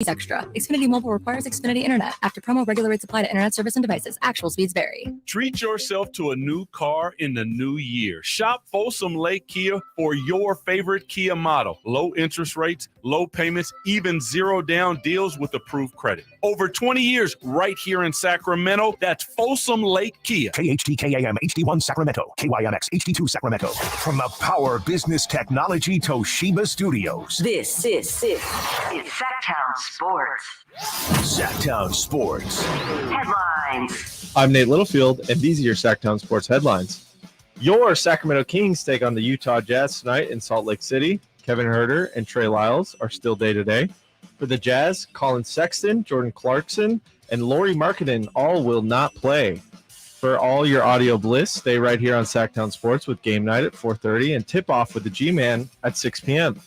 Extra. Xfinity Mobile requires Xfinity Internet. After promo, regular rates apply to Internet service and devices. Actual speeds vary. Treat yourself to a new car in the new year. Shop Folsom Lake Kia for your favorite Kia model. Low interest rates, low payments, even zero down deals with approved credit. Over 20 years right here in Sacramento. That's Folsom Lake Kia. KHTKAM HD1 Sacramento. KYMX HD2 Sacramento. From the Power Business Technology Toshiba Studios. This is Sactown Sports. Sactown Sports. Headlines. I'm Nate Littlefield, and these are your Sactown Sports headlines. Your Sacramento Kings take on the Utah Jazz tonight in Salt Lake City. Kevin Huerter and Trey Lyles are still day-to-day. For the Jazz, Colin Sexton, Jordan Clarkson, and Lauri Markkanen all will not play. For all your audio bliss, stay right here on Sactown Sports with Game Night at 4:30 and tip-off with the G-Man at 6 p.m.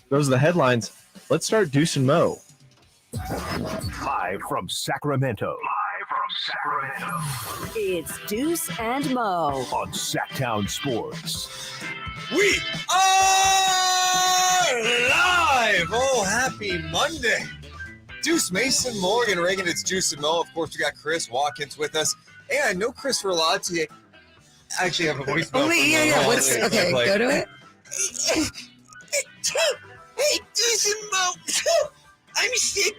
Those are the headlines. Let's start Deuce and Mo. Live from Sacramento. It's Deuce and Mo on Sactown Sports. We are live! Oh, happy Monday. Deuce, Mason, Morgan, Reagan, it's Deuce and Mo. Of course, we got Chris Watkins with us. And I know Chris Verlotti. I actually have a voicemail. Okay, go to it. Hey, Deuce and Mo. I'm sick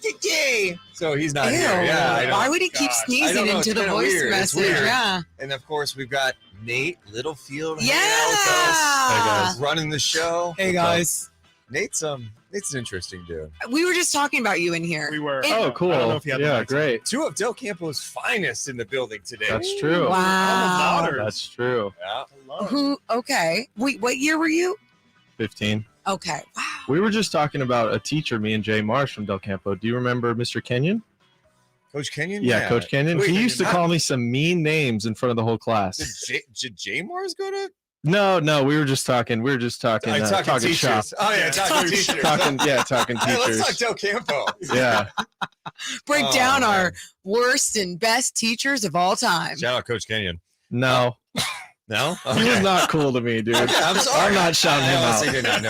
today. So he's not here. Yeah, I know. Why would he keep sneezing into the voice message? Yeah. And of course, we've got Nate Littlefield. Yeah. Hey guys. Running the show. Hey guys. Nate's an interesting dude. We were just talking about you in here. We were. Oh, cool. I don't know if you had yeah, great. Two of Del Campo's finest in the building today. That's true. Wow. That's true. Yeah. Who? Okay. Wait, what year were you? 15. Okay. Wow. We were just talking about a teacher, me and Jay Marsh from Del Campo. Do you remember Mr. Kenyon? Coach Kenyon? Yeah, Coach Kenyon. Wait, he used to call me some mean names in front of the whole class. Did Jay Mars go to? No, we were just talking. talking teachers. shop. Oh yeah, talking teachers. talking teachers. Hey, let's talk Del Campo. Yeah. Break down our worst and best teachers of all time. Shout out Coach Kenyon. No. No? Okay. He was not cool to me, dude. Okay, I'm sorry. I'm not shouting him out.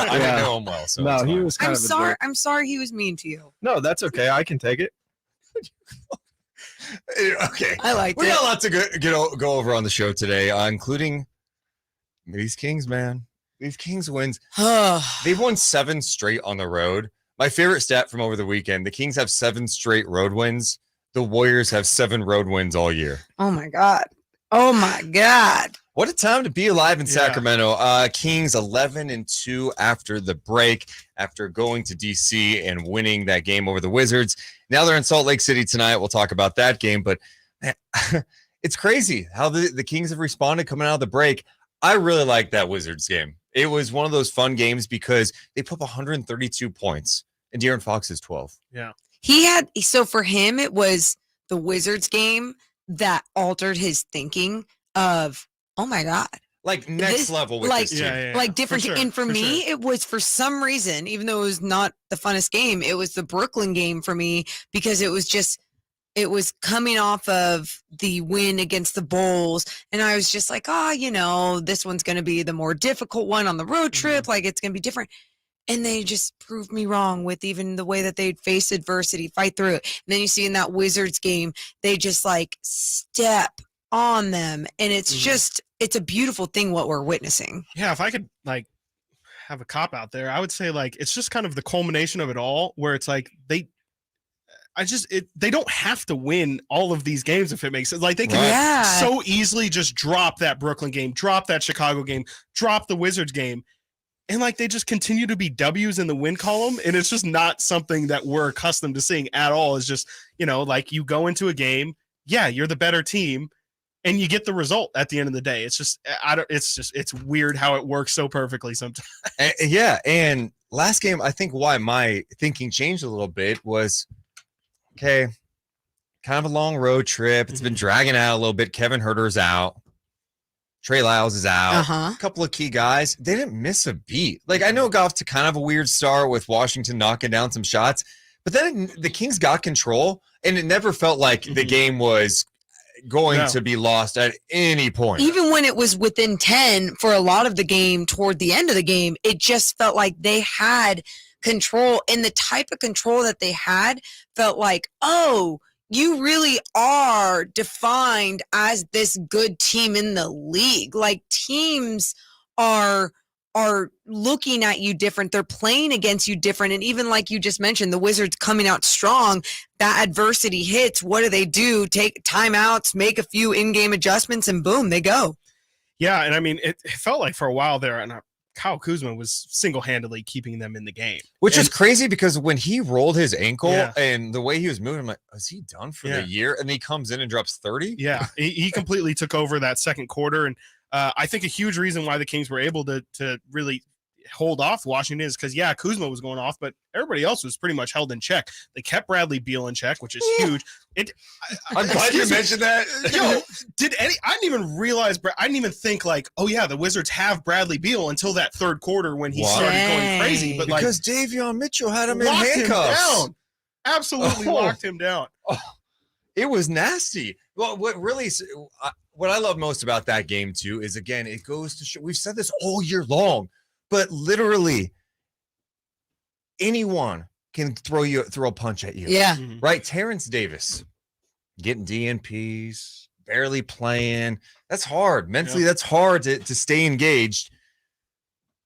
I didn't know him well. So no, he was kind I'm of sorry. a jerk. I'm sorry he was mean to you. No, that's okay. I can take it. Okay. I liked We it. got a lot to go over on the show today, including these Kings, man. These Kings wins. They've won 7 straight on the road. My favorite stat from over the weekend, the Kings have 7 straight road wins. The Warriors have 7 road wins all year. Oh, my God. Oh, my God. What a time to be alive in Sacramento. Kings 11-2 after the break, after going to DC and winning that game over the Wizards. Now they're in Salt Lake City tonight. We'll talk about that game, but man, it's crazy how the Kings have responded coming out of the break. I really like that Wizards game. It was one of those fun games because they put up 132 points and De'Aaron Fox is 12. Yeah. So for him, it was the Wizards game that altered his thinking of, oh my God. Like next level with this team. Yeah. Like different. For sure, and for me, it was for some reason, even though it was not the funnest game, it was the Brooklyn game for me because it was coming off of the win against the Bulls. And I was just like, this one's going to be the more difficult one on the road trip. Like it's going to be different. And they just proved me wrong with even the way that they'd face adversity, fight through it. And then you see in that Wizards game, they just like step on them. And it's just, it's a beautiful thing what we're witnessing. Yeah, if I could like have a cop out there, I would say like it's just kind of the culmination of it all where it's like they don't have to win all of these games if it makes sense. Like they can so easily just drop that Brooklyn game, drop that Chicago game, drop the Wizards game. And like they just continue to be W's in the win column. And it's just not something that we're accustomed to seeing at all. It's just, like you go into a game, you're the better team. And you get the result at the end of the day. It's just, it's weird how it works so perfectly sometimes. And last game, I think why my thinking changed a little bit was, okay, kind of a long road trip. It's been dragging out a little bit. Kevin Huerter's out. Trey Lyles is out. A couple of key guys. They didn't miss a beat. Like I know it got off to kind of a weird start with Washington knocking down some shots, but then the Kings got control, and it never felt like the game was going to be lost at any point. Even when it was within 10 for a lot of the game, toward the end of the game, it just felt like they had control, and the type of control that they had felt like, oh, you really are defined as this good team in the league. Like, teams are looking at you different. They're playing against you different. And even like you just mentioned, the Wizards coming out strong, that adversity hits. What do? Take timeouts, make a few in-game adjustments, and boom, they go. Yeah, and I mean, it felt like for a while there, and Kyle Kuzma was single-handedly keeping them in the game. Which is crazy because when he rolled his ankle Yeah. and the way he was moving, I'm like, is he done for the year? And he comes in and drops 30? Yeah, he completely took over that second quarter. And I think a huge reason why the Kings were able to really hold off Washington is because, Kuzma was going off, but everybody else was pretty much held in check. They kept Bradley Beal in check, which is huge. I'm glad you mentioned that. Yo, I didn't even realize, I didn't even think like, oh yeah, the Wizards have Bradley Beal until that third quarter when he started going crazy. But because Davion Mitchell had him in locked handcuffs. him down. Absolutely locked him down. Oh, it was nasty. Well, what I love most about that game too is, again, it goes to show, we've said this all year long, but literally anyone can throw a punch at you. Yeah. Right. Terence Davis getting DNPs, barely playing. That's hard. Mentally, that's hard to stay engaged.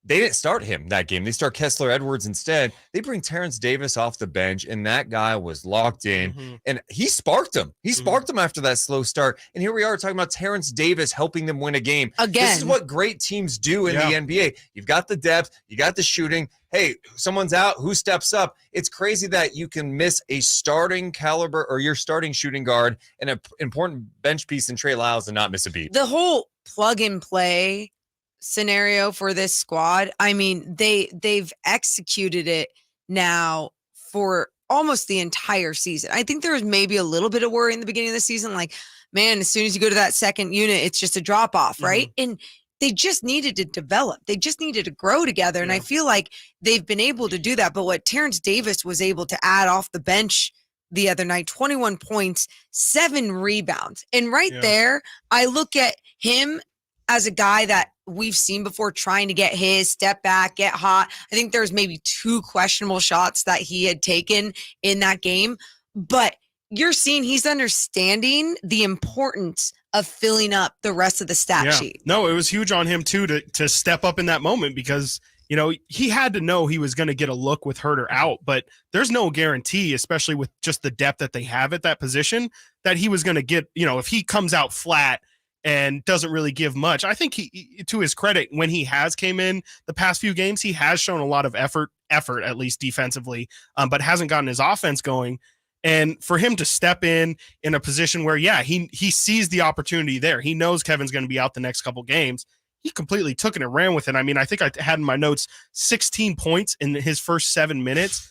They didn't start him that game. They start Kessler Edwards instead. They bring Terence Davis off the bench, and that guy was locked in. And he sparked him. He sparked him after that slow start. And here we are talking about Terence Davis helping them win a game. Again. This is what great teams do in the NBA. You've got the depth. You got the shooting. Hey, someone's out. Who steps up? It's crazy that you can miss a starting caliber or your starting shooting guard and an important bench piece in Trey Lyles and not miss a beat. The whole plug and play scenario for this squad, I mean, they've executed it now for almost the entire season. I think there was maybe a little bit of worry in the beginning of the season, like, man, as soon as you go to that second unit, it's just a drop off, right? And they just needed to develop. They just needed to grow together. And I feel like they've been able to do that. But what Terence Davis was able to add off the bench the other night, 21 points, 7 rebounds. And there, I look at him as a guy that we've seen before trying to get his step back, get hot. I think there's maybe 2 questionable shots that he had taken in that game, but you're seeing he's understanding the importance of filling up the rest of the stat sheet. No, it was huge on him too to step up in that moment because, you know, he had to know he was going to get a look with Herter out, but there's no guarantee, especially with just the depth that they have at that position, that he was going to get, you know, if he comes out flat and doesn't really give much. I think he, to his credit, when he has came in the past few games, he has shown a lot of effort at least defensively, but hasn't gotten his offense going. And for him to step in a position where, he sees the opportunity there. He knows Kevin's going to be out the next couple games. He completely took it and ran with it. I mean, I think I had in my notes 16 points in his first 7 minutes,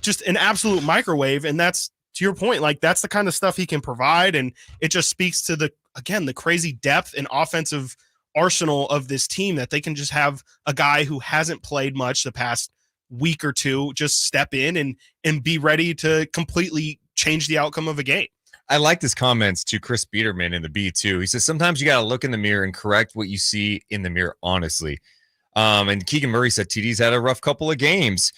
just an absolute microwave. And that's, to your point, like that's the kind of stuff he can provide. And it just speaks to the crazy depth and offensive arsenal of this team, that they can just have a guy who hasn't played much the past week or two just step in and be ready to completely change the outcome of a game. I like his comments to Chris Biederman in the B2. He says, sometimes you got to look in the mirror and correct what you see in the mirror, honestly. And Keegan Murray said TD's had a rough couple of games.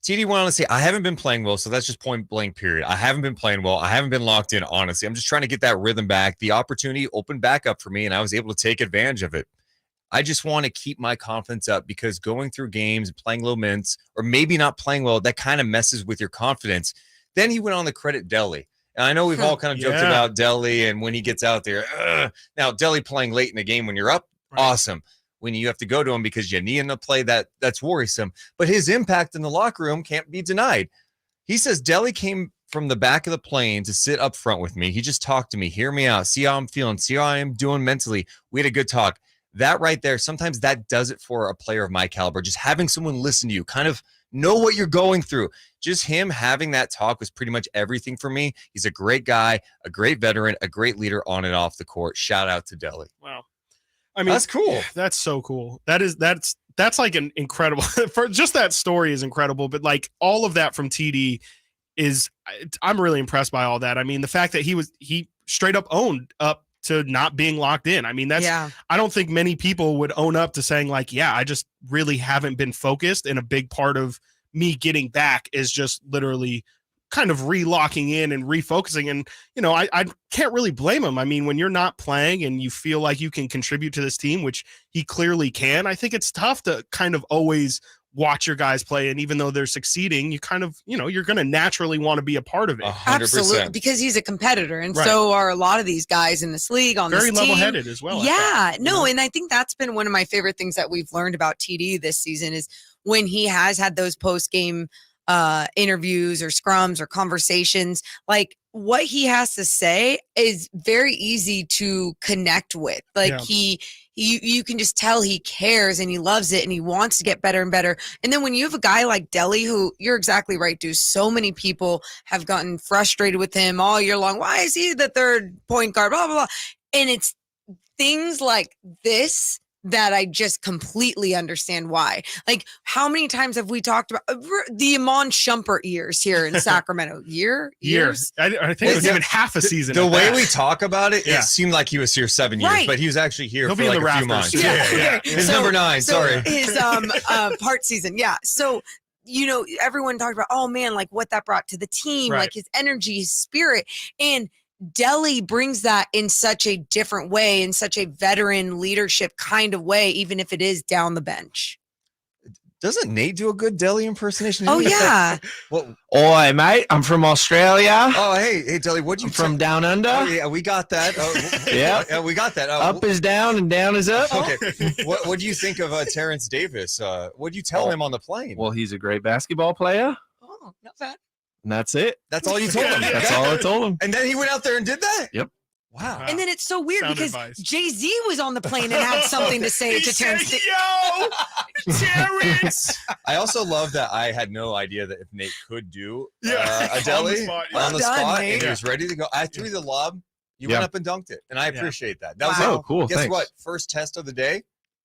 TD went on to say, I haven't been playing well, so that's just point blank period. I haven't been playing well. I haven't been locked in, honestly. I'm just trying to get that rhythm back. The opportunity opened back up for me, and I was able to take advantage of it. I just want to keep my confidence up because going through games, playing low minutes, or maybe not playing well, that kind of messes with your confidence. Then he went on to credit Delly. And I know we've all kind of joked about Delly and when he gets out there. Now, Delly playing late in the game when you're up, awesome. When you have to go to him because you need him to play, that's worrisome. But his impact in the locker room can't be denied. He says Delly came from the back of the plane to sit up front with me. He just talked to me, hear me out, see how I'm feeling, see how I am doing mentally. We had a good talk. That right there, sometimes that does it for a player of my caliber. Just having someone listen to you, kind of know what you're going through. Just him having that talk was pretty much everything for me. He's a great guy, a great veteran, a great leader on and off the court. Shout out to Delly. Wow. I mean, that's cool. That's so cool. That's like an incredible for just that story is incredible. But like all of that from TD I'm really impressed by all that. I mean, the fact that he straight up owned up to not being locked in. I mean, I don't think many people would own up to saying like, I just really haven't been focused. And a big part of me getting back is just literally kind of relocking in and refocusing. And, I can't really blame him. I mean, when you're not playing and you feel like you can contribute to this team, which he clearly can, I think it's tough to kind of always watch your guys play. And even though they're succeeding, you kind of, you're going to naturally want to be a part of it. 100%. Absolutely, because he's a competitor. And so are a lot of these guys in this league on Very this team. level-headed as well. Yeah, and I think that's been one of my favorite things that we've learned about TD this season is when he has had those post-game interviews or scrums or conversations, like what he has to say is very easy to connect with. Like you can just tell he cares and he loves it and he wants to get better and better. And then when you have a guy like Delly, who you're exactly right, Deuce, so many people have gotten frustrated with him all year long. Why is he the third point guard? Blah, blah, blah. And it's things like this that I just completely understand why. Like, how many times have we talked about the Iman Shumpert years here in Sacramento? Years? I think it was even half a season. The way we talk about it, it seemed like he was here 7 years, but he was actually here for like a few months. His number 9, sorry. His part season, So, everyone talked about, oh man, like what that brought to the team, like his energy, his spirit. And Delly brings that in such a different way, in such a veteran leadership kind of way, even if it is down the bench. Doesn't Nate do a good Delly impersonation? Oh, yeah. Oi, mate, I'm from Australia. Oh, hey, Delly, what'd you from down under? Oh, yeah, we got that. Yeah, we got that. Up is down and down is up. Okay. What do you think of Terence Davis? What'd you tell him on the plane? Well, he's a great basketball player. Oh, not bad. And that's it. That's all you told him. That's all I told him. And then he went out there and did that? Yep. Wow. And then it's so weird Sound because advice. Jay-Z was on the plane and had something to say to Terence. Yo, Terrence. I also love that I had no idea that if Nate could do a Delly on the spot, and he was ready to go. I threw the lob. You went up and dunked it. And I appreciate that. That was cool. Guess Thanks. what? First test of the day,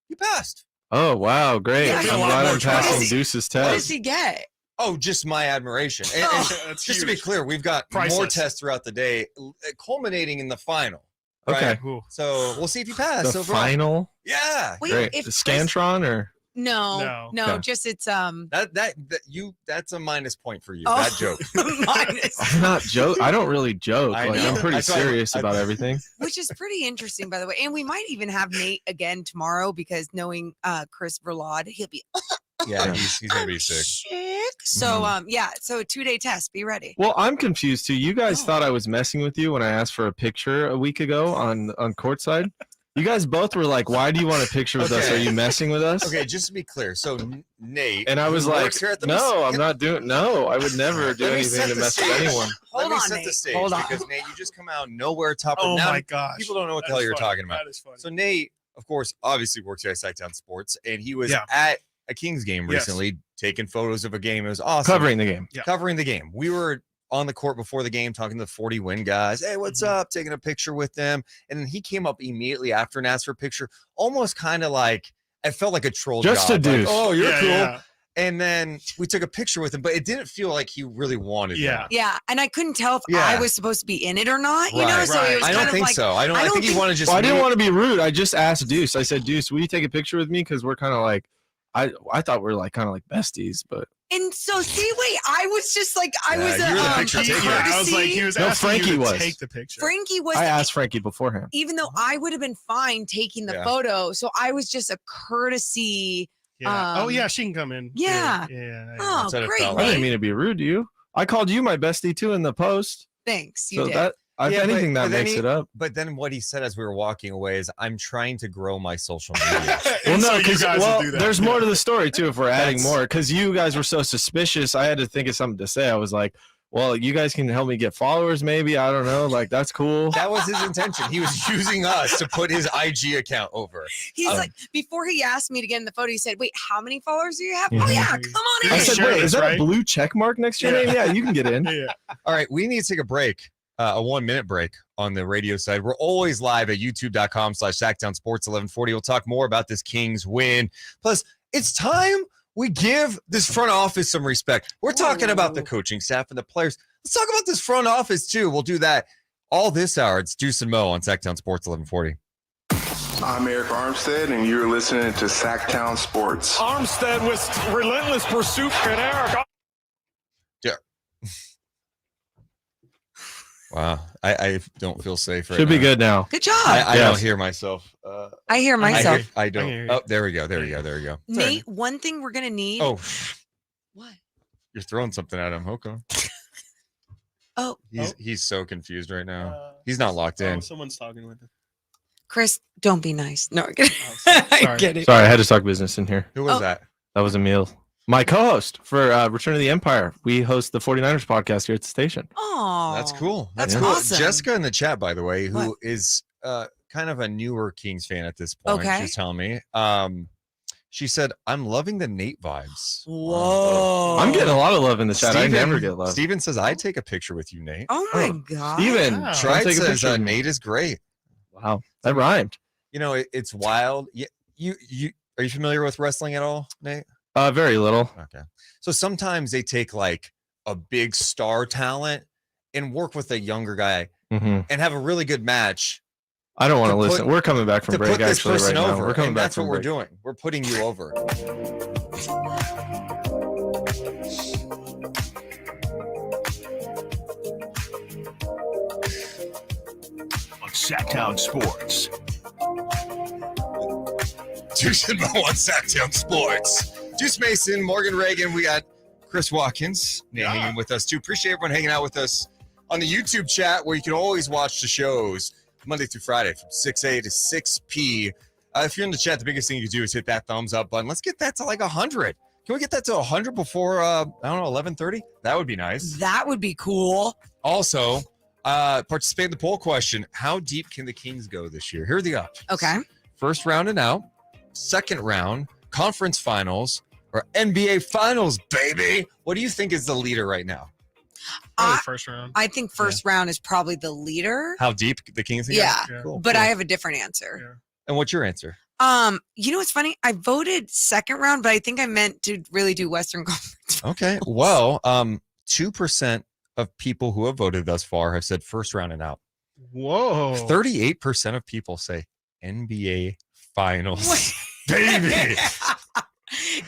you passed. Oh, wow. Great. Yeah, I'm a glad lot I'm more passing Deuce's What does test. he get? Oh, just my admiration. And That's just to be huge. clear, we've got more Priceless. tests throughout the day, culminating in the final. Right? Okay. Cool. So we'll see if you pass. The overall. final? Yeah. Wait, Great. if The Scantron or? No, Okay. just it's That's a minus point for you. Oh. That joke. minus, I'm not joke. I don't really joke. I Like know. I'm pretty That's why serious about everything. which is pretty interesting, by the way. And we might even have Nate again tomorrow because knowing Chris Verlaud, he'll be Yeah, he's gonna be sick. So so a 2-day test. Be ready. Well, I'm confused too. You guys thought I was messing with you when I asked for a picture a week ago on courtside. You guys both were like, "Why do you want a picture with us? Are you messing with us?" Okay, just to be clear, so Nate And I was who like, works here at the "No, I'm not doing. No, I would never do Let me anything set to the mess with stage. anyone." Let Hold me on, set Nate. the stage Hold on. because Nate, you just come out nowhere top Oh of now. my gosh. People don't know what the That hell is you're funny. talking about. That is funny. So Nate, of course, obviously works here at Sactown Sports, and he was Yeah. at a Kings game Yes. recently, taking photos of a game. It was awesome. Covering the game. Yeah. Covering the game. We were on the court before the game talking to the 40 win guys. Hey, what's up? Taking a picture with them. And then he came up immediately after and asked for a picture, almost kind of like, it felt like a troll Just job. a douche. Like, oh, you're Yeah, cool. yeah. And then we took a picture with him, but it didn't feel like he really wanted Yeah. that. Yeah, and I couldn't tell if Yeah. I was supposed to be in it or not. You know, Right, so it was I kind don't of think like, so. I I think don't he think- wanted to just. Well, I didn't meet- want to be rude. I just asked Deuce. I said, "Deuce, will you take a picture with me? Because we're kind of like, I thought we're like kind of like besties, but." And so, see, wait, I was just like, I Yeah, was you were the a picture taker. Yeah, I was like, he was No, asking Frankie you to was. take the picture. Frankie was, I asked Frankie beforehand. even though I would have been fine taking the Yeah. photo. So I was just a courtesy. Yeah. Oh yeah, she can come in. Yeah. Yeah. Oh, That's what it great. felt I didn't Nate. mean to be rude to you. I called you my bestie too in the post. Thanks. You So did. that, if Yeah, but- anything, but that then makes he- it up. But then what he said as we were walking away is, I'm trying to grow my social media. Well, And no, so you because guys will do that. there's more to the story too. If we're adding That's- more, because you guys were so suspicious, I had to think of something to say. I was like, "Well, you guys can help me get followers, maybe. I don't know. Like that's cool." That was his intention. He was using us to put his IG account over. He's like, before he asked me to get in the photo, he said, wait, how many followers do you have? Yeah. Oh, yeah, come on in. I said, Share "Wait, this, is that right? a blue check mark next to your name? Yeah, you can get in." Yeah. All right, we need to take a break, a 1-minute break on the radio side. We're always live at youtube.com/Sactown Sports 1140. We'll talk more about this Kings win. Plus, it's time we give this front office some respect. We're talking about the coaching staff and the players. Let's talk about this front office too. We'll do that all this hour. It's Deuce and Mo on Sactown Sports 1140. I'm Eric Armstead, and you're listening to Sactown Sports. Armstead with relentless pursuit, and Eric. Yeah. Wow. I don't feel safe right Should now. be good now. Good job. I don't hear myself. I hear myself. I don't. Oh, there we go. There we go. Nate, one thing we're going to need. Oh. What? You're throwing something at him. Okay. Oh. He's so confused right now. He's not locked in. Someone's talking with him. Chris, don't be nice. No, I'm kidding. Sorry. I get it. Sorry, I had to talk business in here. Who was that? That was Emil. My co-host for Return of the Empire. We host the 49ers podcast here at the station. Oh, That's cool. That's cool. awesome. Jessica in the chat, by the way, who What? is kind of a newer Kings fan at this point. Okay. She's telling me. She said, "I'm loving the Nate vibes." Whoa. I'm getting a lot of love in the chat. I Steven- never get love. Steven says, "I'd take a picture with you, Nate." Oh my God. Steven, Wow. Tried take a says picture of me. Nate is great. Wow, that rhymed. You know, it's wild. You are you familiar with wrestling at all, Nate? Very little. Okay. So sometimes they take like a big star talent and work with a younger guy Mm-hmm. and have a really good match. I don't want to To put- listen. We're coming back from To break put this actually right person now. over, We're coming and back that's from what we're break. doing. We're putting you over. On Sactown Sports. Deuce and Mo on Sactown Sports. Deuce Mason, Morgan Reagan. We got Chris Watkins hanging with us too. Appreciate everyone hanging out with us on the YouTube chat where you can always watch the shows Monday through Friday from 6A to 6P. If you're in the chat, the biggest thing you can do is hit that thumbs up button. Let's get that to like 100. Can we get that to 100 before, 11:30? That would be nice. That would be cool. Also, participate in the poll question. How deep can the Kings go this year? Here are the options. Okay. First round and out, second round, conference finals, or NBA finals, baby. What do you think is the leader right now? Probably first round. I think first round is probably the leader. How deep the Kings can Yeah. go? Cool, But cool. I have a different answer. And what's your answer? You know what's funny? I voted second round, but I think I meant to really do Western Conference. Okay. Well, 2% of people who have voted thus far have said first round and out. Whoa. 38% of people say NBA finals. Baby.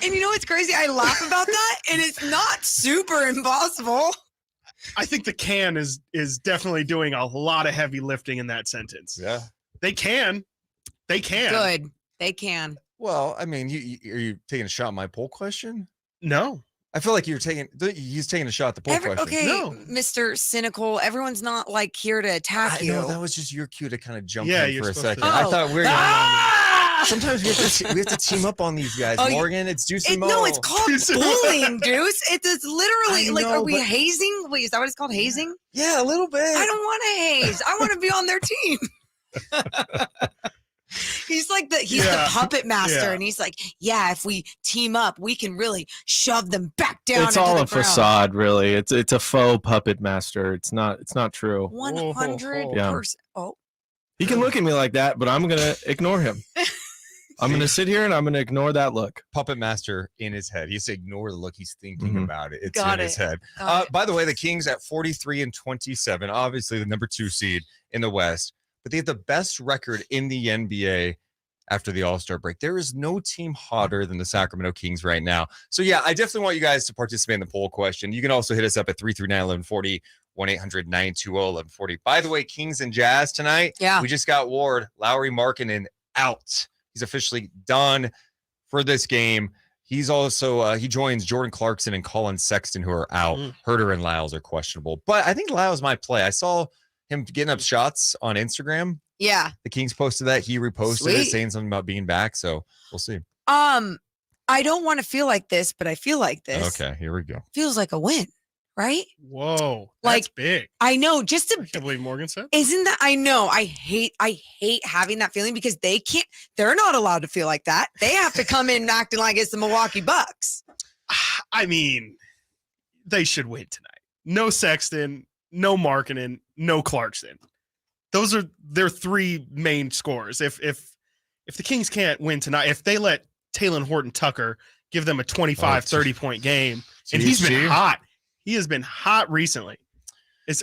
And you know what's crazy? I laugh about that, and it's not super impossible. I think the can is definitely doing a lot of heavy lifting in that sentence. Yeah. They can. They can. Good. They can. Well, I mean, are you taking a shot at my poll question? No. I feel like he's taking a shot at the poll question. Okay, No. Mr. Cynical, everyone's not like here to attack you. No, that was just your cue to kind of jump Yeah, in you're for a supposed second. to. I Oh. thought we were Ah! sometimes we have to team up on these guys. Oh, Morgan, it's Deuce and Mo. No, it's called bullying, Deuce. It's literally I like, know, are we but- hazing? Wait, is that what it's called? Hazing? Yeah, a little bit. I don't want to haze. I want to be on their team. He's like the puppet master, Yeah. and he's like, yeah, if we team up, we can really shove them back down. It's into all the a ground. facade, really. It's a faux puppet master. It's not true. 100%. Yeah. Oh, He can look at me like that, but I'm gonna ignore him. I'm gonna sit here and I'm gonna ignore that look. Puppet master in his head. He's ignore the look. He's thinking Mhm. about it. It's Got in his it. head. Got it. By the way, the Kings at 43-27, obviously the number 2 seed in the West, but they have the best record in the NBA after the All-Star break. There is no team hotter than the Sacramento Kings right now. So yeah, I definitely want you guys to participate in the poll question. You can also hit us up at 339-1140, 1-800-920-1140. By the way, Kings and Jazz tonight. Yeah. We just got word, Lauri Markkanen out. He's officially done for this game. He's also he joins Jordan Clarkson and Colin Sexton, who are out. Herter and Lyles are questionable, but I think Lyles might play. I saw him getting up shots on Instagram. yeah. The Kings posted that. He reposted it, Sweet. saying something about being back. So we'll see. I don't want to feel like this, but I feel like this. Okay, here we go. Feels like a win, right? Whoa. Like- That's big. I know. Just I to can't believe Morgan said. Isn't that I know I hate having that feeling because they're not allowed to feel like that. They have to come in acting like it's the Milwaukee Bucks. I mean, they should win tonight. No Sexton, no Markkanen, no Clarkson. Those are their three main scorers. If the Kings can't win tonight, if they let Talen Horton-Tucker give them a 25, 30-point game, and he's been THT? hot. He has been hot recently.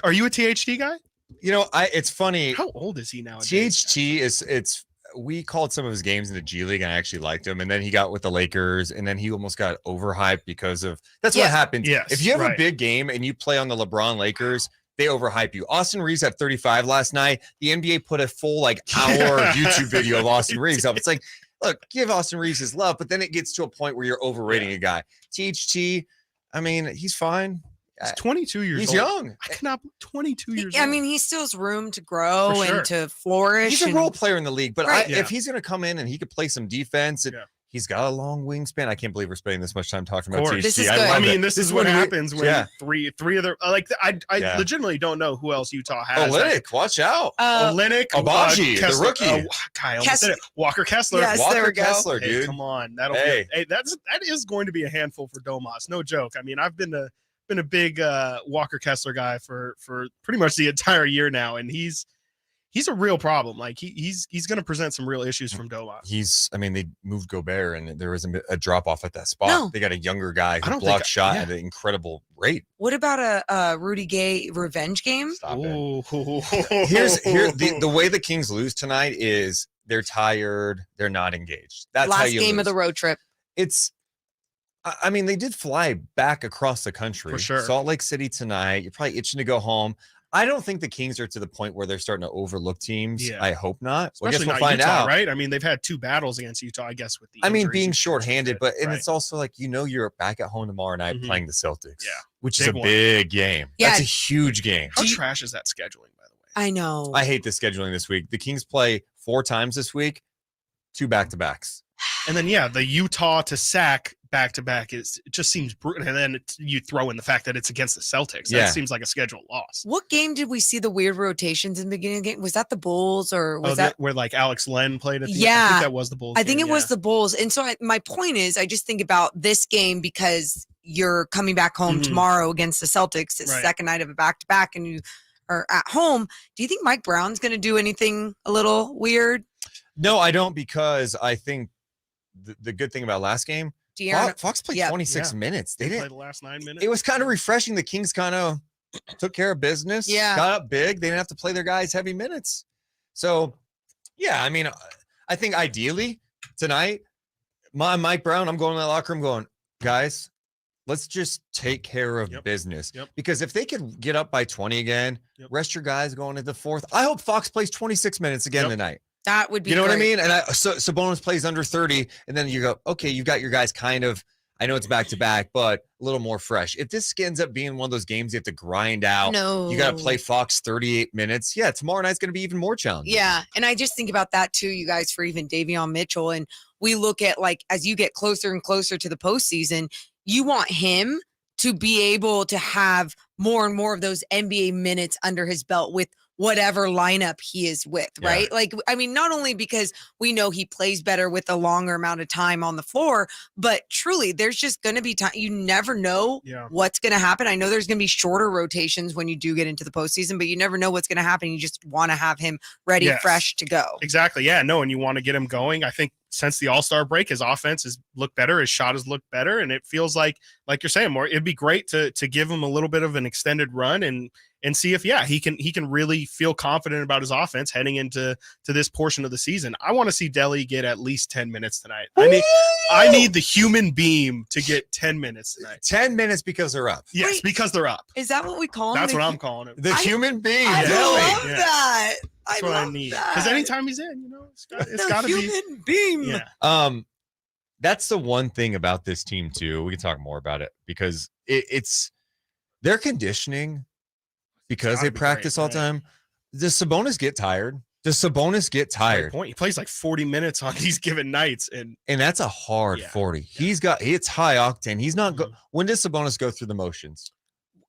Are you a THT guy? You know, it's funny. How old is he nowadays? THT it's we called some of his games in the G League, and I actually liked him. And then he got with the Lakers, and then he almost got overhyped because of that's what happens. Yes, if you have a big game and you play on the LeBron Lakers, they overhype you. Austin Reeves had 35 last night. The NBA put a full hour YouTube video of Austin Reeves up. It's like, look, give Austin Reeves his love, but then it gets to a point where you're overrating a guy. THT, I mean, he's fine. He's 22 years old. He's young. I cannot 22 years I old. mean, he still has room to grow For sure. and to flourish. He's a role player in the league, but if he's going to come in and he could play some defense, he's got a long wingspan. I can't believe we're spending this much time talking about THT. This is I good. I mean, it. this is what happens when three of their I Yeah. legitimately don't know who else Utah has. Olynyk, watch out. Olynyk, Abaji, the Kessler, rookie. Kyle, Kessler. Walker Kessler. Yes, there Walker we go. Kessler, Hey, dude. come on, that is going to be a handful for Domas. No joke. I mean, I've been a big Walker Kessler guy for pretty much the entire year now, and he's a real problem. Like he's going to present some real issues from Domas. They moved Gobert, and there was a drop off at that spot. No. They got a younger guy I who don't blocked think shot at an incredible rate. What about a Rudy Gay revenge game? Stop it. Here's the way the Kings lose tonight is they're tired, they're not engaged. That's how Last you game lose. of the road trip. I mean, they did fly back across the country. For sure. Salt Lake City tonight. You're probably itching to go home. I don't think the Kings are to the point where they're starting to overlook teams. Yeah. I hope not. Well, I guess Especially we'll not find Utah, out. right? I mean, they've had 2 battles against Utah, I guess, with the I mean, injuries being and shorthanded, stuff, but it's also like you're back at home tomorrow night Mhm. playing the Celtics. Yeah. Which is Big a one. big game. Yeah. That's a huge game. How trash is that scheduling, by the way? I know. I hate the scheduling this week. The Kings play 4 times this week, 2 back-to-backs. And then the Utah to Sac back-to-back it just seems brutal. And then you throw in the fact that it's against the Celtics. That seems like a scheduled loss. What game did we see the weird rotations in the beginning of the game? Was that the Bulls or was that where like Alex Len played at the Yeah. I think that was the Bulls. I think game, it was the Bulls. And so my point is, I just think about this game because you're coming back home Mhm. tomorrow against the Celtics. It's the Right. second night of a back-to-back and you are at home. Do you think Mike Brown's going to do anything a little weird? No, I don't, because I think the good thing about last game, Fox played 26 minutes. They They didn't. played the last 9 minutes. It was kind of refreshing. The Kings kind of took care of business. Yeah. Got up big. They didn't have to play their guys heavy minutes. So, I mean, I think ideally tonight, Mike Brown, I'm going to that locker room going, guys, let's just take care of business. Yep. Because if they could get up by 20 again, rest your guys going into the fourth. I hope Fox plays 26 minutes again tonight. That would be You know what I great. mean? And so Sabonis plays under 30, and then you go, okay, you've got your guys kind of, I know it's back-to-back, but a little more fresh. If this ends up being one of those games you have to grind out, you got to play Fox 38 minutes. Yeah, tomorrow night's going to be even more challenging. Yeah. And I just think about that too, you guys, for even Davion Mitchell. And we look at as you get closer and closer to the postseason, you want him to be able to have more and more of those NBA minutes under his belt with whatever lineup he is with, right? Not only because we know he plays better with a longer amount of time on the floor, but truly there's just going to be time. You never know what's going to happen. I know there's going to be shorter rotations when you do get into the postseason, but you never know what's going to happen. You just want to have him ready, fresh to go. Exactly. Yeah, no, and you want to get him going. I think since the All-Star break, his offense has looked better, his shot has looked better, and it feels like you're saying, more, it'd be great to give him a little bit of an extended run and see if he can really feel confident about his offense heading into this portion of the season. I want to see Delly get at least 10 minutes tonight. I need the human beam to get 10 minutes tonight. 10 minutes because they're up. Yes, because they're up. Is that what we call him? That's what I'm calling him. The human being. I Delly. love that. That's what I need. Because anytime he's in, it's got to be human beam. Yeah. That's the one thing about this team too. We can talk more about it because it's their conditioning, because they practice all the time. Does Sabonis get tired? Great point. He plays like 40 minutes on these given nights, and that's a hard 40. It's high octane. He's not. When does Sabonis go through the motions?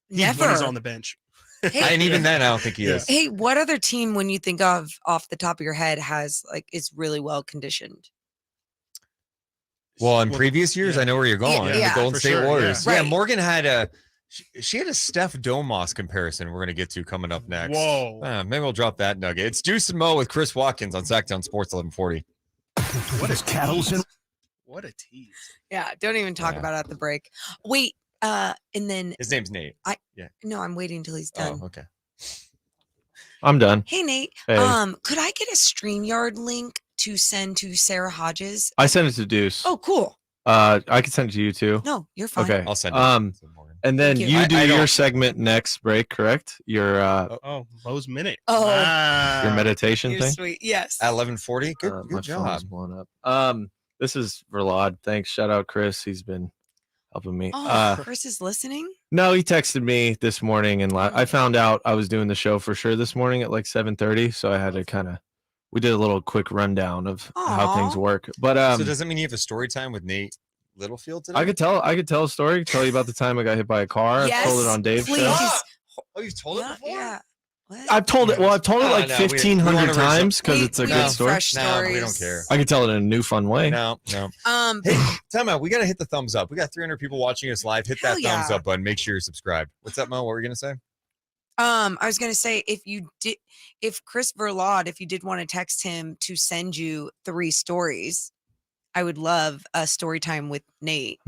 Never. When he's on the bench. And even then, I don't think he is. Hey, what other team, when you think of off the top of your head, is really well conditioned? Well, in previous years, I know where you're going. The Golden State Warriors. Yeah. Yeah, Morgan had she had a Steph Domas comparison we're going to get to coming up next. Whoa. Maybe we'll drop that nugget. It's Deuce and Mo with Chris Watkins on Sactown Sports 1140. What is Cattles and What a tease. Yeah, don't even talk about it at the break. Wait, and then His name's Nate. No, I'm waiting until he's done. Oh, okay. I'm done. Hey Nate, Hey. could I get a StreamYard link to send to Sarah Hodges? I sent it to Deuce. Oh, cool. I can send it to you too. No, you're fine. Okay. I'll send it. And then Thank you. you do I your don't- segment next break, correct? Your Lowe's minute. Oh. your meditation You're thing. sweet. Yes. At 11:40. Good, My good phone's job. blowing up. This is Verlad. Thanks. Shout out Chris. He's been helping me. Oh, Chris is listening. No, he texted me this morning, and I found out I was doing the show for sure this morning at like 7:30. So I had to we did a little quick rundown of how things work. But So does that mean you have a story time with Nate Littlefield today? I could tell a story. Tell you about the time I got hit by a car. Yes, I told it on Dave's please. show. Oh, you've told it before? Yeah. What? I've told it. Well, I've told it like No, we 1,500 wanna raise times up- because it's a we good need story. fresh No, we stories. don't care. I could tell it in a new, fun way. No. Hey, time out. We got to hit the thumbs up. We got 300 people watching us live. Hit that Hell yeah. thumbs up button. Make sure you're subscribed. What's up, Mo? What were you going to say? I was gonna say if Chris Verlad, if you did want to text him to send you 3 stories, I would love a story time with Nate.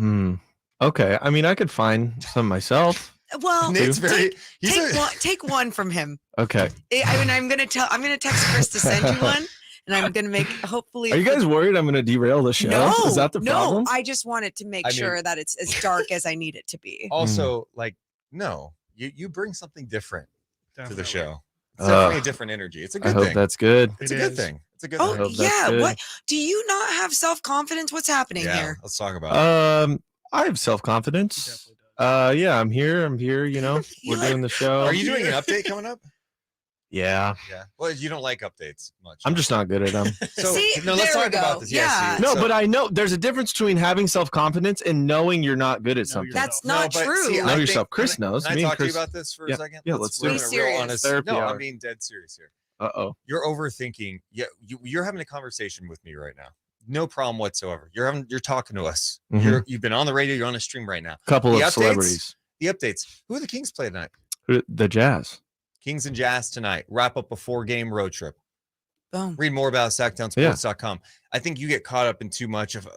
Okay. I mean, I could find some myself. Well, Nate's very. take one from him. Okay. I'm gonna text Chris to send you one, and I'm gonna make hopefully. Are you guys worried I'm going to derail the show? No, Is that the problem? I just wanted to make sure that it's as dark as I need it to be. Also, no, you bring something different to the show. It's Uh, definitely a different energy. It's a I good hope thing. that's good. It's a good thing. It's a good Oh thing. hope that's yeah, good. what do you not have self-confidence? What's happening here? Let's talk about it. I have self-confidence. Yeah, I'm here. You know, we're doing the show. Are you doing an update coming up? Yeah. Yeah. Well, you don't like updates much. I'm just not good at them. So See, no, let's there we talk about go. this. Yeah. see, No, so- but I know there's a difference between having self-confidence and knowing you're not good at something. That's No, not but true. see, Know I yourself. think- Chris knows. Can I Me and talk to you Chris- about this for Yeah, a second? yeah, let's do run it. a real Serious. honest- Therapy No, hour. I'm being dead serious here. Uh-oh. You're overthinking. Yeah, you're having a conversation with me right now. No problem whatsoever. You're talking to us. Mhm. You've been on the radio. You're on a stream right now. Couple The of updates? celebrities. The updates. Who are the Kings play tonight? The Jazz. Kings and Jazz tonight. Wrap up a 4-game road trip. Boom. Read more about SactownSports.com. I think you get caught up in too much of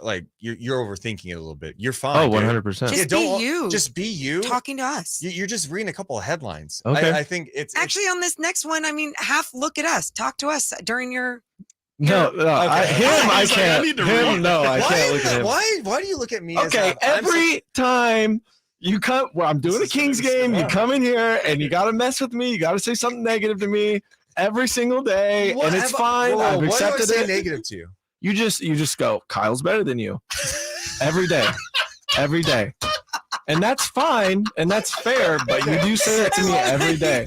you're overthinking it a little bit. You're fine. Oh, dude. 100%. Just be you. Just be you. Talking to us. You're just reading a couple of headlines. Okay. I think it's Actually, on this next one, I mean, look at us. Talk to us during your. No, Okay. I He's like, I can't. need to Him, read. no, I can't look at him. Why do you look at me? Okay, every time you come, I'm doing a Kings game, you come in here and you got to mess with me. You got to say something negative to me every single day, and it's fine. I've accepted what do I say it. negative to you? You just go, Kyle's better than you every day, and that's fine and that's fair. But you do say that to me every day.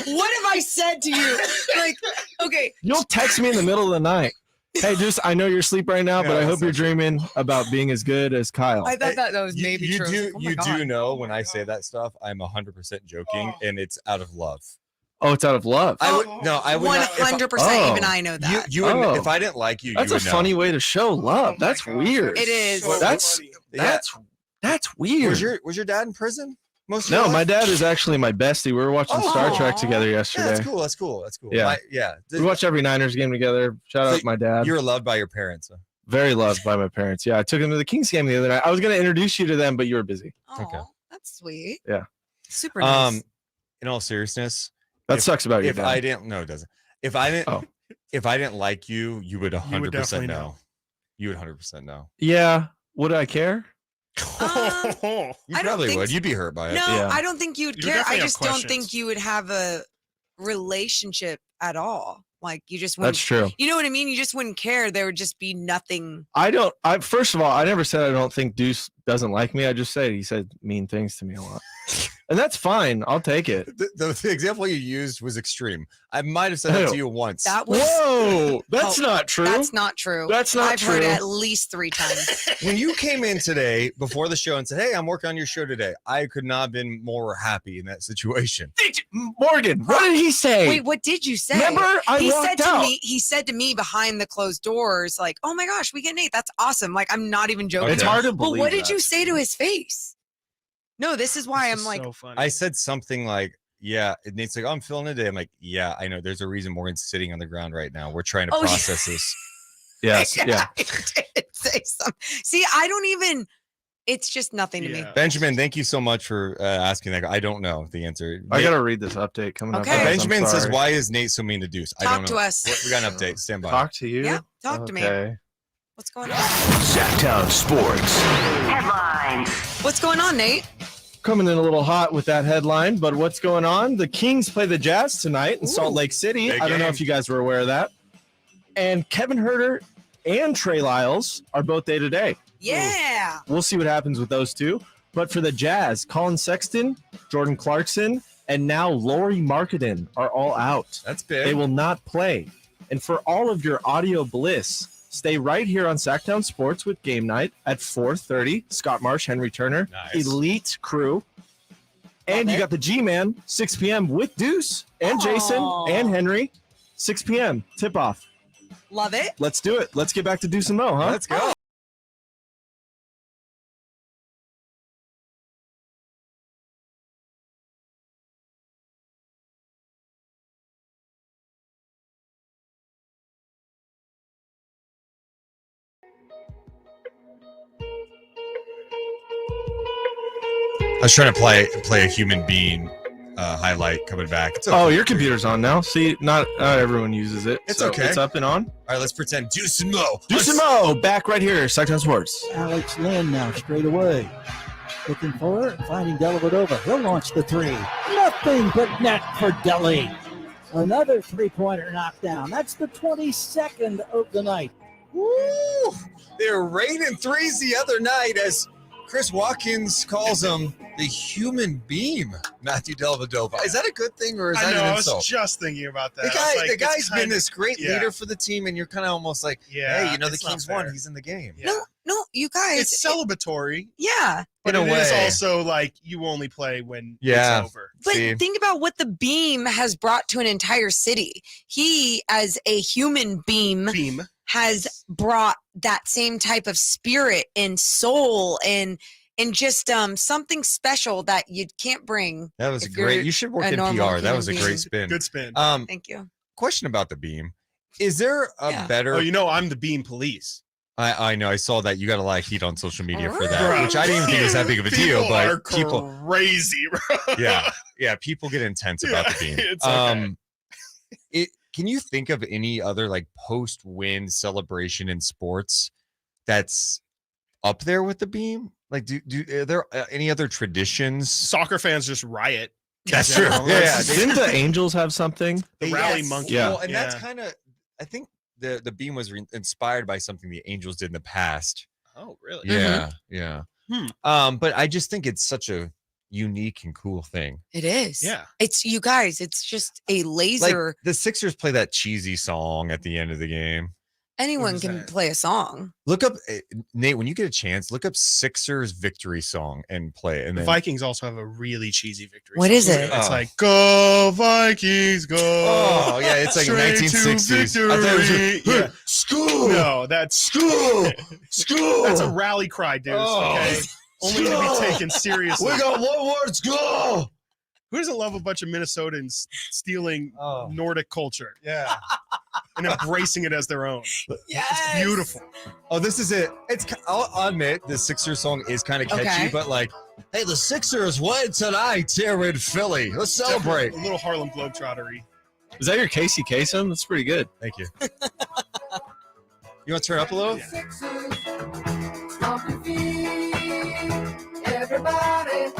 What have I said to you? Like, okay. You'll text me in the middle of the night. Hey, I know you're asleep right now, but I hope you're dreaming about being as good as Kyle. I thought that was maybe you true. do I was like, oh my you God. do know when I say that stuff, I'm 100% joking, and it's out of love. Oh, it's out of love. I would not. 100%. Oh. Even I know that. You would, Oh. if I didn't like you, That's you a would know. funny way to show love. That's weird. It is. That's weird. Was your dad in prison? Most of your No, life? my dad is actually my bestie. We were watching Star Trek Aw. together Yeah, yesterday. that's cool. That's cool. That's cool. Yeah. Yeah. We watch every Niners game together. Shout So out my dad. You were loved by your parents. Huh? Very loved by my parents. Yeah, I took him to the Kings game the other night. I was going to introduce you to them, but you were busy. Okay. Aw, that's sweet. Yeah. Super nice. In all seriousness, That sucks about your if dad. I didn't, no, it doesn't. If I didn't, Oh. if I didn't like you, you would 100% definitely know. know. You would 100% know. Yeah. Would I care? You I don't probably think would. so. You'd be hurt by it. No, Yeah. I don't think you'd You care. I definitely have just don't think questions. you would have a relationship at all. Like you just That's wouldn't. true. You know what I mean? You just wouldn't care. There would just be nothing. First of all, I never said I don't think Deuce doesn't like me. I just said he said mean things to me a lot. And that's fine. I'll take it. The example you used was extreme. I might have said that to Ew. you once. That was. Whoa. That's Oh, not true. That's not true. That's not I've heard true. it at least 3 times. When you came in today before the show and said, "Hey, I'm working on your show today," I could not have been more happy in that situation. Morgan, what did he say? Wait, what did you say? Remember, I he walked said out. to me. He said to me behind the closed doors, like, "Oh my gosh, we get Nate. That's awesome." Like, I'm not even joking. It's hard to But believe. what did that. you say to his face? No, this is why This I'm is like, so funny. I said something like, "Yeah," and Nate's like, "Oh, I'm feeling it today." I'm like, "Yeah, I know. There's a reason Morgan's sitting on the ground right now. We're trying to Oh, yeah. process this." Yes. Yeah. I did say something. See, I don't even. It's just nothing to me. Benjamin, thank you so much for asking that. I don't know the answer. I got to read this update coming up. Okay. Benjamin says, why is Nate so mean to Deuce? I don't know. Talk to us. We got an update. Stand by. Talk to you? Yeah, talk to me. What's going on? Sactown Sports. Headlines. What's going on, Nate? Coming in a little hot with that headline, but what's going on? The Kings play the Jazz tonight in Salt Lake City. I don't know if you guys were aware of that. And Kevin Huerter and Trey Lyles are both day-to-day. Yeah. We'll see what happens with those two. But for the Jazz, Colin Sexton, Jordan Clarkson, and now Lauri Markkanen are all out. That's big. They will not play. And for all of your audio bliss, stay right here on Sactown Sports with Game Night at 4:30. Scott Marsh, Henry Turner, elite crew. And you got the G-Man, 6 p.m. with Deuce and Jason and Henry, 6 p.m. tip-off. Love it. Let's do it. Let's get back to Deuce and Mo, huh? Let's go. I was trying to play a human being highlight coming back. It's okay. Oh, your computer's on now. See, not everyone uses it. It's so okay. It's up and on. All right, let's pretend Deuce and Mo. Deuce and Mo, back right here, Sactown Sports. Alex Lynn now straight away. Looking for it, finding Dellavedova. He'll launch the three. Nothing but net for Delly. Another three-pointer knockdown. That's the 22nd of the night. Woo! They're raining threes the other night as Chris Watkins calls him the human beam, Matthew Dellavedova. Is that a good thing or is that an insult? I was just thinking about that. The guy's been this great leader for the team, and you're kind of almost like, hey, you know, the Kings won. He's in the game. Yeah. No, you guys. It's celebratory. Yeah. But it is also like you only play when it's over. But think about what the beam has brought to an entire city. He, as a human beam has brought that same type of spirit and soul and just something special that you can't bring. That was great. You should work in PR. That was a great spin. Good spin. Thank you. Question about the beam. Is there a better... Oh, you know, I'm the beam police. I know. I saw that. You got a lot of heat on social media for that, which I didn't even think was that big of a deal. But people are crazy, bro. Yeah. People get intense about the beam. It's okay. Can you think of any other like post-win celebration in sports that's up there with the beam? Like, are there any other traditions? Soccer fans just riot. That's true. Yeah. Didn't the Angels have something? The rally monkey. Yeah. Well, and that's kind of, I think the beam was inspired by something the Angels did in the past. Oh, really? Yeah. Yeah. But I just think it's such a unique and cool thing. It is. Yeah. It's you guys. It's just a laser. Like the Sixers play that cheesy song at the end of the game. Anyone can play a song. Look up, Nate, when you get a chance, look up Sixers victory song and play it. And the then, Vikings also have a really cheesy victory What song. is it? It's like, go Vikings, go. Oh, yeah, it's like 1960s. I thought it was school. No, that's school. School. That's a rally cry, dude. Okay. Only to be taken seriously. We got one word, school. Who doesn't love a bunch of Minnesotans stealing Nordic culture? Yeah. And embracing it as their own. Yes. It's beautiful. Oh, this is it. I'll admit the Sixers song is kind of catchy, but like, hey, the Sixers win tonight here in Philly. Let's celebrate. Definitely a little Harlem Globetrottery. Is that your Casey Kasem? That's pretty good. Thank you. You want to turn up a little?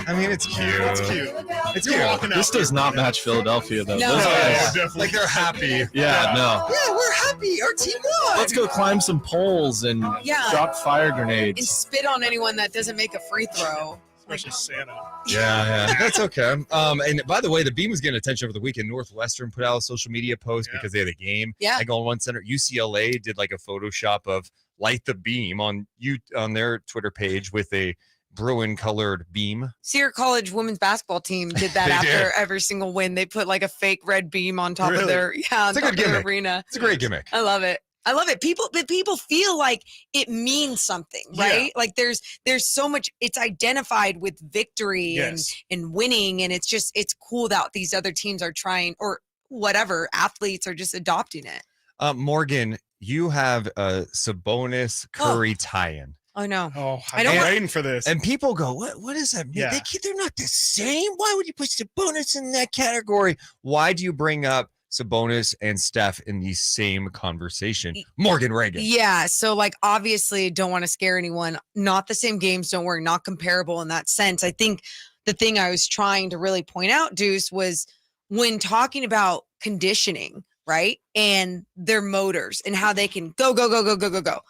I mean, it's cute. It's cute. It's You're cute. walking out This does not match Philadelphia, though. No. Those guys, definitely. Like they're happy. no. Yeah, we're happy. Our team won. Let's go climb some poles and drop fire And grenades. spit on anyone that doesn't make a free throw. Especially Santa. Yeah. That's okay. And by the way, the beam was getting attention over the weekend. Northwestern put out a social media post because they had a game. Yeah. I go on one center. UCLA did like a Photoshop of Light the Beam on their Twitter page with a Bruin colored beam. Sierra College women's basketball team did that after every single win. They put like a fake red beam on top of their on top of their arena. It's a great gimmick. I love it. People feel like it means something, right? Like there's so much. It's identified with victory and winning, and it's cool that these other teams are trying, or whatever athletes are just adopting it. Morgan, you have a Sabonis Curry tie-in. Oh no. Oh, I I'm don't want- waiting for this. And people go, what does that mean? Yeah. They're not the same. Why would you put Sabonis in that category? Why do you bring up Sabonis and Steph in the same conversation? Morgan Reagan. Yeah. So, like, obviously, don't want to scare anyone. Not the same games, don't worry, not comparable in that sense. I think the thing I was trying to really point out, Deuce, was when talking about conditioning, right? And their motors and how they can go.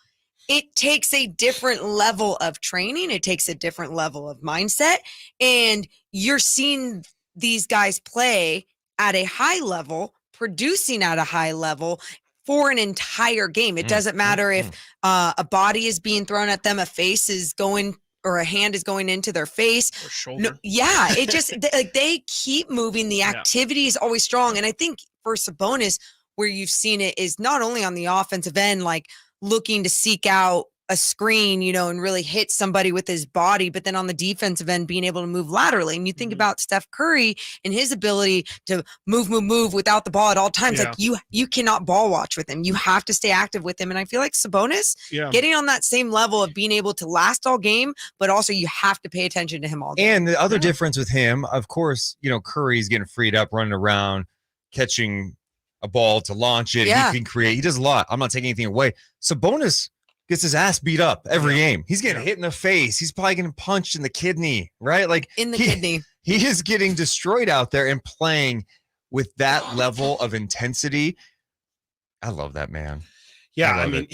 It takes a different level of training. It takes a different level of mindset. And you're seeing these guys play at a high level, producing at a high level for an entire game. It doesn't matter if a body is being thrown at them, a face is going, or a hand is going into their face. Or shoulder. No, yeah, it just, they keep moving. The activity is always strong. And I think for Sabonis, where you've seen it is not only on the offensive end, like looking to seek out a screen, and really hit somebody with his body, but then on the defensive end, being able to move laterally. And you think about Steph Curry and his ability to move without the ball at all times. Yeah. Like you cannot ball watch with him. You have to stay active with him. And I feel like Sabonis getting on that same level of being able to last all game, but also you have to pay attention to him all game. And the other difference with him, of course, Curry's getting freed up, running around, catching a ball to launch it. Yeah. He can create. He does a lot. I'm not taking anything away. Sabonis gets his ass beat up every game. He's getting hit in the face. He's probably getting punched in the kidney, right? Like in the kidney. He is getting destroyed out there and playing with that level of intensity. I love that man. Yeah, I mean,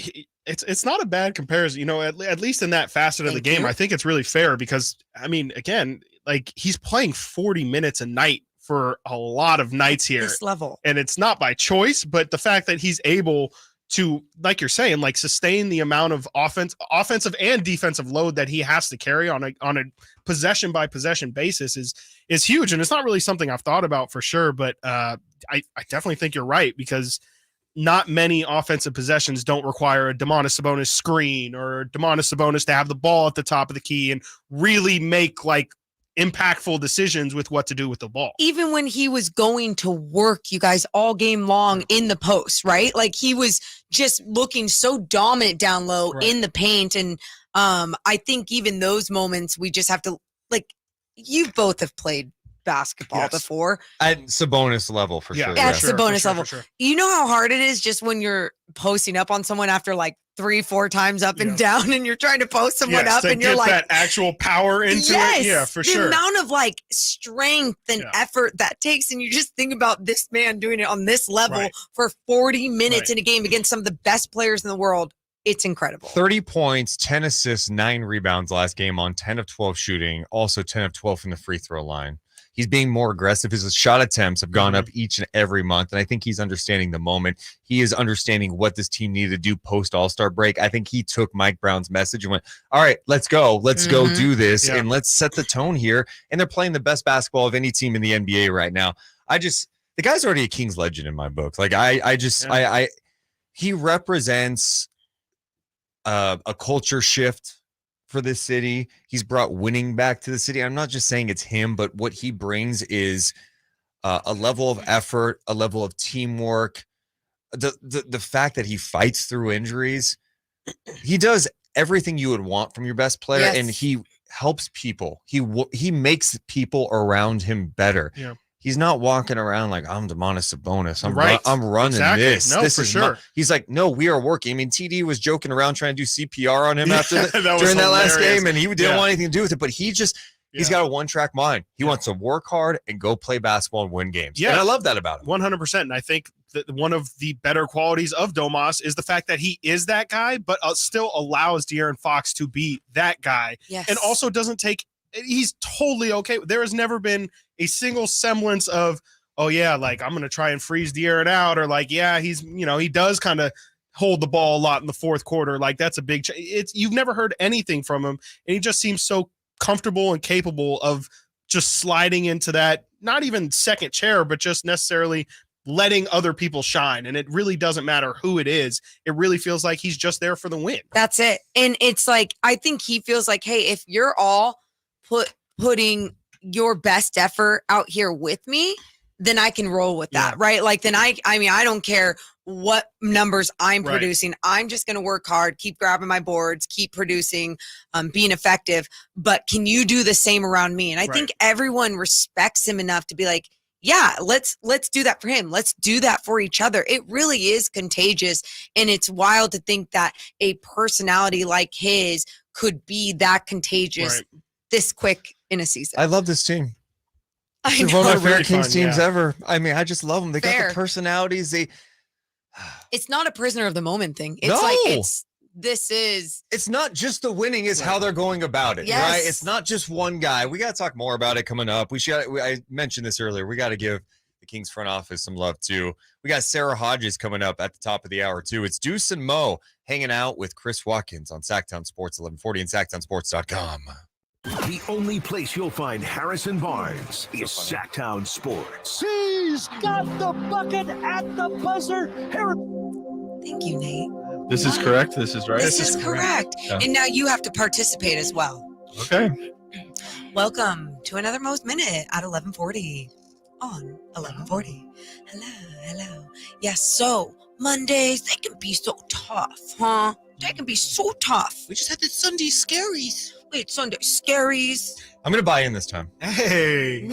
it's not a bad comparison. At least in that facet of the game, I think it's really fair because, I mean, again, like he's playing 40 minutes a night for a lot of nights here. This level. And it's not by choice, but the fact that he's able to, like you're saying, like sustain the amount of offensive and defensive load that he has to carry on a possession by possession basis is huge. And it's not really something I've thought about for sure, but I definitely think you're right because not many offensive possessions don't require a Domantas Sabonis screen or Domantas Sabonis to have the ball at the top of the key and really make like impactful decisions with what to do with the ball. Even when he was going to work, you guys, all game long in the post, right? Like he was just looking so dominant down low in the paint. And I think even those moments, we just have to, like, you both have played basketball before. At Sabonis level, for sure. At Sabonis level. You know how hard it is just when you're posting up on someone after like 3-4 times up and down and you're trying to post someone up and you're like that actual power into it. Yeah, for sure. The amount of like strength and effort that takes. And you just think about this man doing it on this level for 40 minutes in a game against some of the best players in the world. It's incredible. 30 points, 10 assists, 9 rebounds last game on 10 of 12 shooting, also 10 of 12 from the free throw line. He's being more aggressive. His shot attempts have gone up each and every month, and I think he's understanding the moment. He is understanding what this team needed to do post All-Star break. I think he took Mike Brown's message and went, all right, let's go. Let's go do this, and let's set the tone here. And they're playing the best basketball of any team in the NBA right now. The guy's already a Kings legend in my book. Like, he represents a culture shift for this city. He's brought winning back to the city. I'm not just saying it's him, but what he brings is a level of effort, a level of teamwork. The fact that he fights through injuries, he does everything you would want from your best player, and he helps people. He makes people around him better. Yeah. He's not walking around like, I'm Domantas Sabonis. I'm running this. No, this for is sure. He's like, no, we are working. I mean, TD was joking around trying to do CPR on him during that hilarious. last game, and he didn't want anything to do with it. But he's got a one-track mind. He wants to work hard and go play basketball and win games. Yeah, and I love that about him. 100%. And I think that one of the better qualities of Domas is the fact that he is that guy, but still allows De'Aaron Fox to be that guy. Yes. And also doesn't take. He's totally okay. There has never been a single semblance of, oh yeah, like I'm going to try and freeze De'Aaron out, or like, yeah, he's, he does kind of hold the ball a lot in the fourth quarter. Like that's a big, you've never heard anything from him. And he just seems so comfortable and capable of just sliding into that, not even second chair, but just necessarily letting other people shine. And it really doesn't matter who it is. It really feels like he's just there for the win. That's it. And it's like, I think he feels like, hey, if you're all putting your best effort out here with me, then I can roll with that, right? Like, then I mean, I don't care what numbers I'm Right. producing. I'm just going to work hard, keep grabbing my boards, keep producing, being effective. But can you do the same around me? And I think everyone respects him enough to be like, yeah, let's do that for him. Let's do that for each other. It really is contagious. And it's wild to think that a personality like his could be that contagious this quick in a season. I love this team. I It's know. one of my Really favorite Kings fun, teams yeah. ever. I mean, I just love them. They got Fair. the personalities. It's not a prisoner of the moment thing. It's No. like it's not just the winning, is how they're going about it, Yes. right? It's not just one guy. We got to talk more about it coming up. I mentioned this earlier. We got to give the Kings front office some love too. We got Sarah Hodges coming up at the top of the hour too. It's Deuce and Mo hanging out with Chris Watkins on Sactown Sports 1140 and SactownSports.com. The only place you'll find Harrison Barnes is Sactown Sports. He's got the bucket at the buzzer. Thank you, Nate. This is correct. This is right. This is correct. Yeah. And now you have to participate as well. Okay. Welcome to another Mo's Minute at 1140 on 1140. Hello. Yes, so Mondays, they can be so tough, huh? They can be so tough. We just had the Sunday scaries. Wait, Sunday scaries. I'm going to buy in this time. Hey.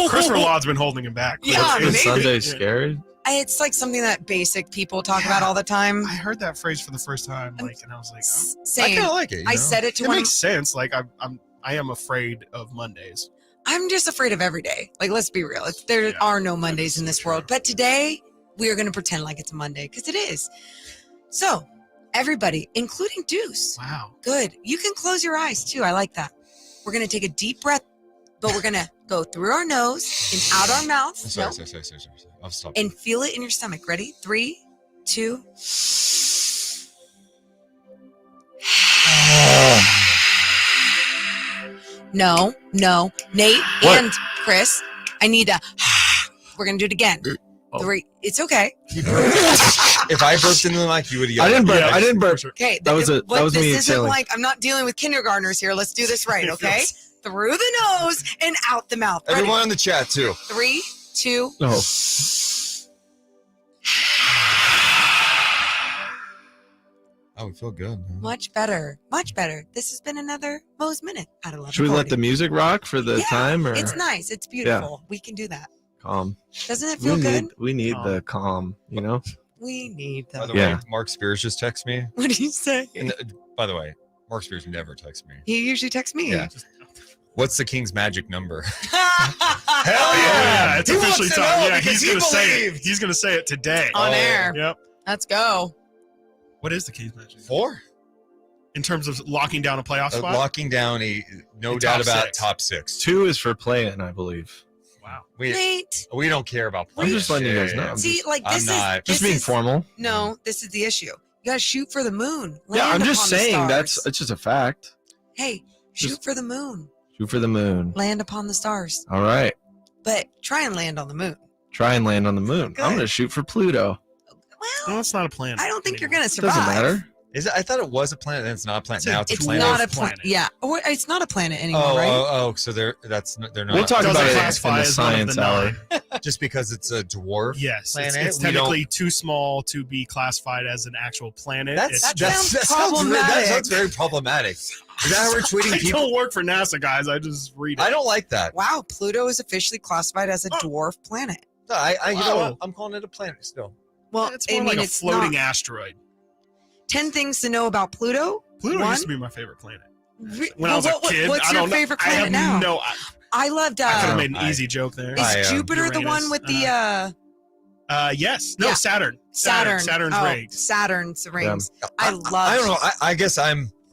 Christopher Laud's been holding him back. Yeah, maybe. Sunday scary. It's like something that basic people talk about all the time. I heard that phrase for the first time, and I was like, Same. I kind of like it. I said it to it one. makes sense. Like I am afraid of Mondays. I'm just afraid of every day. Like, let's be real. There are no Mondays in this world. But today, we are going to pretend like it's a Monday because it is. So, everybody, including Deuce. Wow. Good. You can close your eyes, too. I like that. We're going to take a deep breath, but we're going to go through our nose and out our mouth. Sorry. No. I'll stop. And feel it in your stomach. Ready? 3, 2. No. Nate and Chris, I need to. We're going to do it again. 3. It's okay. If I burped into the mic, you would yell. I didn't burp. Yeah, I didn't burp. Okay. That was but me this isn't exhaling. like, I'm not dealing with kindergartners here. Let's do this right, okay? Through the nose and out the mouth. Ready? Everyone in the chat, too. 3, 2. No. Oh, we feel good. Much better. This has been another Mo's Minute at 11. Should we let the music rock for the time? Or It's nice. It's beautiful. We can do that. calm? Doesn't it feel good? We need the calm, you know? We need By that. the way, Mark Spears just texted me. What did you say? And, by the way, Mark Spears never texts me. He usually texts me. Yeah. What's the King's magic number? Hell yeah! It's He officially wants to time. know Yeah, because he's he gonna say it. believed. He's gonna say it today. On air. Yep. Let's go. What is the Kings magic? 4. In terms of locking down a playoff spot? Locking down no A doubt top about six. top 6. 2 is for play-in, I believe. Wow. We don't care about I'm just letting you guys know. I'm See, just, like I'm this not- is just this being is- formal. No, this is the issue. You gotta shoot for the moon. Yeah, Land I'm just upon the saying stars. it's just a fact. Hey, shoot just- for the moon. Shoot for the moon. Land upon the stars. All right. But try and land on the moon. Try and land on the moon. Good. I'm going to shoot for Pluto. No, it's not a plan. I don't think you're gonna survive. Doesn't matter. Is it? I thought it was a planet. Then it's not a planet. Now it's a It's planet. not a planet. Yeah, or it's not a planet anymore, right? So they're not. We'll talk Doesn't about it in classify the as one of science the hour. nine. just because it's a dwarf. Yes, planet. it's We don't- technically too small to be classified as an actual planet. That sounds very problematic. Is that how we're tweeting I people? don't work for NASA, guys. I just read it. I don't like that. Wow, Pluto is officially classified as a dwarf planet. No, you know Wow. what? I'm calling it a planet still. Well, It's I more mean, like a it's floating not. asteroid. 10 things to know about Pluto. Pluto One, used to be my favorite planet. Re- When I was well, a kid, what's I your don't know. favorite I planet have now? no. I loved. I could have I- made an easy joke there. Is Jupiter the one with the Yes. No, Yeah. Saturn. Saturn? Saturn's oh, rings. Saturn's rings. I love. I don't know. I guess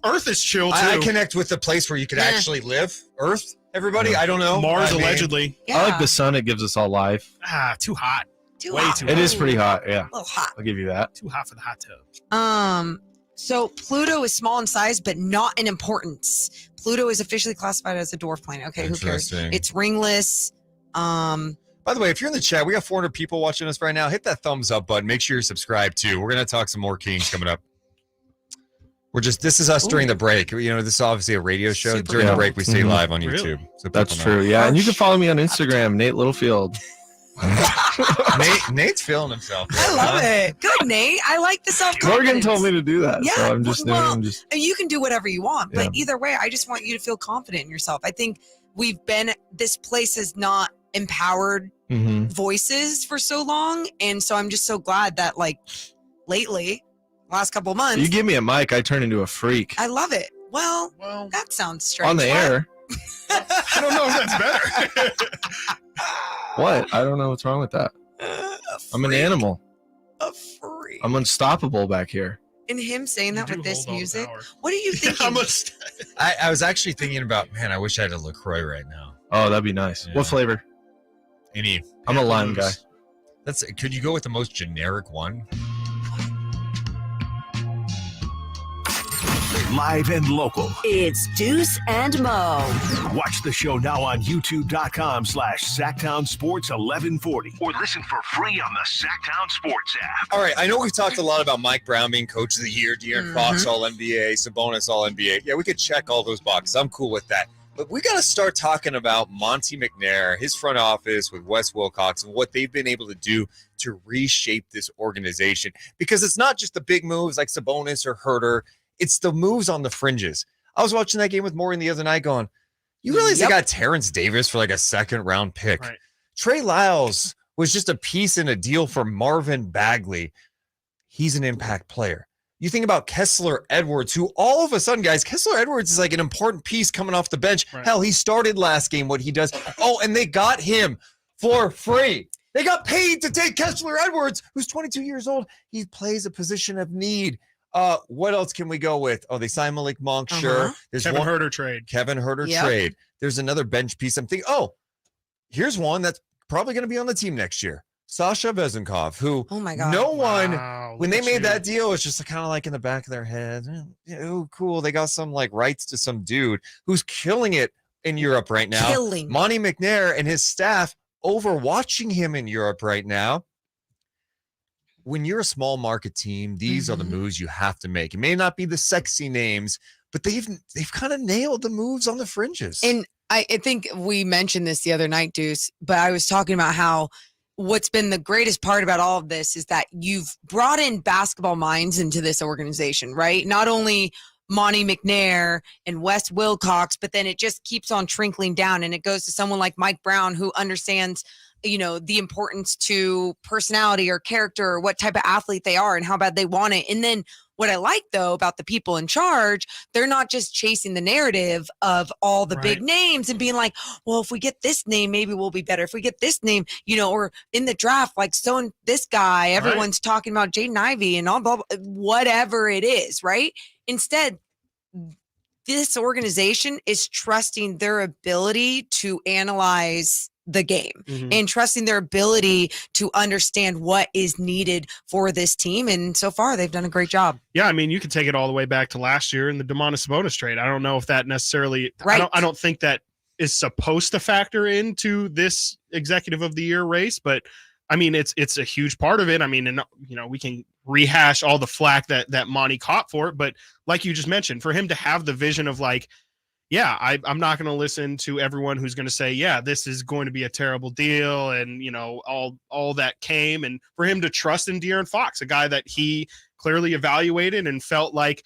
Earth is chill too. I connect with the place where you could Yeah. actually live. Earth. Everybody. I don't know. Mars I mean, allegedly. Yeah. I like the sun. It gives us all life. Too hot. Too way hot. too It hot. is pretty hot. Yeah. A little hot. I'll give you that. Too hot for the hot tub. So Pluto is small in size, but not in importance. Pluto is officially classified as a dwarf planet. Okay, who cares? Interesting. It's ringless. By the way, if you're in the chat, we got 400 people watching us right now. Hit that thumbs up button. Make sure you're subscribed too. We're gonna talk some more Kings coming up. This is us during the break. You know, this is obviously a radio show. Super During the cool. break, we stay Mhm. live on Really? YouTube. So That's people know. true. Yeah. And you can follow me on Instagram, Nate Littlefield. Nate's feeling himself. I love it. Good, Nate. I like the self-confidence. Morgan told me to do that, Yeah, so I'm just doing. I'm just. You can do whatever you want, but Yeah. either way, I just want you to feel confident in yourself. I think this place has not empowered voices for so long, and so I'm just so glad that like lately, last couple months, You give me a mic, I turn into a freak I love it. Well, that sounds strange. on the air. I don't know if that's better. What? I don't know what's wrong with that. I'm an animal. A freak. I'm unstoppable back here. And him saying that with this music, power. what are you thinking? I was actually thinking about, man, I wish I had a LaCroix right now. Oh, that'd be nice. Yeah. What flavor? Any? I'm a lime guy. Could you go with the most generic one? Live and local. It's Deuce and Mo. Watch the show now on youtube.com/Sactown Sports 1140 or listen for free on the Sactown Sports app. All right, I know we've talked a lot about Mike Brown being coach of the year, De'Aaron Fox All-NBA, Sabonis All-NBA. Yeah, we could check all those boxes. I'm cool with that. But we got to start talking about Monty McNair, his front office with Wes Wilcox, and what they've been able to do to reshape this organization. Because it's not just the big moves like Sabonis or Herter. It's the moves on the fringes. I was watching that game with Maureen the other night going, you realize they got Terence Davis for like a second-round pick. Right. Trey Lyles was just a piece in a deal for Marvin Bagley. He's an impact player. You think about Kessler Edwards, who all of a sudden, guys, Kessler Edwards is like an important piece coming off the bench. Right. Hell, he started last game, what he does. Oh, and they got him for free. They got paid to take Kessler Edwards, who's 22 years old. He plays a position of need. What else can we go with? Oh, they signed Malik Monk, sure. There's Kevin one Herter trade. Kevin Herter trade. There's another bench piece. I'm thinking, here's one that's probably going to be on the team next year. Sasha Vezenkov, who Oh my God. no one, when look they at made you. that deal, it's just kind of like in the back of their head. Oh, cool. They got some like rights to some dude who's killing it in Europe right now. Killing. Monty McNair and his staff overwatching him in Europe right now. When you're a small market team, these are the moves you have to make. It may not be the sexy names, but they've kind of nailed the moves on the fringes. And I think we mentioned this the other night, Deuce, but I was talking about how what's been the greatest part about all of this is that you've brought in basketball minds into this organization, right? Not only Monty McNair and Wes Wilcox, but then it just keeps on trickling down and it goes to someone like Mike Brown who understands, the importance to personality or character or what type of athlete they are and how bad they want it. And then what I like though about the people in charge, they're not just chasing the narrative of all the big names and being like, well, if we get this name, maybe we'll be better. If we get this name, or in the draft, like so this guy, everyone's talking about Jaden Ivey and all blah, blah, whatever it is, right? Instead, this organization is trusting their ability to analyze the game and trusting their ability to understand what is needed for this team. And so far, they've done a great job. Yeah, I mean, you could take it all the way back to last year in the Domantas Sabonis trade. I don't know if that necessarily I don't think that is supposed to factor into this executive of the year race, but I mean, it's a huge part of it. I mean, and we can rehash all the flack that Monty caught for it, but like you just mentioned, for him to have the vision of like, yeah, I'm not going to listen to everyone who's going to say, yeah, this is going to be a terrible deal. And, all that came, and for him to trust in De'Aaron Fox, a guy that he clearly evaluated and felt like,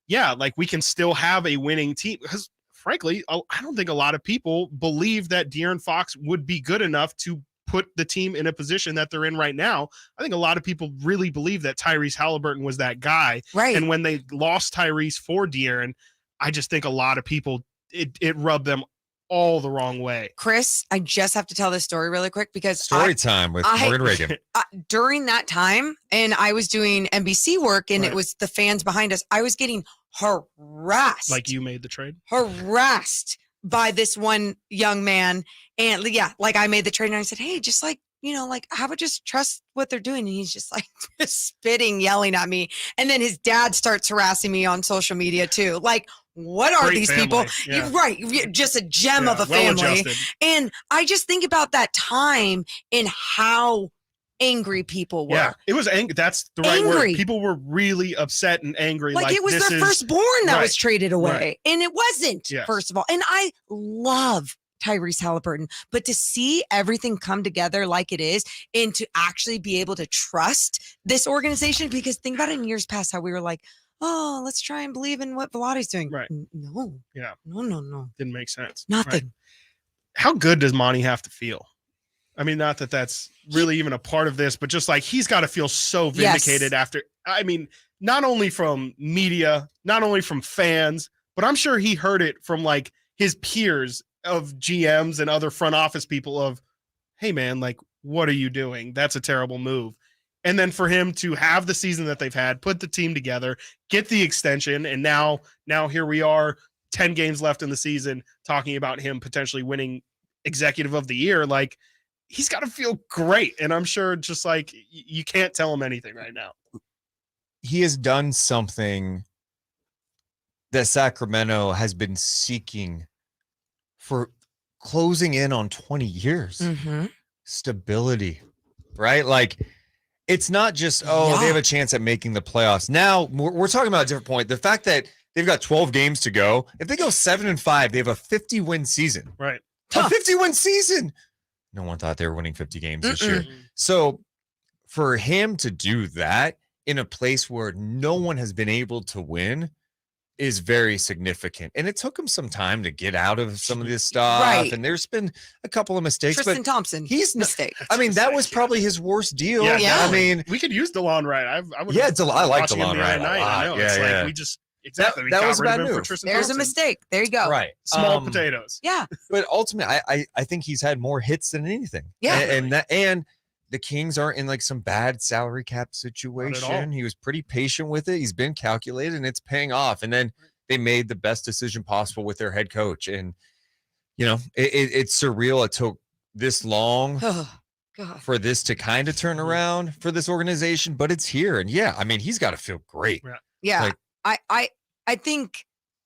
yeah, like we can still have a winning team. Because frankly, I don't think a lot of people believe that De'Aaron Fox would be good enough to put the team in a position that they're in right now. I think a lot of people really believe that Tyrese Halliburton was that guy. Right. And when they lost Tyrese for De'Aaron, I just think a lot of people, it rubbed them all the wrong way. Chris, I just have to tell this story really quick because Story time with Morgan Reagan. During that time, and I was doing NBC work, and it was the fans behind us. I was getting harassed. Like you made the trade? Harassed by this one young man. And yeah, like I made the trade and I said, hey, just like, how about just trust what they're doing? And he's just like just spitting, yelling at me. And then his dad starts harassing me on social media too. Like, what are Great these family. people? Yeah. You're right. You're just a gem of a family. Well-adjusted. And I just think about that time and how angry people were. Yeah, it was angry. That's the right Angry. word. People were really upset and angry. Like it was this their is- firstborn that Right. was traded away. Right. And it wasn't, Yes. first of all. And I love Tyrese Halliburton, but to see everything come together like it is and to actually be able to trust this organization, because think about it in years past, how we were like, oh, let's try and believe in what Vlade's doing. Right. No. Yeah. No. Didn't make sense. Nothing. Right. How good does Monty have to feel? I mean, not that that's really even a part of this, but just like he's got to feel so vindicated after. I mean, not only from media, not only from fans, but I'm sure he heard it from like his peers of GMs and other front office people of, hey man, like, what are you doing? That's a terrible move. And then for him to have the season that they've had, put the team together, get the extension, and now here we are, 10 games left in the season, talking about him potentially winning executive of the year. Like, he's got to feel great. And I'm sure just like you can't tell him anything right now. He has done something that Sacramento has been seeking for closing in on 20 years. Stability, right? Like, it's not just, they have a chance at making the playoffs. Now we're talking about a different point. The fact that they've got 12 games to go. If they go 7-5, they have a 50-win season. Right. A 50-win season. No one thought they were winning 50 games this year. So for him to do that in a place where no one has been able to win is very significant. And it took him some time to get out of some of this stuff. Right. And there's been a couple of mistakes. Tristan but Thompson, he's mistake. I mean, that was probably his worst deal. Yeah. I mean, we could use DeLon Wright. I like DeLon Wright. I know. It's like we just we that got was a rid bad of him for move. Tristan There's Thompson. a mistake. There you go. Right. Small potatoes. Yeah. But ultimately, I think he's had more hits than anything. Yeah. And the Kings aren't in like some bad salary cap situation. He was pretty patient with it. He's been calculated and it's paying off. And then they made the best decision possible with their head coach. And, you know, it's surreal. It took this long for this to kind of turn around for this organization, but it's here. And yeah, I mean, he's got to feel great. Yeah. Like, I think,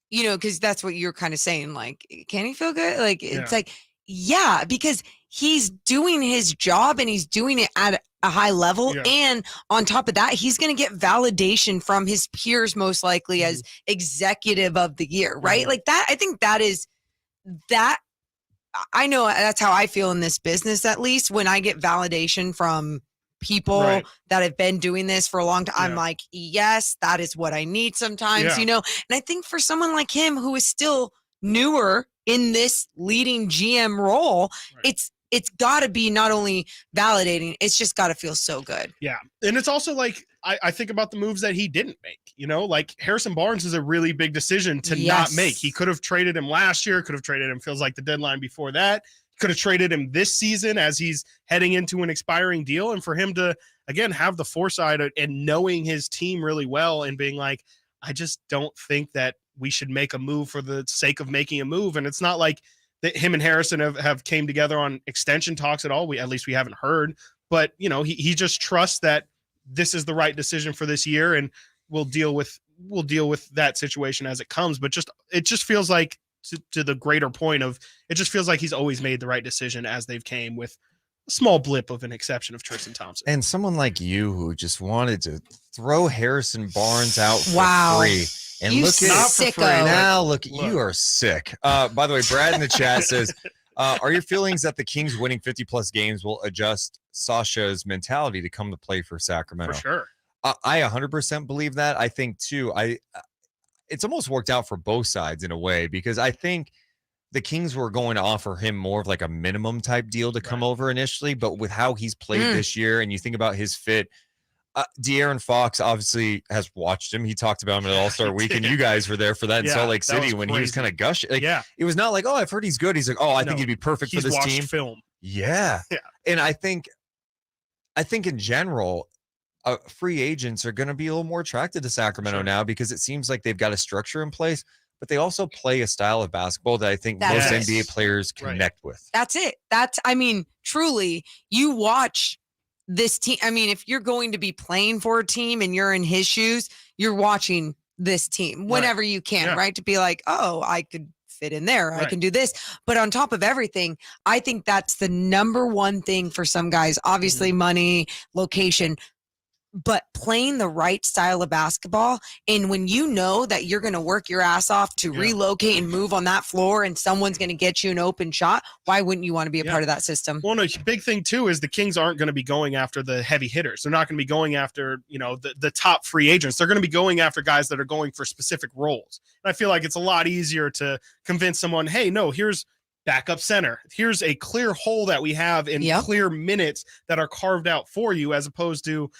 you know, because that's what you're kind of saying. Like, can he feel good? Like, it's like, yeah, because he's doing his job and he's doing it at a high level. Yeah. And on top of that, he's going to get validation from his peers, most likely as executive of the year, right? Like that, I think that is that. I know that's how I feel in this business, at least when I get validation from people that have been doing this for a long time. I'm like, yes, that is what I need sometimes, you know? And I think for someone like him, who is still newer in this leading GM role, it's got to be not only validating, it's just got to feel so good. Yeah. And it's also like, I think about the moves that he didn't make, you know, like Harrison Barnes is a really big decision to not make. He could have traded him last year, could have traded him, feels like the deadline before that, could have traded him this season as he's heading into an expiring deal. And for him to, again, have the foresight and knowing his team really well and being like, I just don't think that we should make a move for the sake of making a move. And it's not like that him and Harrison have came together on extension talks at all. At least we haven't heard, but you know, he just trusts that this is the right decision for this year. And we'll deal with that situation as it comes. But it just feels like to the greater point of, it just feels like he's always made the right decision as they've came, with a small blip of an exception of Tristan Thompson. And someone like you who just wanted to throw Harrison Barnes out for free. And you look at not for free. now. Look, you are sick. By the way, Brad in the chat says, are your feelings that the Kings winning 50 plus games will adjust Sasha's mentality to come to play for Sacramento? For sure. I 100% believe that. I think too, it's almost worked out for both sides in a way, because I think the Kings were going to offer him more of like a minimum type deal to come over initially, but with how he's played this year, and you think about his fit, De'Aaron Fox obviously has watched him. He talked about him at All-Star Weekend. You guys were there for that in Salt Lake City when he was kind of gushing. Like, it was not like, oh, I've heard he's good. He's like, oh, I think he'd be perfect for this team. Film. Yeah. And I think in general, free agents are going to be a little more attracted to Sacramento now, because it seems like they've got a structure in place, but they also play a style of basketball that I think most NBA players connect with. That's it. I mean, truly, you watch this team. I mean, if you're going to be playing for a team and you're in his shoes, you're watching this team whenever you can, right? To be like, oh, I could fit in there. I can do this. But on top of everything, I think that's the number one thing for some guys. Obviously, money, location. but playing the right style of basketball. And when you know that you're going to work your ass off to relocate and move on that floor and someone's going to get you an open shot, why wouldn't you want to be a part of that system? Well, no, big thing too is the Kings aren't going to be going after the heavy hitters. They're not going to be going after, the top free agents. They're going to be going after guys that are going for specific roles. And I feel like it's a lot easier to convince someone, hey, no, here's backup center. Here's a clear hole that we have in clear minutes that are carved out for you, as opposed to,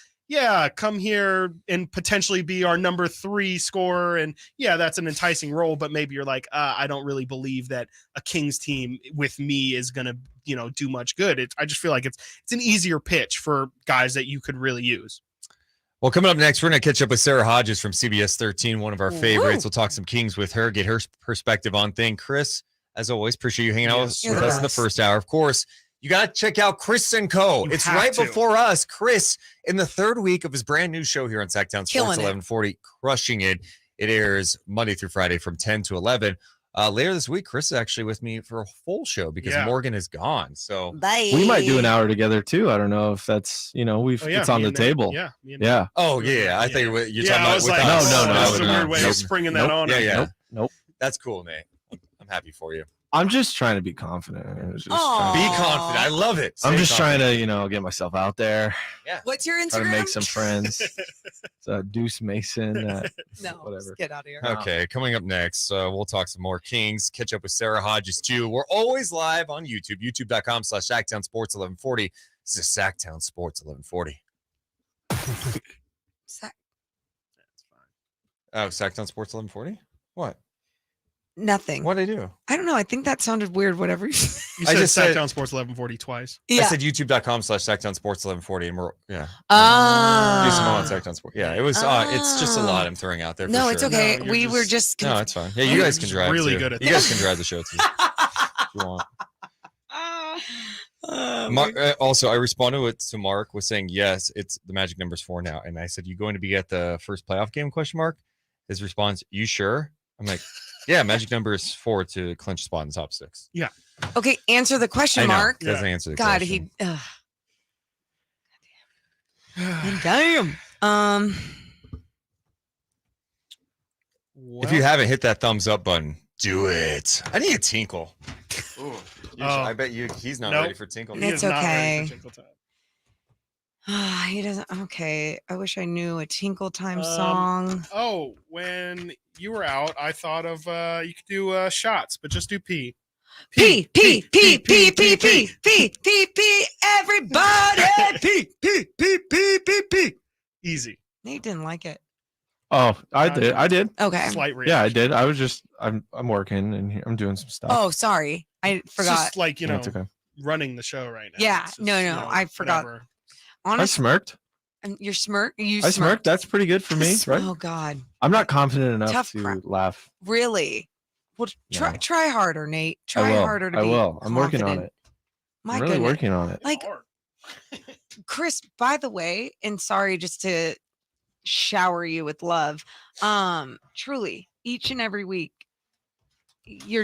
come here and potentially be our number 3 scorer. And that's an enticing role, but maybe you're like, I don't really believe that a Kings team with me is going to, do much good. I just feel like it's an easier pitch for guys that you could really use. Well, coming up next, we're going to catch up with Sarah Hodges from CBS 13, one of our favorites. We'll talk some Kings with her, get her perspective on things. Chris, as always, appreciate you hanging out with us in the first hour. Of course, you got to check out Chris and Co. It's right before us. Chris, in the 3rd week of his brand new show here on Sactown Sports 1140, crushing it. It airs Monday through Friday from 10 to 11. Later this week, Chris is actually with me for a full show because Morgan is gone. So we might do an hour together too. I don't know if that's it's on the table. Yeah. Oh yeah. I think you're talking about. No. That's a weird way of springing that on. Yeah. Nope. That's cool, Nate. I'm happy for you. I'm just trying to be confident. Be confident. I love it. I'm just trying to, get myself out there. Yeah. What's your Instagram? Try to make some friends. It's Deuce Mason. No, whatever. Get out of here. Okay, coming up next, we'll talk some more Kings. Catch up with Sarah Hodges too. We're always live on YouTube. YouTube.com/Sactown Sports 1140. This is Sactown Sports 1140. Sactown Sports 1140. What? Nothing. What did I do? I don't know. I think that sounded weird. Whatever you said. You said Sactown Sports 1140 twice. I said YouTube.com/Sactown Sports 1140, and we're Deuce Mo on Sactown Sports. Yeah, it was. It's just a lot I'm throwing out there. No, it's okay. No, we were just. No, it's fine. Yeah, you guys can drive. Really too. good at you guys can drive the show too. If you want. Also, I responded to Mark with saying yes. It's the magic number's 4 now, and I said, "You going to be at the first playoff game?" ? His response, "You sure?" I'm like, yeah, magic number is 4 to clinch a spot in the top 6. Yeah. Okay, answer the question, Mark. Doesn't answer the God, question. Damn. If you haven't hit that thumbs up button, do it. I need a tinkle. Ooh, I bet he's not ready for tinkle. It's okay. He doesn't. Okay. I wish I knew a Tinkle Time song. Oh, when you were out, I thought of you could do shots, but just do P. P. Everybody. P. Easy. Nate didn't like it. Oh, I did. Okay. Slight reaction. Yeah, I did. I was just I'm working and I'm doing some stuff. Oh, sorry. I forgot. It's just like, It's okay. running the show right now. Yeah. Just, No. I forgot. Whatever. I smirked. You're smirk. I smirked. That's pretty good for me, right? Oh God. I'm not confident enough Tough to crap. laugh. Really? Well, try harder, Nate. I Try will. harder to I be will. I'm working on confident. it. My I'm really goodness. working on it. Like, Chris, by the way, and sorry just to shower you with love. Truly, each and every week, you're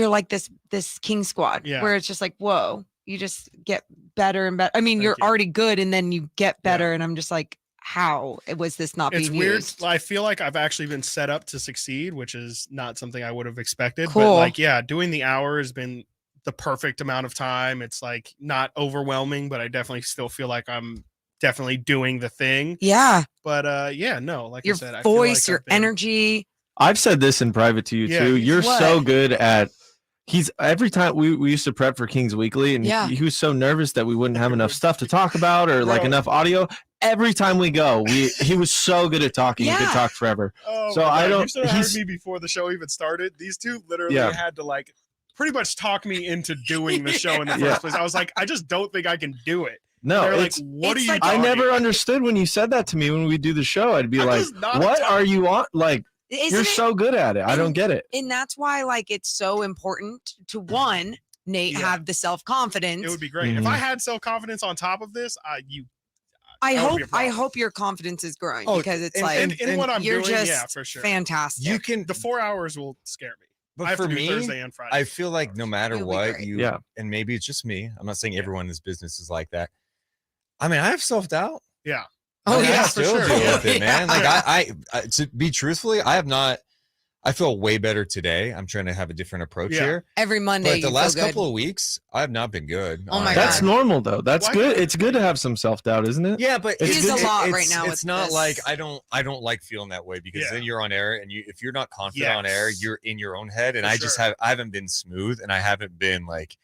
like this King squad where it's just like, whoa, you just get better and better. I mean, you're already good and then you get better. And I'm just like, how was this not being weird. used? I feel like I've actually been set up to succeed, which is not something I would have expected. Cool. But doing the hour has been the perfect amount of time. It's like not overwhelming, but I definitely still feel like I'm definitely doing the thing. Yeah. But like your I said, I voice, feel like your energy. I've said this in private to you too. You're so good at. Every time we used to prep for Kings Weekly, and he was so nervous that we wouldn't have enough stuff to talk about or like enough audio. Every time we go, he was so good at talking. He could talk forever. Oh, so I don't. You should have heard me before the show even started. These two literally had to like pretty much talk me into doing the show in the first place. I was like, I just don't think I can do it. No, they're like, what are you? I never understood when you said that to me when we do the show. I'd be like, what are you on? Like. You're so good at it. I don't get it. And that's why, like, it's so important to Nate have the self-confidence. It would be great if I had self-confidence on top of this. I hope your confidence is growing because it's and what I'm you're doing, just for sure. Fantastic. The 4 hours will scare me. But for me, Thursday and Friday. I feel like no matter what and maybe it's just me. I'm not saying everyone in this business is like that. I mean, I have self-doubt. Yeah. Oh, I yeah, for still sure. deal with it, man. Like Yeah. I to be truthfully, I have not. I feel way better today. I'm trying to have a different approach Yeah. here. Every Monday, But the you last feel good. couple of weeks, I have not been good. Oh my That's God. normal though. That's Why good. not? It's good to have some self-doubt, isn't it? Yeah, but It is a lot right it's, now It's with not this. like I don't like feeling that way because Yeah. then you're on air and if you're not confident on air, Yes. you're in your own head. And For I haven't been smooth and I haven't been like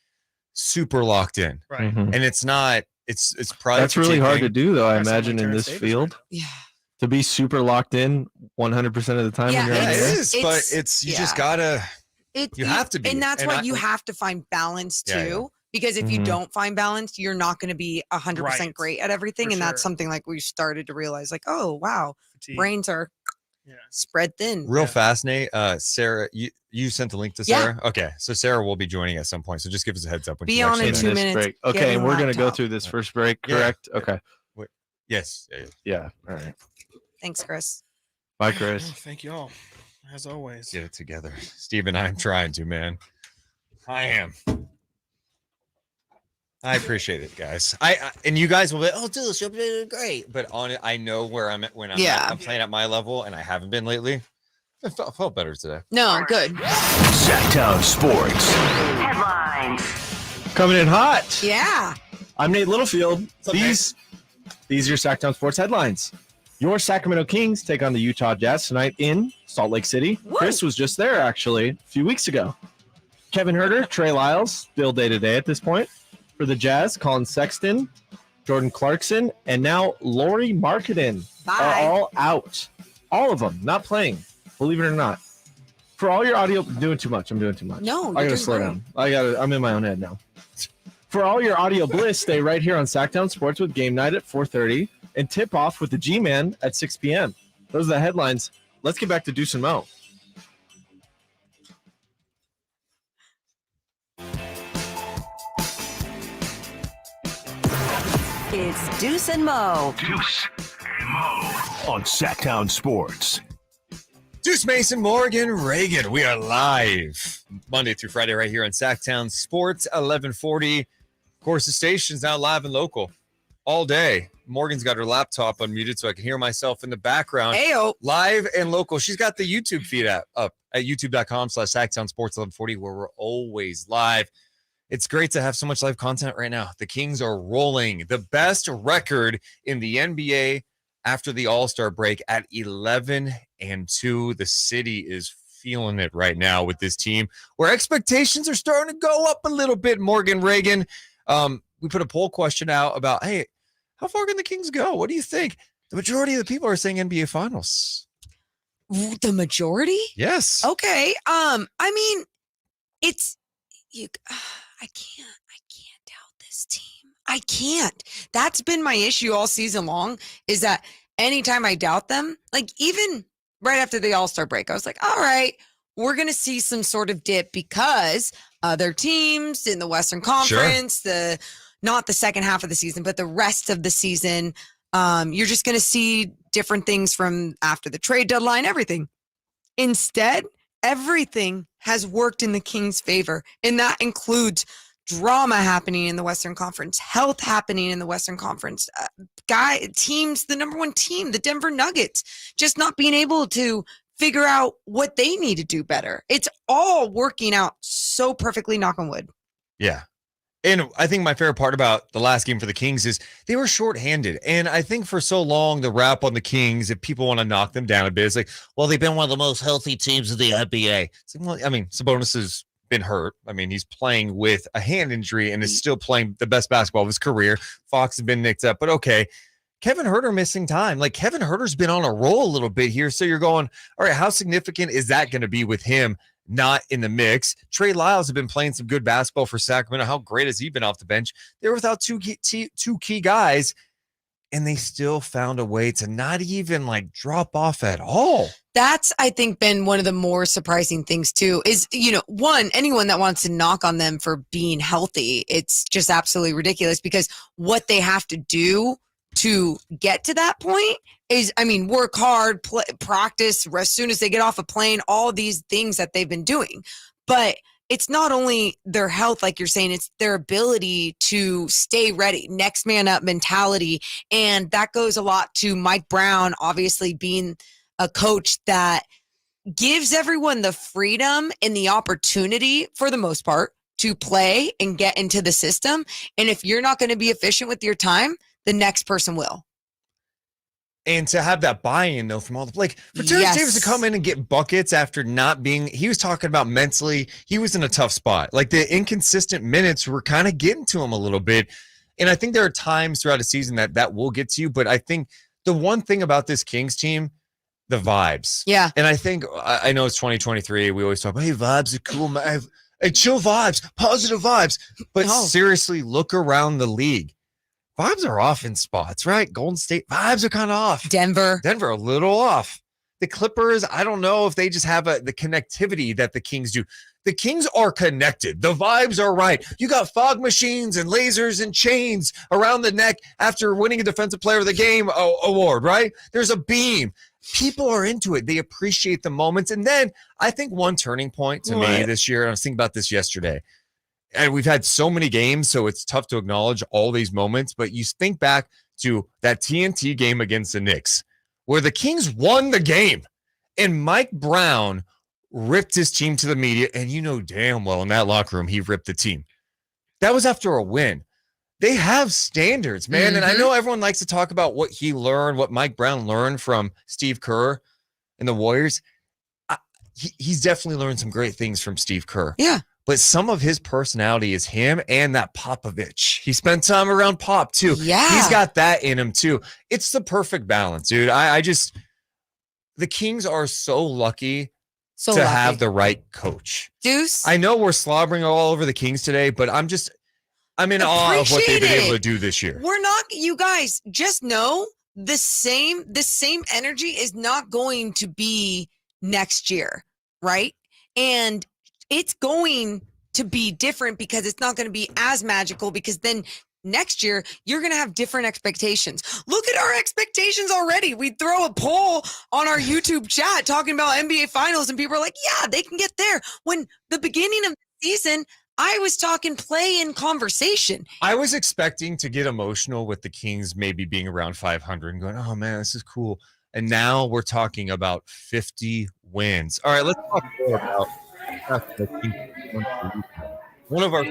super locked in. Right. Mhm. And it's not. It's probably That's really hard to do, though. I Probably sound imagine like in Terence this Davis field Yeah. to be super locked in 100% of the time. Yeah, when you're on Yeah, it the air. is. But it's you just gotta. You have to be. And that's And why I- you have to find balance too. Yeah, yeah. Because if you Mhm. don't find balance, you're not going to be 100% Right. great at everything. For And that's sure. something like we started to realize like, oh, wow, Fatigue. brains are Yeah. spread thin. Real Yeah. fast, Nate. Sarah, you sent the link to Yeah. Sarah. Okay, so Sarah will be joining at some point. So just give us a heads up when Be she's on actually in there. 2 this minutes. break. Get Okay, in and we're gonna go laptop. through this first break, Yeah. correct? Okay. Yes. Yeah, yeah. Yeah. All right. Thanks, Chris. Bye, Chris. Oh, thank you all, as always. Get it together, Steven. I'm trying to, man. I am. I appreciate it, guys. I and you guys will be, oh, dude, you're doing great. But on it, I know where I'm at when I'm playing at my level, and I haven't been lately. I felt better today. No, good. Sactown Sports. Headlines. Coming in hot. Yeah. I'm Nate Littlefield. up, These are your Sactown Sports headlines. Your Sacramento Kings take on the Utah Jazz tonight in Salt Lake City. Woo. Chris was just there, actually, a few weeks ago. Kevin Huerter, Trey Lyles, still day-to-day at this point. For the Jazz, Colin Sexton, Jordan Clarkson, and now Lauri Markkanen are Bye. all out. All of them, not playing, believe it or not. For all your audio, I'm doing too much. No, I you're gotta doing slow great. down. I'm in my own head now. For all your audio bliss, stay right here on Sactown Sports with Game Night at 4:30 and tip off with the G-Man at 6 p.m. Those are the headlines. Let's get back to Deuce and Mo. It's Deuce and Mo. Deuce and Mo on Sactown Sports. Deuce Mason, Morgan, Reagan. We are live Monday through Friday right here on Sactown Sports 1140. Of course, the station's now live and local all day. Morgan's got her laptop unmuted so I can hear myself in the background. Ayo. Live and local. She's got the YouTube feed up at youtube.com/Sactown Sports 1140 where we're always live. It's great to have so much live content right now. The Kings are rolling. The best record in the NBA after the All-Star break at 11-2. The city is feeling it right now with this team where expectations are starting to go up a little bit. Morgan, Reagan, we put a poll question out about, hey, how far can the Kings go? What do you think? The majority of the people are saying NBA Finals. The majority? Yes. Okay. I mean, it's you. I can't doubt this team. I can't. That's been my issue all season long. Is that anytime I doubt them, like even right after the All-Star break, I was like, all right, we're gonna see some sort of dip because other teams in the Western Conference, not the second half of the season, but the rest of the season, you're just gonna see different things from after the trade deadline, everything. Instead, everything has worked in the Kings' favor, and that includes drama happening in the Western Conference, health happening in the Western Conference, teams, the number one team, the Denver Nuggets, just not being able to figure out what they need to do better. It's all working out so perfectly, knock on wood. Yeah. And I think my favorite part about the last game for the Kings is they were shorthanded. And I think for so long, the rap on the Kings, if people want to knock them down a bit, it's like, well, they've been one of the most healthy teams in the NBA. It's like, well, I mean, Sabonis has been hurt. I mean, he's playing with a hand injury and is still playing the best basketball of his career. Fox has been nicked up, but okay. Kevin Huerter missing time. Like Kevin Huerter's been on a roll a little bit here. So you're going, all right, how significant is that going to be with him not in the mix? Trey Lyles have been playing some good basketball for Sacramento. How great has he been off the bench? They were without two key guys, and they still found a way to not even like drop off at all. That's, I think, been one of the more surprising things too, is, anyone that wants to knock on them for being healthy, it's just absolutely ridiculous because what they have to do to get to that point is, work hard, practice as soon as they get off a plane, all these things that they've been doing. But it's not only their health, like you're saying, it's their ability to stay ready, next man up mentality. And that goes a lot to Mike Brown, obviously being a coach that gives everyone the freedom and the opportunity, for the most part, to play and get into the system. And if you're not going to be efficient with your time, the next person will. And to have that buy-in, though, from all the, like, for Terence Davis to come in and get buckets after not being, he was talking about mentally, he was in a tough spot. Like, the inconsistent minutes were kind of getting to him a little bit. And I think there are times throughout a season that will get to you. But I think the one thing about this Kings team, the vibes. Yeah. And I think, I know it's 2023. We always talk about, hey, vibes are cool, man. Hey, chill vibes, positive vibes. But seriously, look around the league. Vibes are off in spots, right? Golden State vibes are kind of off. Denver a little off. The Clippers, I don't know if they just have the connectivity that the Kings do. The Kings are connected. The vibes are right. You got fog machines and lasers and chains around the neck after winning a Defensive Player of the Game award, right? There's a beam. People are into it. They appreciate the moments. And then I think one turning point to me this year, and I was thinking about this yesterday, and we've had so many games, so it's tough to acknowledge all these moments, but you think back to that TNT game against the Knicks, where the Kings won the game, and Mike Brown ripped his team to the media, and you know damn well in that locker room, he ripped the team. That was after a win. They have standards, man, and I know everyone likes to talk about what he learned, what Mike Brown learned from Steve Kerr and the Warriors. He's definitely learned some great things from Steve Kerr. Yeah. But some of his personality is him and that Popovich. He spent time around Pop, too. Yeah. He's got that in him, too. It's the perfect balance, dude. The Kings are so lucky to have the right coach. Deuce? I know we're slobbering all over the Kings today, but I'm in awe of what they've been able to do this year. We're not, you guys, just know the same energy is not going to be next year, right? And it's going to be different because it's not going to be as magical, because then next year you're going to have different expectations. Look at our expectations already. We throw a poll on our YouTube chat talking about NBA finals and people are like, yeah, they can get there. When the beginning of the season, I was talking play-in conversation. I was expecting to get emotional with the Kings maybe being around 500 and going, oh man, this is cool. And now we're talking about 50 wins. All right, let's talk more about one of our,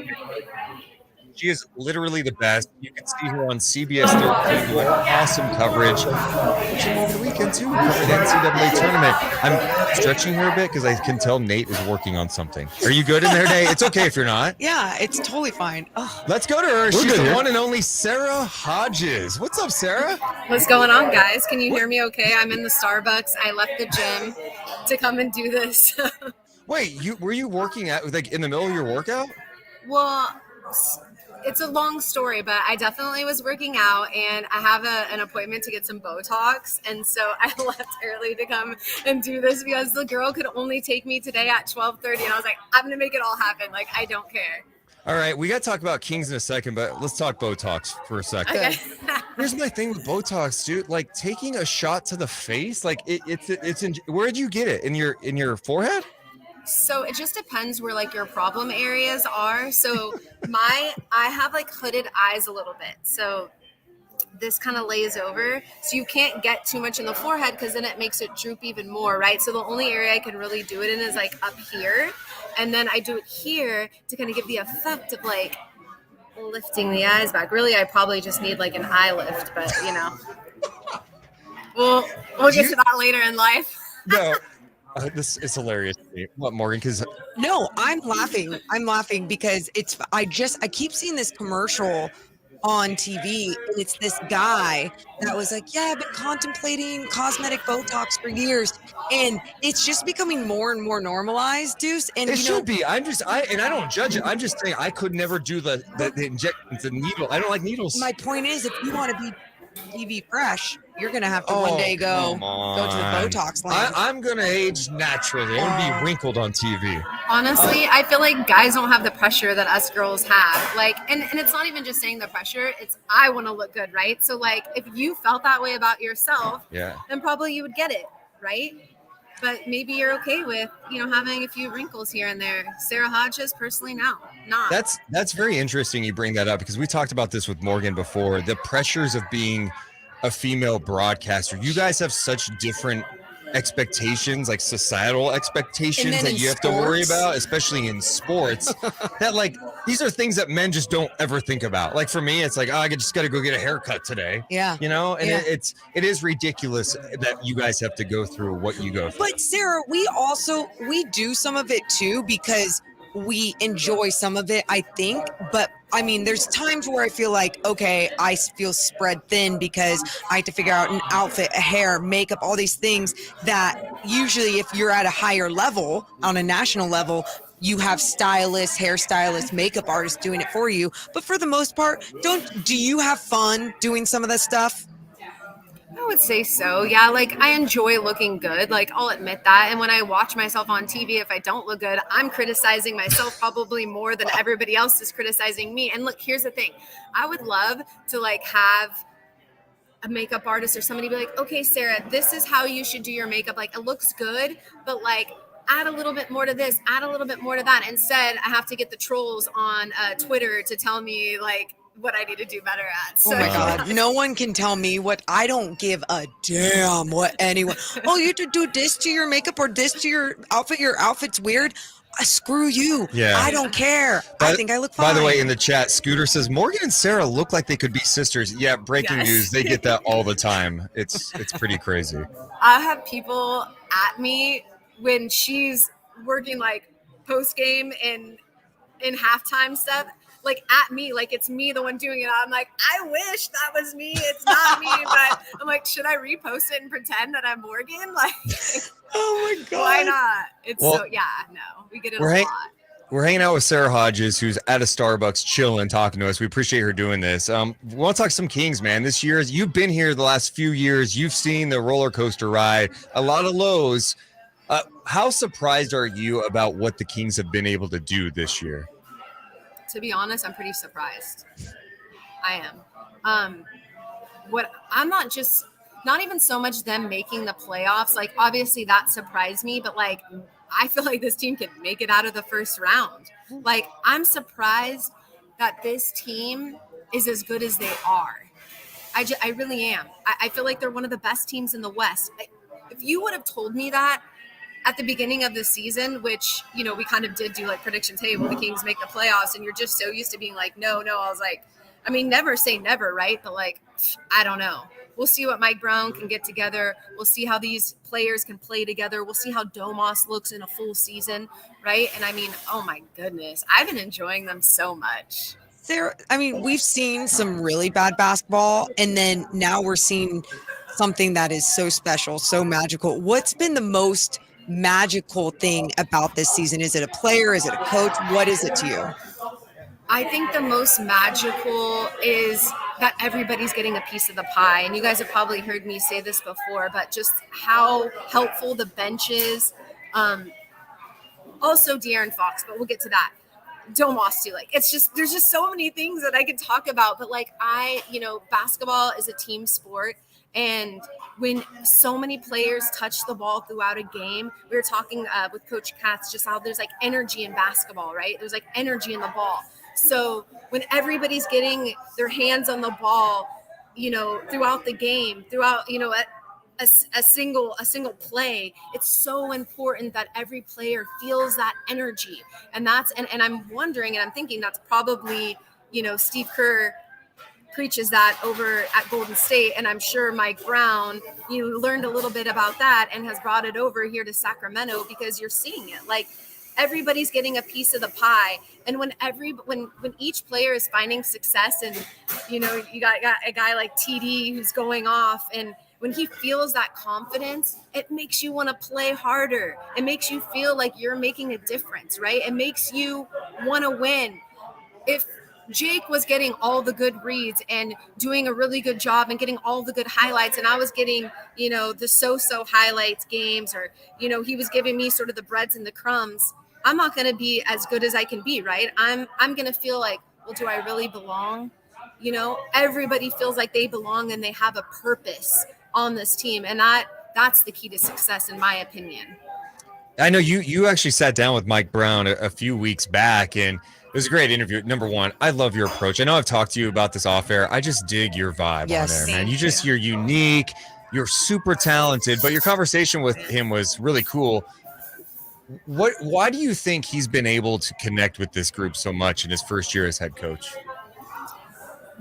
she is literally the best. You can see her on CBS 13 doing awesome coverage. Over the weekend too, covered the NCAA tournament. I'm stretching here a bit because I can tell Nate is working on something. Are you good in there, Nate? It's okay if you're not. Yeah, it's totally fine. Oh. Let's go to her. She's the one and only Sarah Hodges. What's up, Sarah? What's going on, guys? Can you hear me okay? I'm in the Starbucks. I left the gym to come and do this. Wait, were you working out like in the middle of your workout? Well, it's a long story, but I definitely was working out, and I have an appointment to get some Botox, and so I left early to come and do this because the girl could only take me today at 12:30, and I was like, I'm going to make it all happen. Like, I don't care. All right, we got to talk about Kings in a second, but let's talk Botox for a second. Okay. Here's my thing with Botox, dude. Like taking a shot to the face, like it's where'd you get it? In your forehead? So it just depends where like your problem areas are. So I have like hooded eyes a little bit. So this kind of lays over. So you can't get too much in the forehead because then it makes it droop even more, right? So the only area I can really do it in is like up here. And then I do it here to kind of give the effect of like lifting the eyes back. Really, I probably just need like an eye lift, but you know, we'll get to that later in life. No. This is hilarious to me. What, Morgan? Because no, I'm laughing because I keep seeing this commercial on TV, and it's this guy that was like, yeah, I've been contemplating cosmetic Botox for years, and it's just becoming more and more normalized, Deuce. And it should be. I don't judge it. I'm just saying I could never do the injections, the needle. I don't like needles. My point is, if you want to be TV fresh, you're gonna have to one day go to the Botox line. I'm gonna age naturally. I'm gonna be wrinkled on TV. Honestly, I feel like guys don't have the pressure that us girls have. Like, and it's not even just saying the pressure. It's I want to look good, right? So like, if you felt that way about yourself, then probably you would get it, right? but maybe you're okay with, having a few wrinkles here and there. Sarah Hodges, personally, no, not. That's very interesting you bring that up, because we talked about this with Morgan before, the pressures of being a female broadcaster. You guys have such different expectations, like societal expectations that you have to worry about, especially in sports, that like these are things that men just don't ever think about. Like for me, it's like, oh, I just got to go get a haircut today. Yeah. It is ridiculous that you guys have to go through what you go through. But Sarah, we do some of it too, because we enjoy some of it, I think. But I mean, there's times where I feel like, okay, I feel spread thin because I have to figure out an outfit, a hair, makeup, all these things that usually if you're at a higher level, on a national level, you have stylists, hairstylists, makeup artists doing it for you. But for the most part, do you have fun doing some of that stuff? I would say so. Yeah. Like I enjoy looking good. Like I'll admit that. And when I watch myself on TV, if I don't look good, I'm criticizing myself probably more than everybody else is criticizing me. And look, here's the thing. I would love to like have a makeup artist or somebody be like, okay, Sarah, this is how you should do your makeup. Like it looks good, but like add a little bit more to this, add a little bit more to that. Instead, I have to get the trolls on Twitter to tell me like what I need to do better at. So, oh my God. No one can tell me what. I don't give a damn what anyone. Oh, you have to do this to your makeup or this to your outfit. Your outfit's weird. Screw you. Yeah. I don't care. I think I look fine. By the way, in the chat, Scooter says Morgan and Sarah look like they could be sisters. Yeah, breaking news. They get that all the time. It's pretty crazy. I have people at me when she's working like post game and in halftime stuff, like at me, like it's me the one doing it. I'm like, I wish that was me. It's not me. But I'm like, should I repost it and pretend that I'm Morgan? Like, oh my God, why not? It's Well, so no, we get it a lot. We're hanging out with Sarah Hodges, who's at a Starbucks chilling, talking to us. We appreciate her doing this. We want to talk some Kings, man. This year, you've been here the last few years. You've seen the roller coaster ride, a lot of lows. How surprised are you about what the Kings have been able to do this year? To be honest, I'm pretty surprised. I am. Not even so much them making the playoffs. Like, obviously that surprised me, but like, I feel like this team can make it out of the first round. Like, I'm surprised that this team is as good as they are. I really am. I feel like they're one of the best teams in the West. If you would have told me that at the beginning of the season, which, we kind of did do like predictions, hey, will the Kings make the playoffs? And you're just so used to being like, no. I was like, I mean, never say never, right? But like, I don't know. We'll see what Mike Brown can get together. We'll see how these players can play together. We'll see how Domas looks in a full season, right? And I mean, oh my goodness, I've been enjoying them so much. Sarah, I mean, we've seen some really bad basketball, and then now we're seeing something that is so special, so magical. What's been the most magical thing about this season? Is it a player? Is it a coach? What is it to you? I think the most magical is that everybody's getting a piece of the pie. And you guys have probably heard me say this before, but just how helpful the bench is. Also De'Aaron Fox, but we'll get to that. Domas too. Like, it's just, there's just so many things that I could talk about. But like, basketball is a team sport. And when so many players touch the ball throughout a game, we were talking with Coach Katz just how there's like energy in basketball, right? There's like energy in the ball. So when everybody's getting their hands on the ball, throughout the game, throughout, a single play, it's so important that every player feels that energy. And I'm wondering, and I'm thinking that's probably, Steve Kerr preaches that over at Golden State, and I'm sure Mike Brown, learned a little bit about that and has brought it over here to Sacramento, because you're seeing it. Like, everybody's getting a piece of the pie, and when each player is finding success, and you got a guy like TD who's going off, and when he feels that confidence, it makes you want to play harder. It makes you feel like you're making a difference, right? It makes you want to win. If Jake was getting all the good reads and doing a really good job and getting all the good highlights, and I was getting, the so-so highlights games, or, he was giving me sort of the breads and the crumbs, I'm not going to be as good as I can be, right? I'm going to feel like, well, do I really belong? Everybody feels like they belong and they have a purpose on this team. And that That's the key to success, in my opinion. I know you actually sat down with Mike Brown a few weeks back, and it was a great interview. Number one, I love your approach. I know I've talked to you about this off air. I just dig your vibe on there, man. You're unique. You're super talented, but your conversation with him was really cool. Why do you think he's been able to connect with this group so much in his first year as head coach?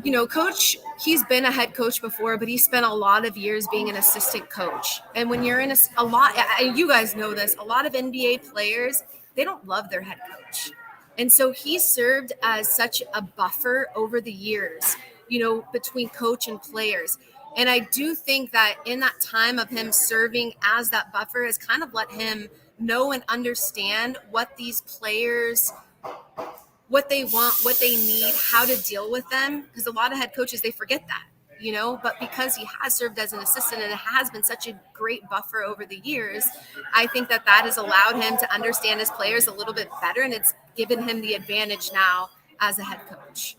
You know, coach, he's been a head coach before, but he spent a lot of years being an assistant coach. And when you're in a lot, and you guys know this, a lot of NBA players, they don't love their head coach. And so he served as such a buffer over the years, you know, between coach and players. And I do think that in that time of him serving as that buffer has kind of let him know and understand what these players, what they want, what they need, how to deal with them. Because a lot of head coaches, they forget that, you know, but because he has served as an assistant and it has been such a great buffer over the years, I think that has allowed him to understand his players a little bit better. And it's given him the advantage now as a head coach.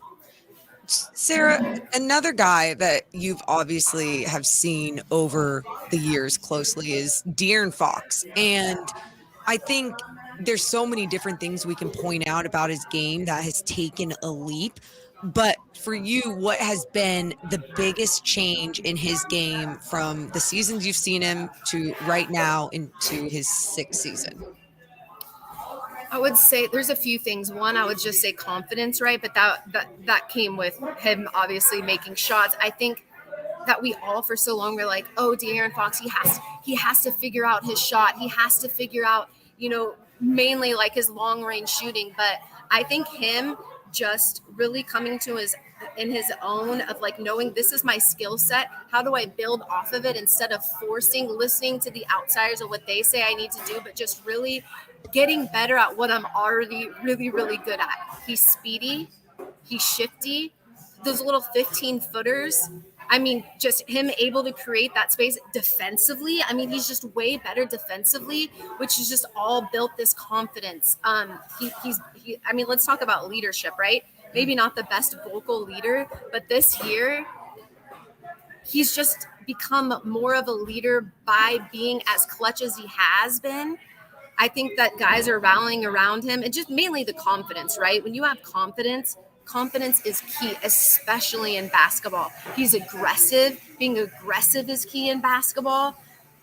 Sarah, another guy that you've obviously have seen over the years closely is De'Aaron Fox. And I think there's so many different things we can point out about his game that has taken a leap. But for you, what has been the biggest change in his game from the seasons you've seen him to right now into his sixth season? I would say there's a few things. One, I would just say confidence, right? But that came with him obviously making shots. I think that we all for so long were like, oh, De'Aaron Fox, he has to figure out his shot. He has to figure out, you know, mainly like his long range shooting. But I think him just really coming to his own of like knowing this is my skill set. How do I build off of it instead of listening to the outsiders and what they say I need to do, but just really getting better at what I'm already really, really good at. He's speedy. He's shifty. Those little 15-footers. I mean, just him able to create that space defensively. I mean, he's just way better defensively, which is just all built this confidence. I mean, let's talk about leadership, right? Maybe not the best vocal leader, but this year, he's just become more of a leader by being as clutch as he has been. I think that guys are rallying around him, and just mainly the confidence, right? When you have confidence is key, especially in basketball. He's aggressive. Being aggressive is key in basketball.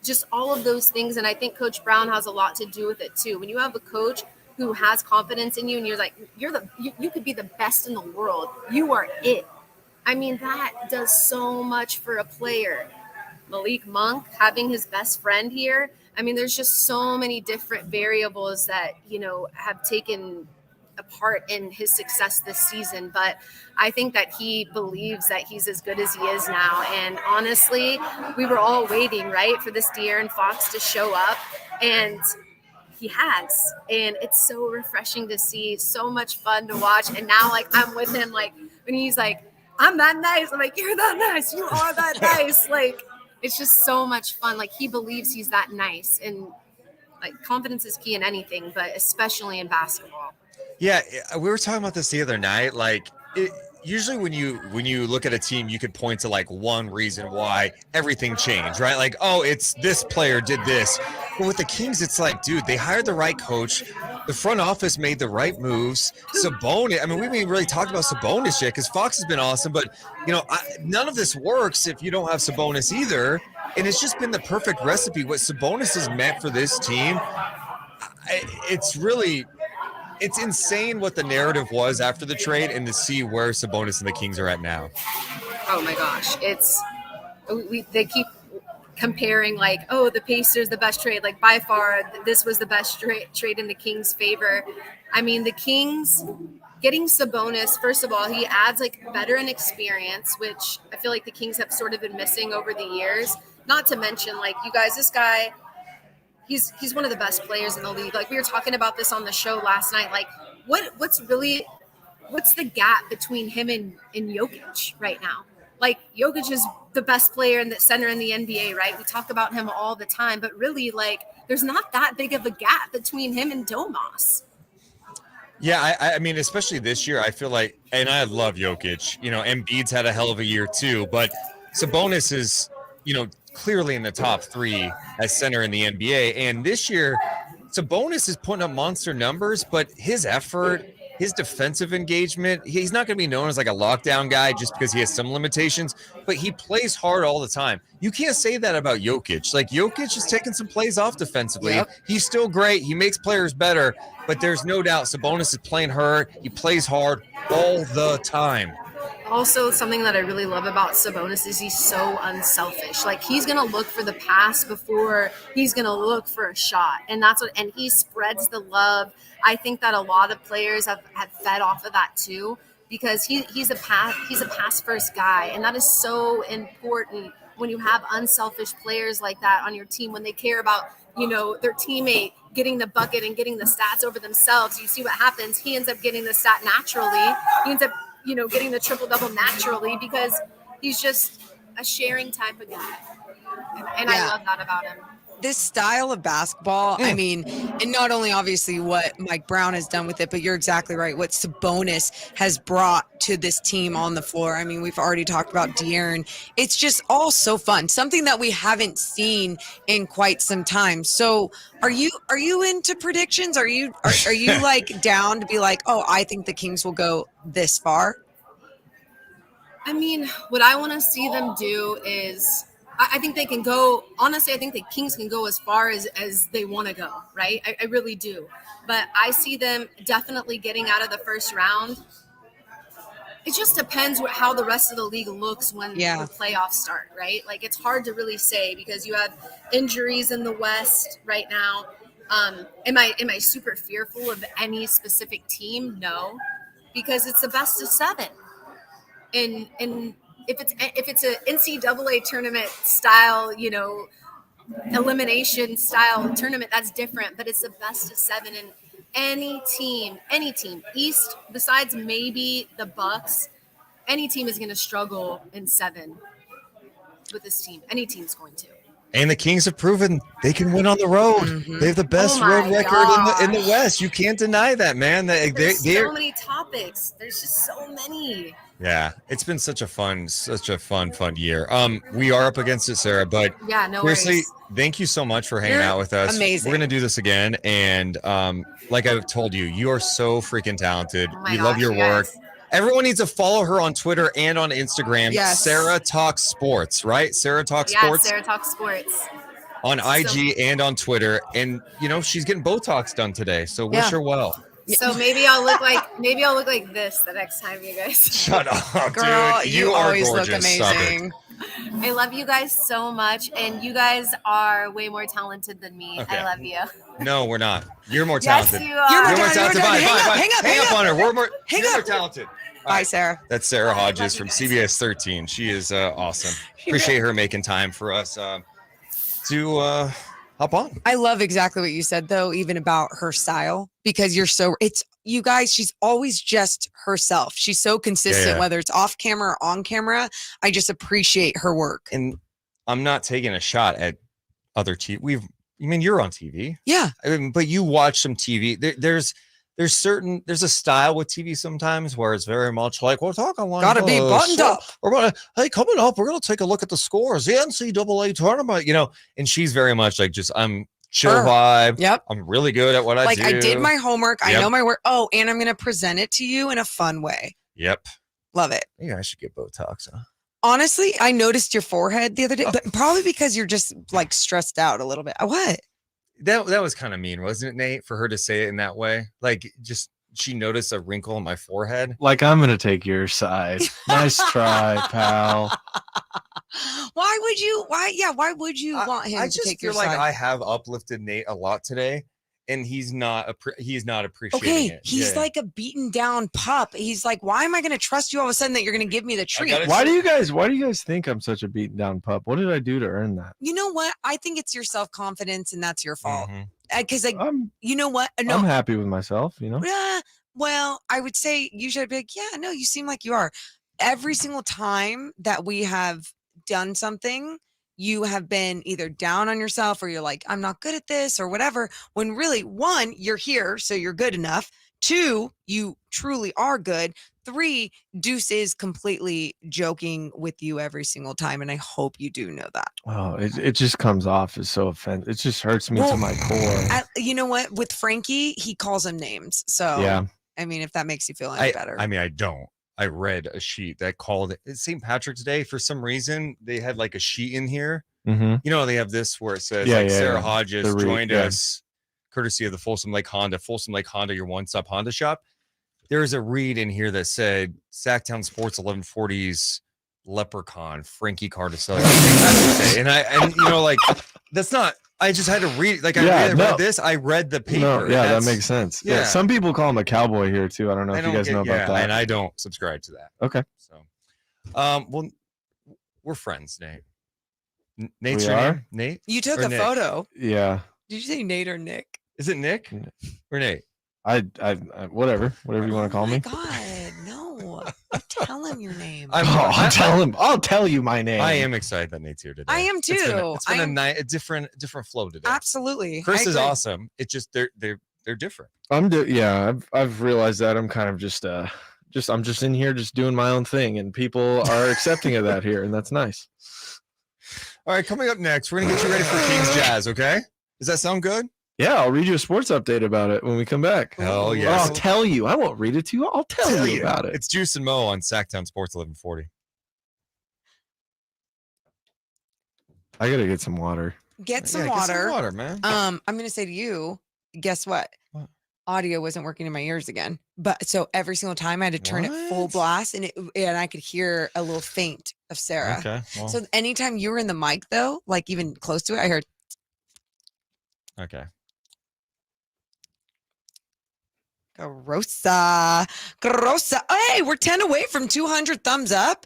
Just all of those things. And I think Coach Brown has a lot to do with it too. When you have a coach who has confidence in you and you're like, you could be the best in the world. You are it. I mean, that does so much for a player. Malik Monk having his best friend here. I mean, there's just so many different variables that, you know, have taken a part in his success this season. But I think that he believes that he's as good as he is now. And honestly, we were all waiting, right, for this De'Aaron Fox to show up. And he has. And it's so refreshing to see, so much fun to watch. And now, like, I'm with him, like, when he's like, I'm that nice. I'm like, you're that nice. You are that nice. Like, it's just so much fun. Like, he believes he's that nice. And, like, confidence is key in anything, but especially in basketball. Yeah, we were talking about this the other night. Like, usually when you look at a team, you could point to like one reason why everything changed, right? Like, oh, it's this player did this. But with the Kings, it's like, dude, they hired the right coach. The front office made the right moves. Sabonis, I mean, we haven't really talked about Sabonis yet because Fox has been awesome. But, you know, none of this works if you don't have Sabonis either. And it's just been the perfect recipe. What Sabonis has meant for this team, it's insane what the narrative was after the trade and to see where Sabonis and the Kings are at now. Oh my gosh. They keep comparing like, oh, the Pacers, the best trade, like by far, this was the best trade in the Kings' favor. I mean, the Kings getting Sabonis, first of all, he adds like veteran experience, which I feel like the Kings have sort of been missing over the years. Not to mention, like, you guys, this guy, he's one of the best players in the league. Like, we were talking about this on the show last night. Like, what's the gap between him and Jokic right now? Like, Jokic is the best player in the center in the NBA, right? We talk about him all the time, but really, like, there's not that big of a gap between him and Domas. Yeah, I mean, especially this year, I feel like, and I love Jokic. You know, Embiid's had a hell of a year too, but Sabonis is, you know, clearly in the top 3 as center in the NBA. And this year, Sabonis is putting up monster numbers, but his effort, his defensive engagement, he's not going to be known as like a lockdown guy just because he has some limitations, but he plays hard all the time. You can't say that about Jokic. Like, Jokic is taking some plays off defensively. Yep. He's still great. He makes players better, but there's no doubt Sabonis is playing hard. He plays hard all the time. Also, something that I really love about Sabonis is he's so unselfish. Like, he's going to look for the pass before he's going to look for a shot. And and he spreads the love. I think that a lot of players have fed off of that too, because he's a pass first guy. And that is so important when you have unselfish players like that on your team, when they care about, their teammate getting the bucket and getting the stats over themselves. You see what happens. He ends up getting the stat naturally. He ends up getting the triple-double naturally because he's just a sharing type of guy. And I love that about him. This style of basketball, I mean, and not only obviously what Mike Brown has done with it, but you're exactly right. What Sabonis has brought to this team on the floor. I mean, we've already talked about De'Aaron. It's just all so fun. Something that we haven't seen in quite some time. So are you into predictions? Are you like down to be like, oh, I think the Kings will go this far? I mean, what I want to see them do is I think they can go, honestly, I think the Kings can go as far as they want to go, right? I really do. But I see them definitely getting out of the first round. It just depends how the rest of the league looks when the playoffs start, right? Like, it's hard to really say because you have injuries in the West right now. Am I super fearful of any specific team? No, because it's the best of 7. And if it's an NCAA tournament style, elimination style tournament, that's different. But it's the best of 7, and any team, East besides maybe the Bucks, any team is going to struggle in 7 with this team. Any team's going to. And the Kings have proven they can win on the road. Mm-hmm. They have the best road record in the West. You can't deny that, man. There's so many topics. There's just so many. Yeah, it's been such a fun year. We are up against it, Sarah, but seriously, worries. Thank you so much for hanging out with us. Amazing. We're gonna do this again, and like I've told you, you are so freaking talented. We love your work. Guys. Everyone needs to follow her on Twitter and on Instagram. Yes. Sarah Talks Sports, right? Sarah Talks Sports. Yeah, Sarah Talks Sports. On IG and on Twitter, and she's getting Botox done today, so wish her well. So maybe I'll look like this the next time, you guys. Shut up, Girl, dude. you are always gorgeous. look amazing. I love you guys so much, and you guys are way more talented than me. Okay. I love you. No, we're not. You're more talented. Yes, you are. You're You're more more talented. talented. Hang up on her. You're more talented. All Bye, right. Sarah. That's Sarah Hodges from CBS 13. She is awesome. Appreciate her making time for us to hop on. I love exactly what you said, though, even about her style, because you guys, she's always just herself. She's so consistent, whether it's off camera or on camera. I just appreciate her work. And I'm not taking a shot at other TV. You're on TV. Yeah. But you watch some TV. There's a style with TV sometimes where it's very much like, we're talking like gotta be buttoned up. Hey, coming up, we're gonna take a look at the scores, the NCAA tournament, and she's very much like I'm chill vibe. Yep. I'm really good at what I do. I did my homework. I know my work. Oh, and I'm gonna present it to you in a fun way. Yep. Love it. Maybe I should get Botox, huh? Honestly, I noticed your forehead the other day, but probably because you're just like stressed out a little bit. What? That was kind of mean, wasn't it, Nate, for her to say it in that way? Like, just she noticed a wrinkle on my forehead. Like, I'm gonna take your side. Nice try, pal. Why would you want him to take your side? I just feel like I have uplifted Nate a lot today, and he's not appreciating it. He's like a beaten down pup. He's like, why am I going to trust you all of a sudden that you're going to give me the treat? Why do you guys think I'm such a beaten down pup? What did I do to earn that? You know what? I think it's your self-confidence, and that's your fault. Because you know what? No, I'm happy with myself, Well, I would say you should be like, yeah, no, you seem like you are. Every single time that we have done something, you have been either down on yourself or you're like, I'm not good at this or whatever. When really, one, you're here, so you're good enough. 2, you truly are good. 3, Deuce is completely joking with you every single time, and I hope you do know that. Oh, it just comes off as so offensive. It just hurts me to my core. You know what? With Frankie, he calls him names. So, Yeah. I mean, if that makes you feel any better. I mean, I don't. I read a sheet that called it St. Patrick's Day. For some reason, they had like a sheet in here. Mm-hmm. You know, they have this where it says Sarah Hodges joined us courtesy of the Folsom Lake Honda. Folsom Lake Honda, your one-stop Honda shop. There is a read in here that said Sactown Sports 1140's Leprechaun, Frankie Cardicelli. And you know, like, that's not, I just had to read, like, I read this, I read the paper. No, yeah, that makes sense. Yeah. Some people call him a cowboy here too. I don't know if you guys know about that. And I don't subscribe to that. Okay. So, well, we're friends, Nate. Nate's We your are? name? Nate? You took Or a Nick? photo. Yeah. Did you say Nate or Nick? Is it Nick or Nate? I whatever you want to call me. God, no. Tell him your name. I'll tell him. I'll tell you my name. I am excited that Nate's here today. I am too. It's been a different flow today. Absolutely. Chris is awesome. It's just they're different. I've realized that I'm kind of just I'm just in here just doing my own thing, and people are accepting of that here, and that's nice. All right, coming up next, we're gonna get you ready for Kings Jazz. Okay, does that sound good? Yeah, I'll read you a sports update about it when we come back. Hell yes. I'll tell you. I won't read it to you. I'll tell you about it. It's Deuce and Mo on Sactown Sports 1140. I gotta get some water. Get some water, man. I'm gonna say to you, guess what? Audio wasn't working in my ears again. But so every single time I had to turn it full blast, and I could hear a little faint of Sarah. Okay. Well. So anytime you were in the mic though, like even close to it, I heard. Okay. Grossa. Hey, we're 10 away from 200 thumbs up.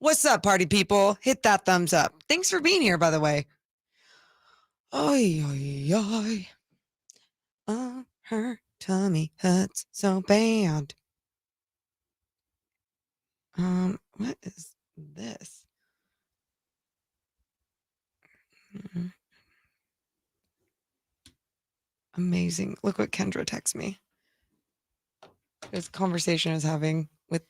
What's up, party people? Hit that thumbs up. Thanks for being here, by the way. Her tummy hurts so bad. What is this? Amazing. Look what Kendra texts me. This conversation I was having with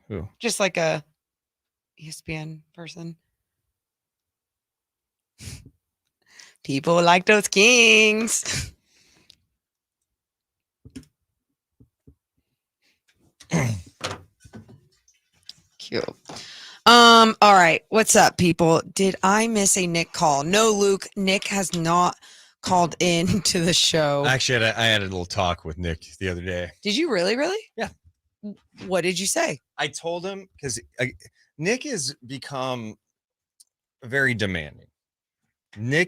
who? Just like a ESPN person. People like those Kings. Cute. All right. What's up, people? Did I miss a Nick call? No, Luke. Nick has not called in to the show. Actually, I had a little talk with Nick the other day. Did you really? Yeah. What did you say? I told him because Nick has become very demanding. We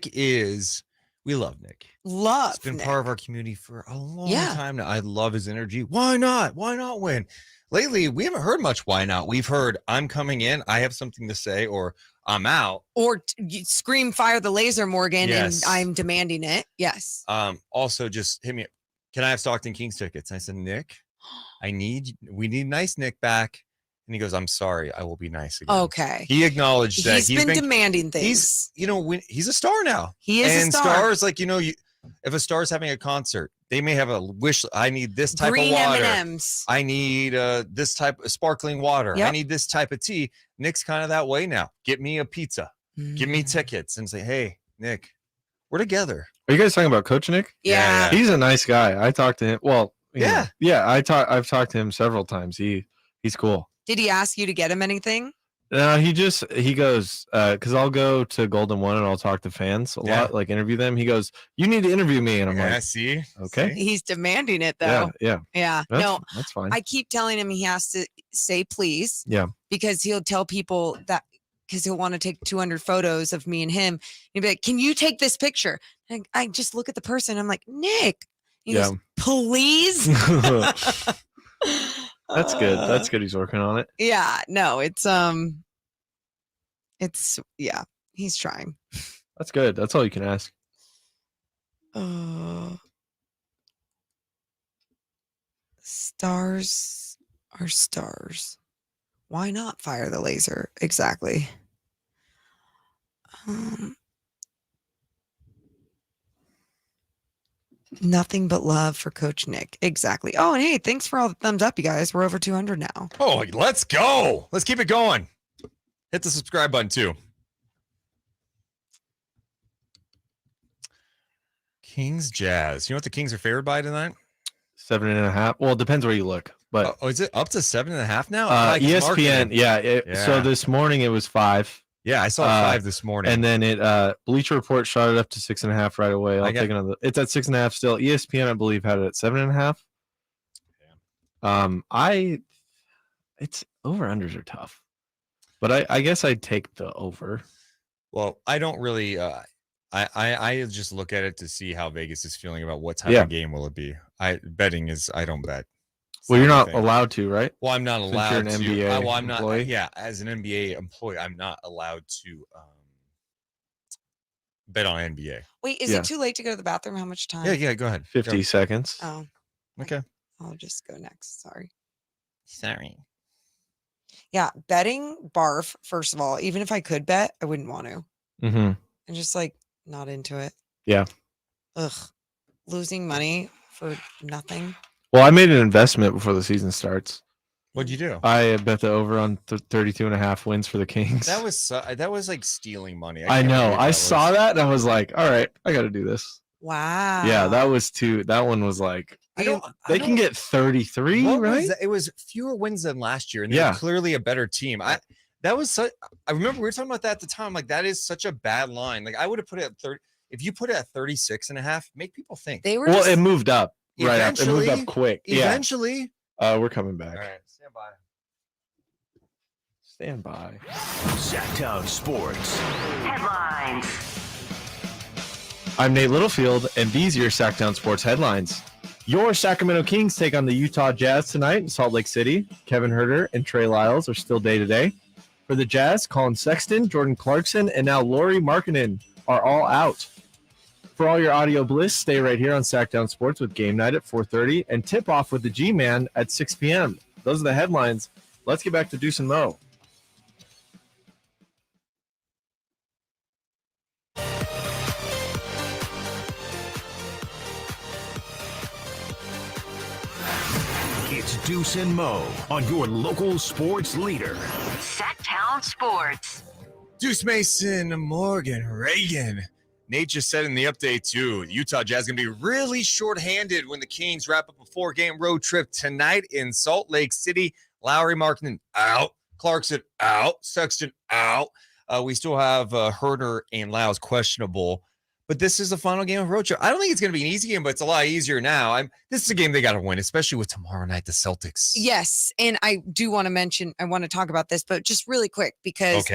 love Nick. He's been part of our community for a long time now. I love his energy. Why not? Why not win? Lately, we haven't heard much why not. We've heard I'm coming in, I have something to say, or I'm out. Or scream fire the laser, Morgan, Yes. and I'm demanding it. Yes. Also just hit me up. Can I have Stockton Kings tickets? I said, Nick, we need nice Nick back. And he goes, I'm sorry, I will be nice again. Okay. He acknowledged that he's been demanding things. He's a star now. He is and a star. Stars, like, if a star's having a concert, they may have a wish. I need this type Green of water. M&Ms. I need this type of sparkling water. Yep. I need this type of tea. Nick's kind of that way now. Get me a pizza. Give me tickets and say, hey, Nick, we're together. Are you guys talking about Coach Nick? Yeah. He's a nice guy. I talked to him. Well, Yeah. I've talked to him several times. He's cool. Did he ask you to get him anything? No, he goes, because I'll go to Golden One and I'll talk to fans a lot, like interview them. He goes, you need to interview me. And I'm like, see? okay. He's demanding it though. Yeah. That's fine. I keep telling him he has to say please. Yeah. Because he'll tell people that because he'll want to take 200 photos of me and him. He'd be like, can you take this picture? And I just look at the person. I'm like, Nick. He goes, please. That's good. That's good. He's working on it. Yeah. No, it's he's trying. That's good. That's all you can ask. Stars are stars. Why not fire the laser? Exactly. Nothing but love for Coach Nick. Exactly. Oh, and hey, thanks for all the thumbs up, you guys. We're over 200 now. Oh, let's go. Let's keep it going. Hit the subscribe button too. Kings Jazz. You know what the Kings are favored by tonight? 7.5. Well, it depends where you look. But is it up to 7.5 now? ESPN, So this morning it was 5. Yeah, I saw 5 this morning. And then it Bleacher Report shot it up to 6.5 right away. It's at 6.5 still. ESPN, I believe, had it at 7.5. It's over-unders are tough. But I guess I'd take the over. Well, I don't really I just look at it to see how Vegas is feeling about what type of game will it be. I don't bet. Well, you're not allowed to, right? Well, I'm not allowed you're an to. NBA I'm not. employee? Yeah, as an NBA employee, I'm not allowed to bet on NBA. Wait, is it too late to go to the bathroom? How much time? Yeah, go ahead. 50 seconds. Oh, okay. I'll just go next. Sorry. Yeah, betting barf. First of all, even if I could bet, I wouldn't want to. Mm-hmm. I'm just not into it. Yeah. Ugh, losing money for nothing. Well, I made an investment before the season starts. What'd you do? I bet the over on 32.5 wins for the Kings. That was like stealing money. I know. I saw that and I was like, all right, I got to do this. Wow. Yeah, that was too. That one was like, they can get 33, right? It was fewer wins than last year, and they're clearly a better team. I remember we were talking about that at the time. Like, that is such a bad line. Like, I would have put it at 30. If you put it at 36.5, make people think. It moved up. Right. It moved up quick. Eventually. We're coming back. All right. Stand by. Sactown Sports. Headlines. I'm Nate Littlefield, and these are your Sactown Sports headlines. Your Sacramento Kings take on the Utah Jazz tonight in Salt Lake City. Kevin Huerter and Trey Lyles are still day-to-day. For the Jazz, Colin Sexton, Jordan Clarkson, and now Lauri Markkanen are all out. For all your audio bliss, stay right here on Sactown Sports with Game Night at 4:30 and tip-off with the G-Man at 6 p.m. Those are the headlines. Let's get back to Deuce and Mo. It's Deuce and Mo on your local sports leader. Sactown Sports. Deuce Mason, Morgan, Reagan. Nate just said in the update, too, the Utah Jazz going to be really shorthanded when the Kings wrap up a 4-game road trip tonight in Salt Lake City. Lauri Markkanen out. Clarkson out. Sexton out. We still have Huerter and Lyles questionable. But this is the final game of road trip. I don't think it's going to be an easy game, but it's a lot easier now. This is a game they got to win, especially with tomorrow night, the Celtics. Yes, and I do want to mention, I want to talk about this, but just really quick because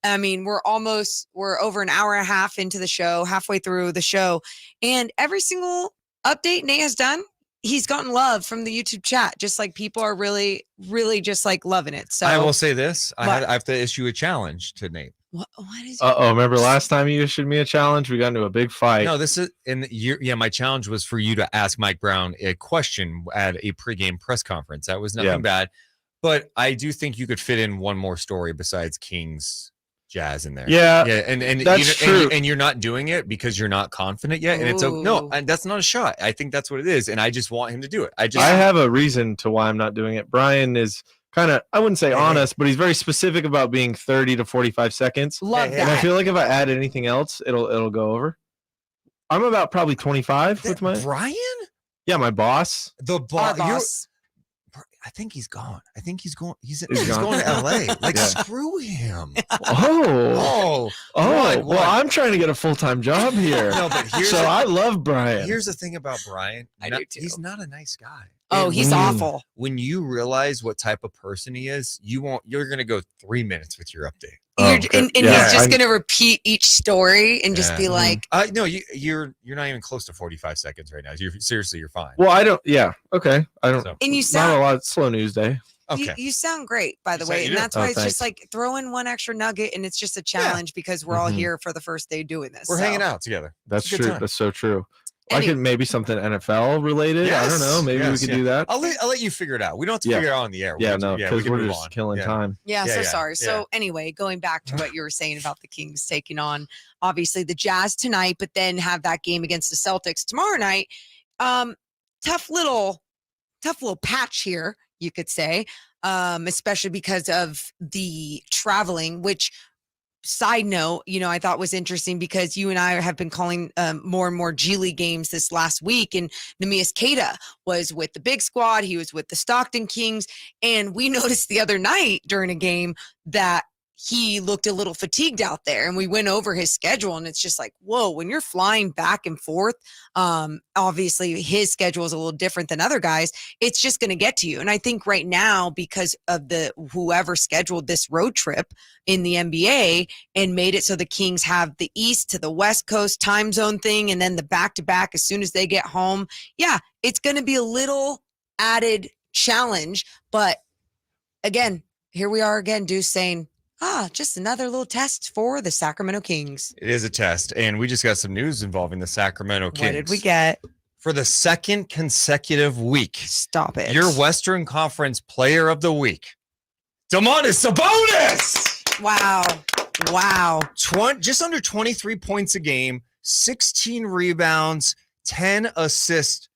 I mean, we're over an hour and a half into the show, halfway through the show, and every single update Nate has done, he's gotten love from the YouTube chat. Just like people are really, really just like loving it. So I will say this: I have to issue a challenge to Nate. What is? Remember last time you issued me a challenge? We got into a big fight. No, this is my challenge was for you to ask Mike Brown a question at a pregame press conference. That was nothing bad, but I do think you could fit in one more story besides Kings Jazz in there. Yeah, and that's true. And you're not doing it because you're not confident yet, and it's and that's not a shot. I think that's what it is, and I just want him to do it. I have a reason to why I'm not doing it. Brian is kind of, I wouldn't say honest, but he's very specific about being 30 to 45 seconds. Love that. And I feel like if I add anything else, it'll go over. I'm about probably 25 with my Brian. Yeah, my boss. The boss. I think he's gone. I think he's going. He's going to LA. Like screw him. Well, I'm trying to get a full-time job here. No, but I love Brian. Here's the thing about Brian. I do too. He's not a nice guy. Oh, he's awful. When you realize what type of person he is, you're going to go 3 minutes with your update. And he's just going to repeat each story and just be like, no, you're not even close to 45 seconds right now. You're fine. Well, I don't. Yeah. Okay. I don't. And you sound not a lot. Slow news day. Okay. You sound great, by the way. And that's why it's just like throw in one extra nugget and it's just a challenge because we're all here for the first day doing this. We're hanging out together. That's true. That's so true. I could maybe something NFL related. I don't know. Maybe we could do that. I'll let you figure it out. We don't have to figure it out on the air. Because we're just killing time. Sorry. So anyway, going back to what you were saying about the Kings taking on obviously the Jazz tonight, but then have that game against the Celtics tomorrow night. Tough little patch here, you could say, especially because of the traveling, which, side note, I thought was interesting because you and I have been calling more and more G League games this last week, and Neemias Queta was with the big squad. He was with the Stockton Kings, and we noticed the other night during a game that he looked a little fatigued out there, and we went over his schedule, and it's just like, whoa, when you're flying back and forth, obviously his schedule is a little different than other guys. It's just going to get to you. And I think right now, because of whoever scheduled this road trip in the NBA and made it so the Kings have the East to the West Coast time zone thing, and then the back-to-back as soon as they get home, yeah, it's going to be a little added challenge. But again, here we are again, Deuce, saying, just another little test for the Sacramento Kings. It is a test, and we just got some news involving the Sacramento Kings. What did we get? For the second consecutive week. Stop it. Your Western Conference Player of the Week, Domantas Sabonis! Wow. Just under 23 points a game, 16 rebounds, 10 assists.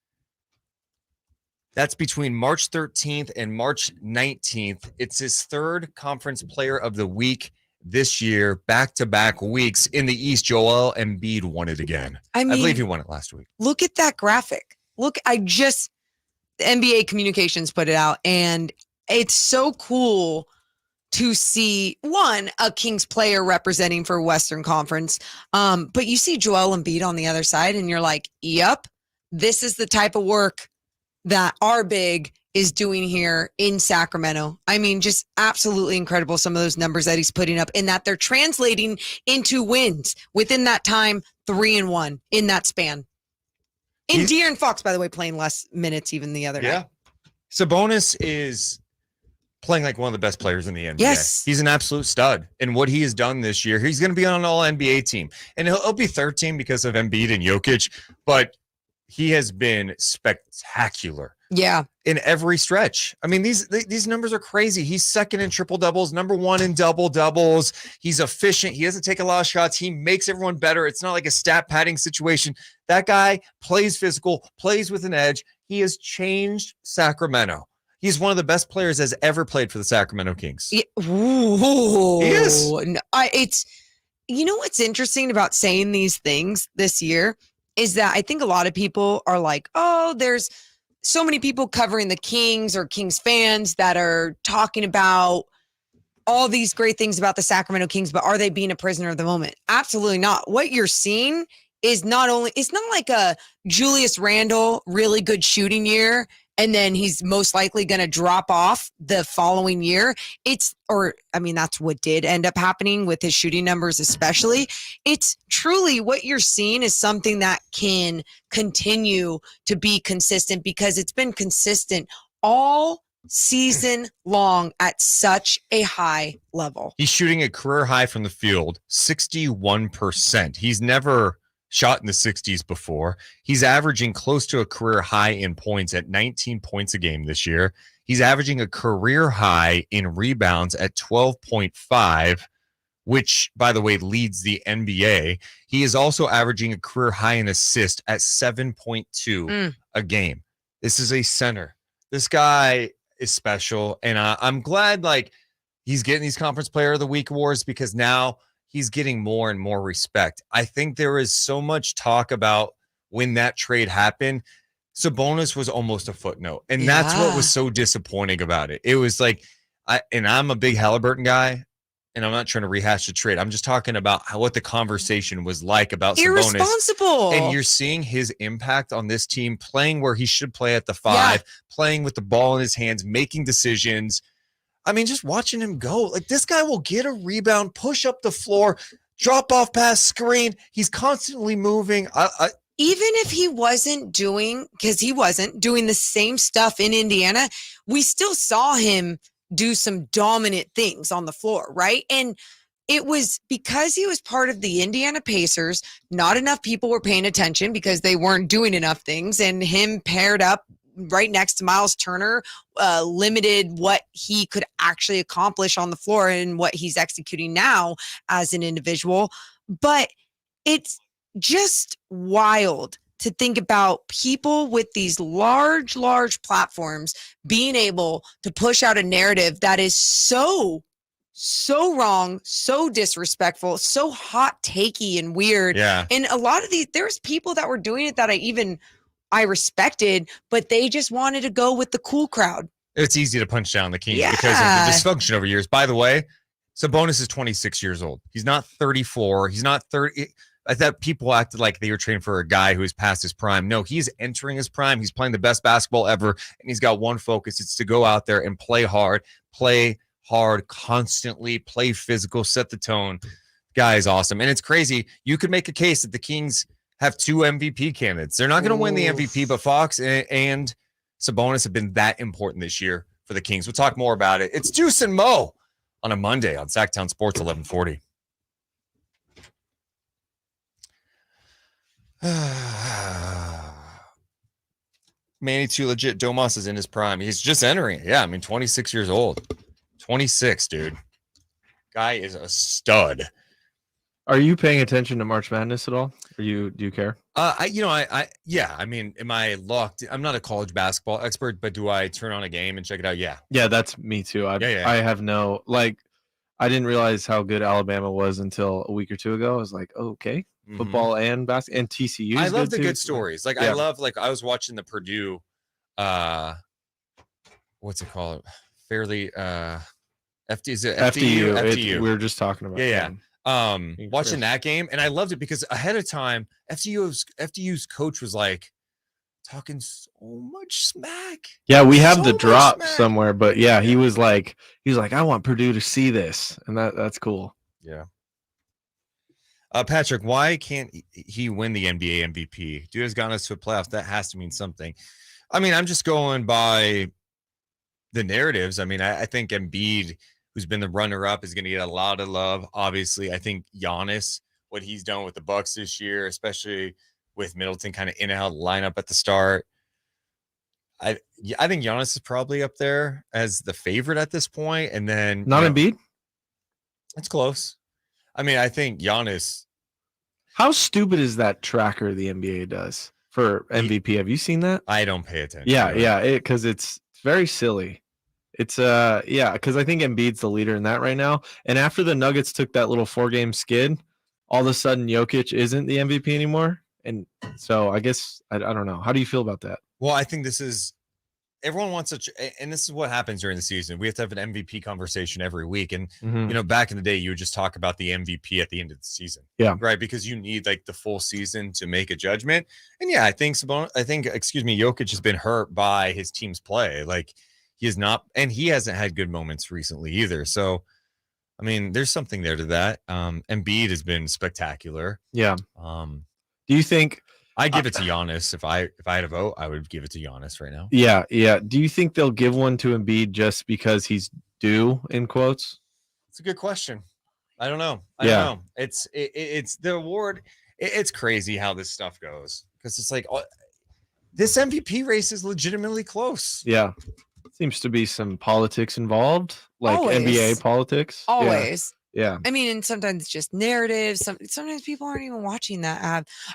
That's between March 13th and March 19th. It's his third Conference Player of the Week this year, back-to-back weeks. In the East, Joel Embiid won it again. I believe he won it last week. Look at that graphic. The NBA Communications put it out, and it's so cool to see, one, a Kings player representing for Western Conference, but you see Joel Embiid on the other side, and you're like, yep, this is the type of work that our big is doing here in Sacramento. I mean, just absolutely incredible, some of those numbers that he's putting up, and that they're translating into wins within that time, 3-1 in that span. And De'Aaron Fox, by the way, playing less minutes even the other night. Sabonis is playing like one of the best players in the NBA. Yes. He's an absolute stud. And what he has done this year, he's going to be on an all-NBA team. And he'll be third team because of Embiid and Jokic, but he has been spectacular. Yeah. In every stretch. I mean, these numbers are crazy. He's second in triple doubles, number one in double doubles. He's efficient. He doesn't take a lot of shots. He makes everyone better. It's not like a stat padding situation. That guy plays physical, plays with an edge. He has changed Sacramento. He's one of the best players that's ever played for the Sacramento Kings. Yeah. Ooh. He is. It's, what's interesting about saying these things this year is that I think a lot of people are like, oh, there's so many people covering the Kings or Kings fans that are talking about all these great things about the Sacramento Kings, but are they being a prisoner of the moment? Absolutely not. What you're seeing is it's not like a Julius Randle really good shooting year, and then he's most likely going to drop off the following year. That's what did end up happening with his shooting numbers, especially. It's truly what you're seeing is something that can continue to be consistent, because it's been consistent all season long at such a high level. He's shooting a career high from the field, 61%. He's never shot in the 60s before. He's averaging close to a career high in points at 19 points a game this year. He's averaging a career high in rebounds at 12.5, which, by the way, leads the NBA. He is also averaging a career high in assists at 7.2 a game. This is a center. This guy is special, and I'm glad he's getting these Conference Player of the Week awards, because now he's getting more and more respect. I think there is so much talk about when that trade happened. Sabonis was almost a footnote. And that's what was so disappointing about it. It was like, I'm a big Halliburton guy, and I'm not trying to rehash the trade. I'm just talking about what the conversation was like about irresponsible. Sabonis. And you're seeing his impact on this team, playing where he should play at the 5, playing with the ball in his hands, making decisions. I mean, just watching him go, this guy will get a rebound, push up the floor, drop off pass, screen. He's constantly moving. Even if he wasn't doing the same stuff in Indiana, we still saw him do some dominant things on the floor, right? And it was because he was part of the Indiana Pacers. Not enough people were paying attention because they weren't doing enough things, and him paired up right next to Miles Turner limited what he could actually accomplish on the floor and what he's executing now as an individual. But it's just wild to think about people with these large platforms being able to push out a narrative that is so wrong, so disrespectful, so hot takey and weird. Yeah. And a lot of there's people that were doing it that I respected, but they just wanted to go with the cool crowd. It's easy to punch down the Kings because of the dysfunction over years. By the way, Sabonis is 26 years old. He's not 34. He's not 30. I thought people acted like they were training for a guy who is past his prime. No, he's entering his prime. He's playing the best basketball ever, and he's got one focus. It's to go out there and play hard constantly, play physical, set the tone. Guy is awesome. And it's crazy. You could make a case that the Kings have 2 MVP candidates. They're not going to win the MVP, but Fox and Sabonis have been that important this year for the Kings. We'll talk more about it. It's Deuce and Mo on a Monday on Sactown Sports 1140. Manny too legit. Domas is in his prime. He's just entering it. Yeah, I mean, 26 years old. 26, dude. Guy is a stud. Are you paying attention to March Madness at all? Do you care? Yeah. I mean, am I locked? I'm not a college basketball expert, but do I turn on a game and check it out? Yeah. Yeah, that's me too. I have no I didn't realize how good Alabama was until a week or two ago. I was like, oh, okay, football and basketball and TCU. I love the good stories. I love I was watching the Purdue, what's it called? Fairly FDU. We were just talking about. Yeah. Watching that game, and I loved it because ahead of time, FDU's coach was talking so much smack. Yeah, we have the drop somewhere, but yeah, he was like, I want Purdue to see this, and that's cool. Yeah. Patrick, why can't he win the NBA MVP? Dude has gotten us to a playoff. That has to mean something. I mean, I'm just going by the narratives. I mean, I think Embiid, who's been the runner-up, is going to get a lot of love. Obviously, I think Giannis, what he's done with the Bucks this year, especially with Middleton kind of in and out lineup at the start. I think Giannis is probably up there as the favorite at this point, and then not Embiid. It's close. I mean, I think Giannis. How stupid is that tracker the NBA does for MVP? Have you seen that? I don't pay attention. Yeah, because it's very silly. It's because I think Embiid's the leader in that right now. And after the Nuggets took that little 4-game skid, all of a sudden Jokic isn't the MVP anymore. And so I guess I don't know. How do you feel about that? Well, I think everyone wants and this is what happens during the season. We have to have an MVP conversation every week. And back in the day, you would just talk about the MVP at the end of the season. Yeah. Right. Because you need the full season to make a judgment. And yeah, I think Jokic has been hurt by his team's play. He is not, and he hasn't had good moments recently either. So, I mean, there's something there to that. Embiid has been spectacular. Yeah. Do you think I give it to Giannis? If I had a vote, I would give it to Giannis right now. Yeah. Do you think they'll give one to Embiid just because he's due, in quotes? It's a good question. I don't know. I don't know. It's the award. It's crazy how this stuff goes because it's this MVP race is legitimately close. Yeah. Seems to be some politics involved, Always. NBA politics. Always. Yeah. I mean, and sometimes it's just narratives. Sometimes people aren't even watching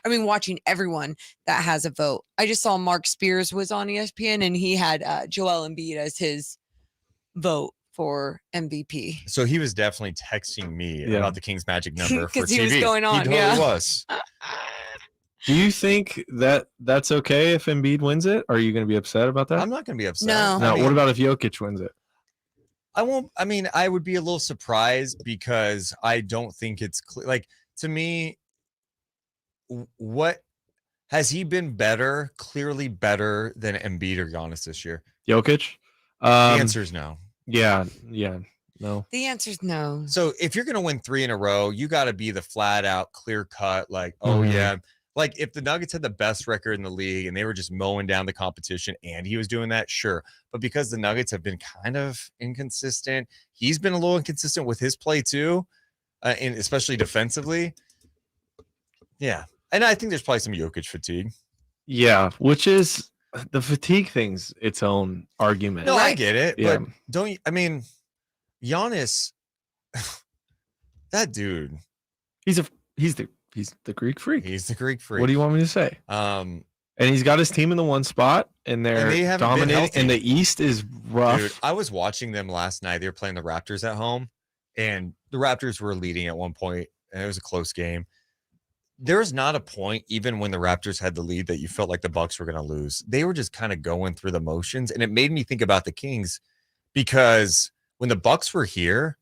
watching everyone that has a vote. I just saw Mark Spears was on ESPN and he had Joel Embiid as his vote for MVP. So he was definitely texting me about the Kings magic number for TV. He was going on. He totally was. Do you think that that's okay if Embiid wins it? Are you going to be upset about that? I'm not going to be upset. No. Now, what about if Jokic wins it? I won't. I mean, I would be a little surprised because I don't think it's clear. To me, what has he been better? Clearly better than Embiid or Giannis this year. Jokic. The answer is no. Yeah. No. The answer is no. So if you're going to win 3 in a row, you got to be the flat out clear cut. Yeah. If the Nuggets had the best record in the league and they were just mowing down the competition and he was doing that, sure. But because the Nuggets have been kind of inconsistent, he's been a little inconsistent with his play too, and especially defensively. Yeah. And I think there's probably some Jokic fatigue. Yeah, which is the fatigue thing's its own argument. No, I get it. Yeah. But Giannis, that dude. He's the He's the Greek freak. He's the Greek freak. What do you want me to say? And he's got his team in the one spot, and they're dominating. And the East is rough. Dude, I was watching them last night. They were playing the Raptors at home, and the Raptors were leading at one point, and it was a close game. There's not a point, even when the Raptors had the lead, that you felt like the Bucks were going to lose. They were just kind of going through the motions, and it made me think about the Kings, because when the Bucks were here,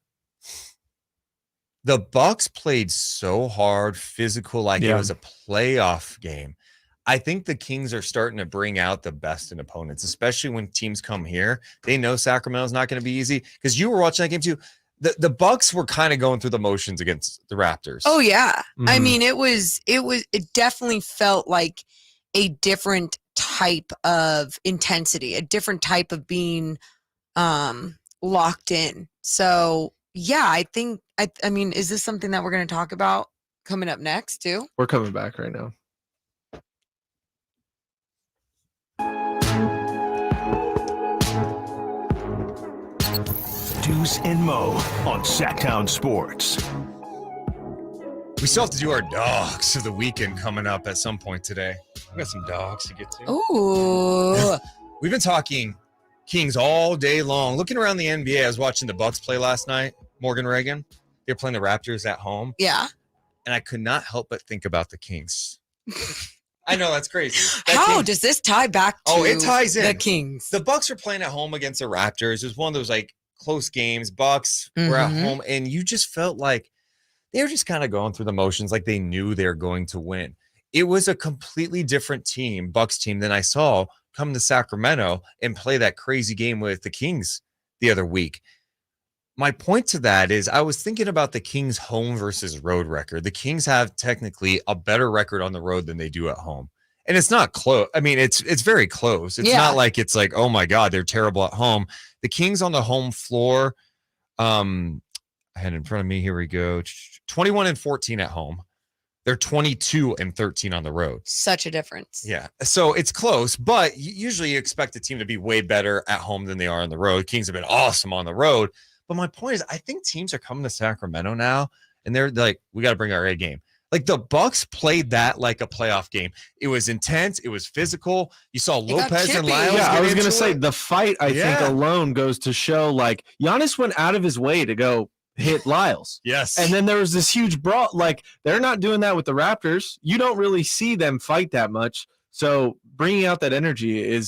the Bucks played so hard, physical, like it was a playoff game. I think the Kings are starting to bring out the best in opponents, especially when teams come here. They know Sacramento's not going to be easy, because you were watching that game too. The Bucks were kind of going through the motions against the Raptors. Oh yeah. I mean, it definitely felt like a different type of intensity, a different type of being locked in. So yeah, I mean, is this something that we're going to talk about coming up next too? We're coming back right now. Deuce and Mo on Sactown Sports. We still have to do our dogs of the weekend coming up at some point today. We got some dogs to get to. Ooh. We've been talking Kings all day long. Looking around the NBA, I was watching the Bucks play last night. Morgan Reagan. They're playing the Raptors at home. Yeah. And I could not help but think about the Kings. I know, that's crazy. How does this tie back to it ties in. the Kings? The Bucks are playing at home against the Raptors. It was one of those like close games. Bucks were at home, and you just felt like they were just kind of going through the motions, like they knew they were going to win. It was a completely different team, Bucks team, than I saw come to Sacramento and play that crazy game with the Kings the other week. My point to that is I was thinking about the Kings' home versus road record. The Kings have technically a better record on the road than they do at home. And it's not close. I mean, it's very close. It's not like it's like, oh my God, they're terrible at home. The Kings on the home floor, I had in front of me, here we go, 21-14 at home. They're 22-13 on the road. Such a difference. Yeah. So it's close, but usually you expect a team to be way better at home than they are on the road. Kings have been awesome on the road. But my point is, I think teams are coming to Sacramento now, and they're like, we got to bring our A game. Like the Bucks played that like a playoff game. It was intense. It was physical. You saw Lopez and Lyles. Yeah, I was going to say the fight, I think alone goes to show like Giannis went out of his way to go hit Lyles. Yes. And then there was this huge brawl. Like they're not doing that with the Raptors. You don't really see them fight that much. So bringing out that energy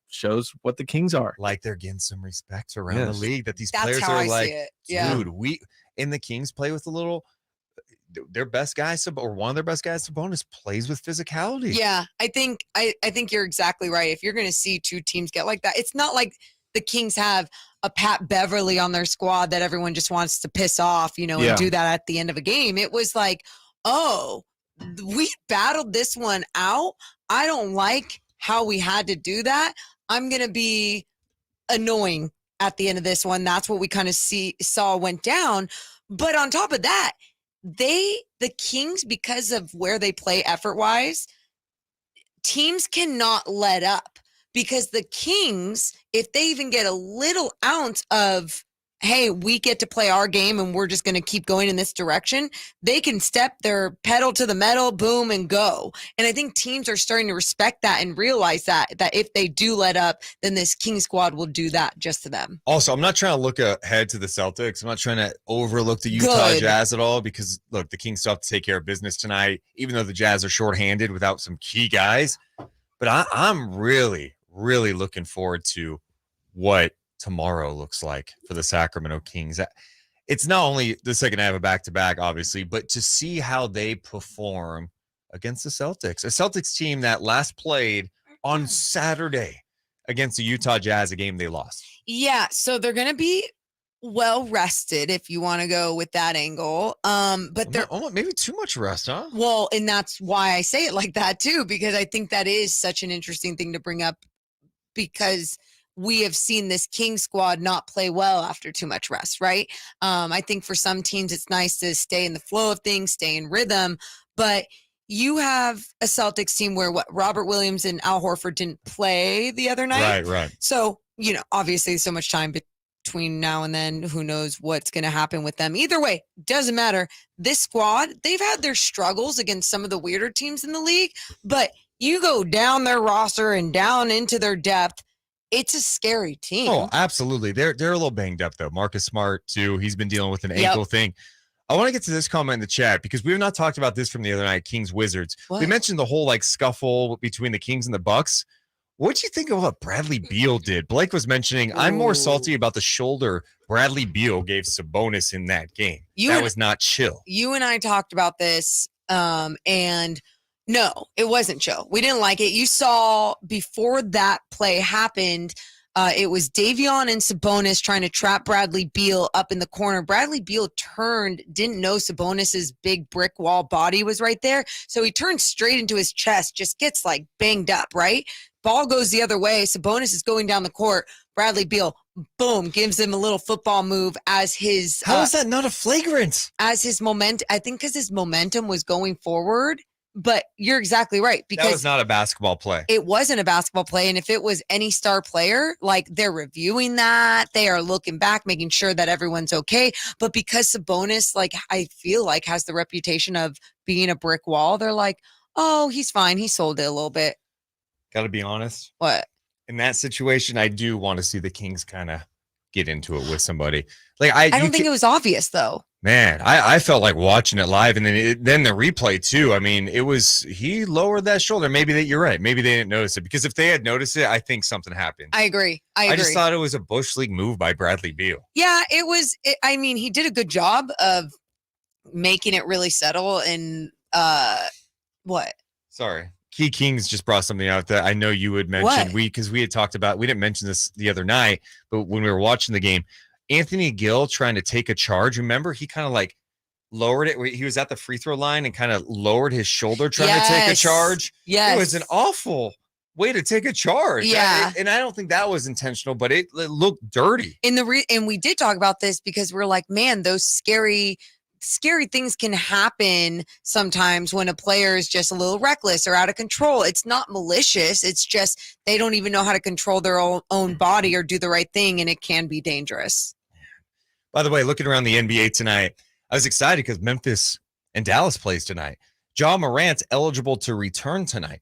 shows what the Kings are. Like they're getting some respect around the league, that these players how are I like, see it. Yeah. dude, the Kings play with a little, their best guy, or one of their best guys, Sabonis, plays with physicality. Yeah, I think you're exactly right. If you're going to see two teams get like that, it's not like the Kings have a Pat Beverly on their squad that everyone just wants to piss off, and do that at the end of a game. It was like, oh, we battled this one out. I don't like how we had to do that. I'm going to be annoying at the end of this one. That's what we kind of saw went down. But on top of that, the Kings, because of where they play effort-wise, teams cannot let up, because the Kings, if they even get a little ounce of, hey, we get to play our game and we're just going to keep going in this direction, they can step their pedal to the metal, boom, and go. And I think teams are starting to respect that and realize that if they do let up, then this King squad will do that just to them. Also, I'm not trying to look ahead to the Celtics. I'm not trying to overlook the Utah Jazz at all, because, look, the Kings still have to take care of business tonight, even though the Jazz are shorthanded without some key guys. But I'm really, really looking forward to what tomorrow looks like for the Sacramento Kings. It's not only the second half of back-to-back, obviously, but to see how they perform against the Celtics, a Celtics team that last played on Saturday against the Utah Jazz, a game they lost. Yeah, so they're going to be well rested, if you want to go with that angle. But they're maybe too much rest, huh? Well, and that's why I say it like that too, because I think that is such an interesting thing to bring up, because we have seen this King squad not play well after too much rest, right? I think for some teams, it's nice to stay in the flow of things, stay in rhythm, but you have a Celtics team where Robert Williams and Al Horford didn't play the other night. Right. So, obviously so much time between now and then. Who knows what's going to happen with them? Either way, doesn't matter. This squad, they've had their struggles against some of the weirder teams in the league, but you go down their roster and down into their depth, it's a scary team. Oh, absolutely. They're a little banged up though. Marcus Smart too. He's been dealing with an ankle thing. I want to get to this comment in the chat because we have not talked about this from the other night, Kings Wizards. What? We mentioned the whole like scuffle between the Kings and the Bucks. What'd you think of what Bradley Beal did? Blake was mentioning, I'm more salty about the shoulder Bradley Beal gave Sabonis in that game. That was not chill. You and I talked about this, and no, it wasn't chill. We didn't like it. You saw before that play happened, it was Davion and Sabonis trying to trap Bradley Beal up in the corner. Bradley Beal turned, didn't know Sabonis's big brick wall body was right there. So he turned straight into his chest, just gets like banged up, right? Ball goes the other way. Sabonis is going down the court. Bradley Beal, boom, gives him a little football move as his. How is that not a flagrant? As his momentum, I think because his momentum was going forward. But you're exactly right. Because that was not a basketball play. It wasn't a basketball play. And if it was any star player, like they're reviewing that, they are looking back, making sure that everyone's okay. But because Sabonis, like I feel like has the reputation of being a brick wall, they're like, oh, he's fine. He sold it a little bit. Got to be honest. What? In that situation, I do want to see the Kings kind of get into it with somebody. Like I don't think it was obvious though. Man, I felt like watching it live, and then the replay too. I mean, he lowered that shoulder. Maybe you're right. Maybe they didn't notice it because if they had noticed it, I think something happened. I agree. I just thought it was a Bush League move by Bradley Beal. Yeah, it was. I mean, he did a good job of making it really settle. And what? Sorry. Key Kings just brought something out that I know you would mention. Because we had talked about, we didn't mention this the other night, but when we were watching the game, Anthony Gill trying to take a charge. Remember, he kind of like lowered it. He was at the free throw line and kind of lowered his shoulder trying to take a charge. Yes. It was an awful way to take a charge. Yeah. And I don't think that was intentional, but it looked dirty. And we did talk about this because we're like, man, those scary things can happen sometimes when a player is just a little reckless or out of control. It's not malicious. It's just they don't even know how to control their own body or do the right thing, and it can be dangerous. By the way, looking around the NBA tonight, I was excited because Memphis and Dallas plays tonight. Ja Morant's eligible to return tonight,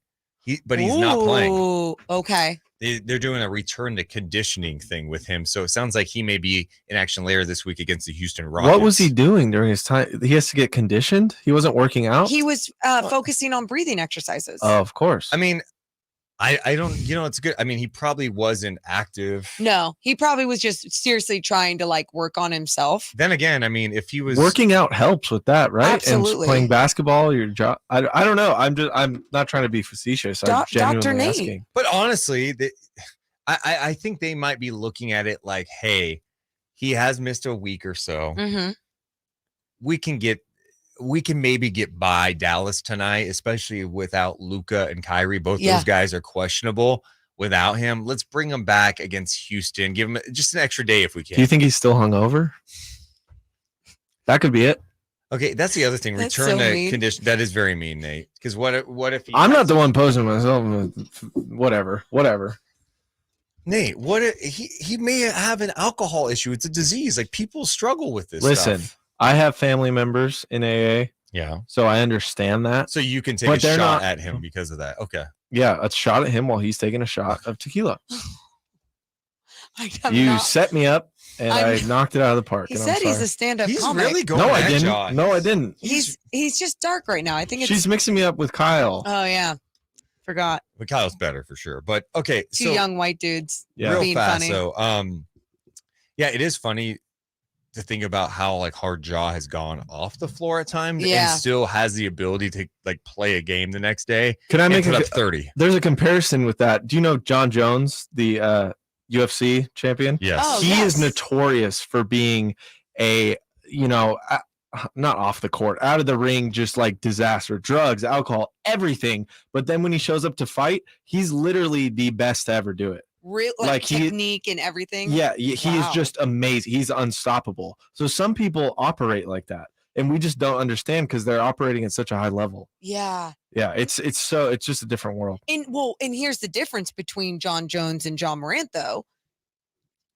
but he's not playing. Okay. They're doing a return to conditioning thing with him. So it sounds like he may be in action later this week against the Houston Rockets. What was he doing during his time? He has to get conditioned? He wasn't working out? He was focusing on breathing exercises. Oh, of course. I mean, I don't, it's good. I mean, he probably wasn't active. No, he probably was just seriously trying to like work on himself. Then again, I mean, if he was working out helps with that, right? Absolutely. And playing basketball, your job. I don't know. I'm not trying to be facetious. I'm genuinely asking. But honestly, I think they might be looking at it like, hey, he has missed a week or so. Mm-hmm. We can maybe get by Dallas tonight, especially without Luka and Kyrie. Both those guys are questionable without him. Let's bring him back against Houston. Give him just an extra day if we can. Do you think he's still hungover? That could be it. Okay, that's the other thing. Return to condition. That is very mean, Nate. Because what if I'm not the one posing myself? Whatever. Nate, what if he may have an alcohol issue? It's a disease. Like people struggle with this. Listen. Stuff. I have family members in AA. Yeah. So I understand that. So you can take a shot at him because of that. Okay. Yeah, a shot at him while he's taking a shot of tequila. You set me up and I knocked it out of the park. He said he's a stand-up comic. Really going No, I didn't. No, I didn't. He's just dark right now. I think she's mixing me up with Kyle. Oh yeah. Forgot. But Kyle's better for sure. But okay. Two young white dudes. Yeah. Being Real fast. funny. So yeah, it is funny to think about how like hard Ja has gone off the floor at times and still has the ability to like play a game the next day. Can I make it up 30? There's a comparison with that. Do you know John Jones, the UFC champion? Yes. Oh, he is notorious for being a, not off the court, out of the ring, just like disaster, drugs, alcohol, everything. But then when he shows up to fight, he's literally the best to ever do it. Real like technique and everything. Yeah, he is just amazing. He's unstoppable. So some people operate like that, and we just don't understand because they're operating at such a high level. Yeah. Yeah, it's just a different world. And here's the difference between John Jones and John Morant, though.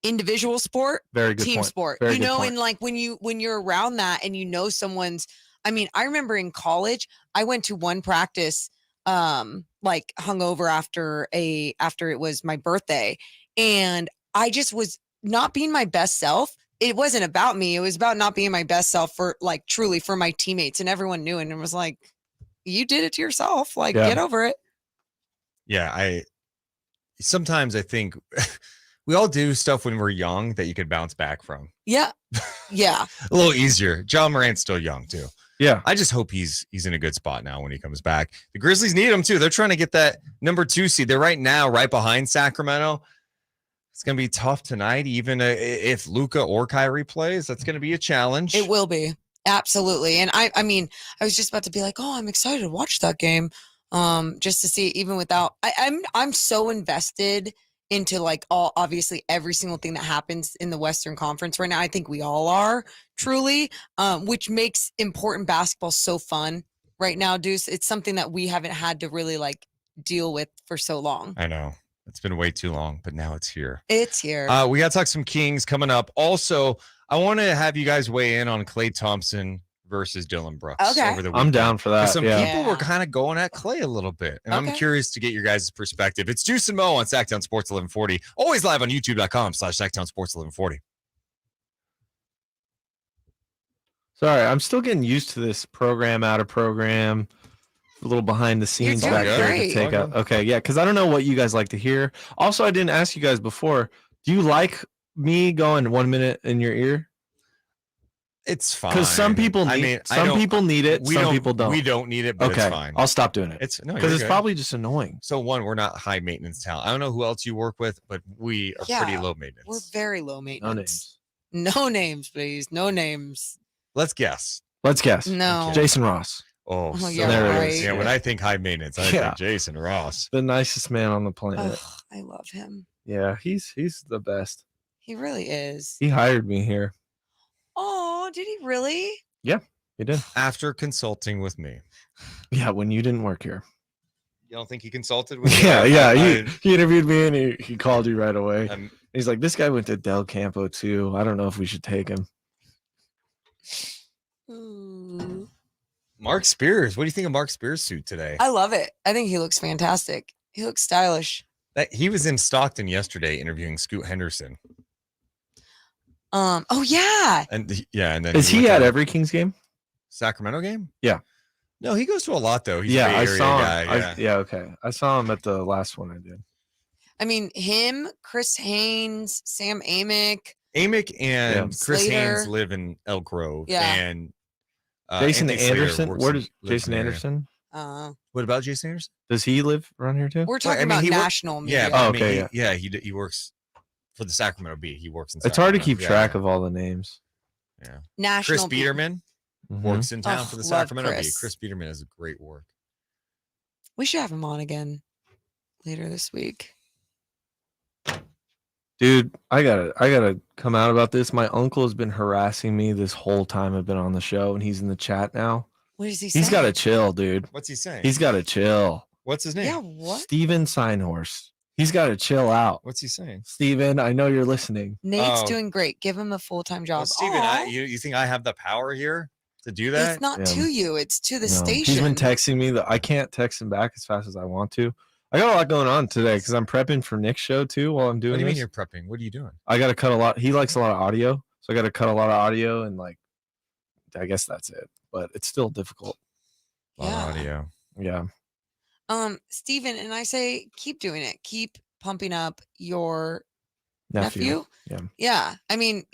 individual sport, Very good team point. sport. Very You good know, point. and like when you're around that and you know someone's. I mean, I remember in college, I went to one practice, like hungover after it was my birthday, and I just was not being my best self. It wasn't about me. It was about not being my best self for like truly for my teammates, and everyone knew it and was like, you did it to yourself. Like, get over it. Yeah, sometimes I think we all do stuff when we're young that you could bounce back from. Yeah. Yeah. A little easier. John Morant's still young too. Yeah. I just hope he's in a good spot now when he comes back. The Grizzlies need him too. They're trying to get that number 2 seed. They're right now right behind Sacramento. It's going to be tough tonight, even if Luka or Kyrie plays. That's going to be a challenge. It will be. Absolutely. And I mean, I was just about to be like, oh, I'm excited to watch that game. Just to see, even without, I'm so invested into like obviously every single thing that happens in the Western Conference right now. I think we all are truly, which makes important basketball so fun right now, Deuce. It's something that we haven't had to really like deal with for so long. I know. It's been way too long, but now it's here. It's here. We got to talk some Kings coming up. Also, I want to have you guys weigh in on Klay Thompson versus Dylan Brooks over the weekend. I'm down for that. Some people were kind of going at Klay a little bit, and I'm curious to get your guys' perspective. It's Deuce and Mo on Sactown Sports 1140. Always live on youtube.com/Sactown Sports 1140. Sorry, I'm still getting used to this program out of program. A little behind the scenes back there to take out. Okay, yeah, because I don't know what you guys like to hear. Also, I didn't ask you guys before. Do you like me going 1 minute in your ear? It's fine. Because some people need people need it. Some people don't. We don't need it, but okay, it's fine. I'll stop doing it. It's probably just annoying. So we're not high maintenance talent. I don't know who else you work with, but we are pretty low maintenance. We're very low maintenance. No names. No names, please. No names. Let's guess. No. Jason Ross. Oh, so yeah, there right. it is. Yeah, when I think high maintenance, I think Jason Ross. The nicest man on the planet. Ugh, I love him. Yeah, he's the best. He really is. He hired me here. Oh, did he really? Yeah, he did. After consulting with me. Yeah, when you didn't work here. You don't think he consulted with Yeah, me? yeah. He interviewed me and he called you right away. He's like, this guy went to Del Campo too. I don't know if we should take him. Mark Spears. What do you think of Mark Spears' suit today? I love it. I think he looks fantastic. He looks stylish. He was in Stockton yesterday interviewing Scoot Henderson. Oh yeah. And then is he at every Kings game? Sacramento game? Yeah. No, he goes to a lot though. He's yeah, a Bay I Area saw guy. him. Okay. I saw him at the last one I did. I mean, him, Chris Haynes, Sam Amick. Amick and Chris Slater. Haynes live in Elk Grove. Yeah. And Jason Anthony Slater Anderson. works Where does lives Jason in the area. Anderson? What about Jason Anderson? Does he live around here too? We're talking about national media. Yeah. Oh, but okay. He works for the Sacramento Bee. He works in. It's hard to Sacramento. keep track of all the names. Yeah. National Chris Biederman works in town for the love Sacramento Bee. Chris. Chris Biederman has great work. We should have him on again later this week. Dude, I gotta come out about this. My uncle has been harassing me this whole time I've been on the show, and he's in the chat now. What does he say? He's got to chill, dude. What's he saying? He's got to chill. What's his name? Yeah, what? Steven Seinhorst. He's got to chill out. What's he saying? Steven, I know you're listening. Nate's doing great. Give him a full-time job. Well, Steven, you think I have the power here to do that? It's not to you. It's to the No. station. He's been texting me that I can't text him back as fast as I want to. I got a lot going on today because I'm prepping for Nick's show too while I'm doing What do you this. mean you're prepping? What are you doing? I got to cut a lot. He likes a lot of audio, so I got to cut a lot of audio, and like, I guess that's it. But it's still difficult. A lot of audio. Yeah. Steven, and I say keep doing it. Keep pumping up your nephew. Yeah. Yeah. I mean,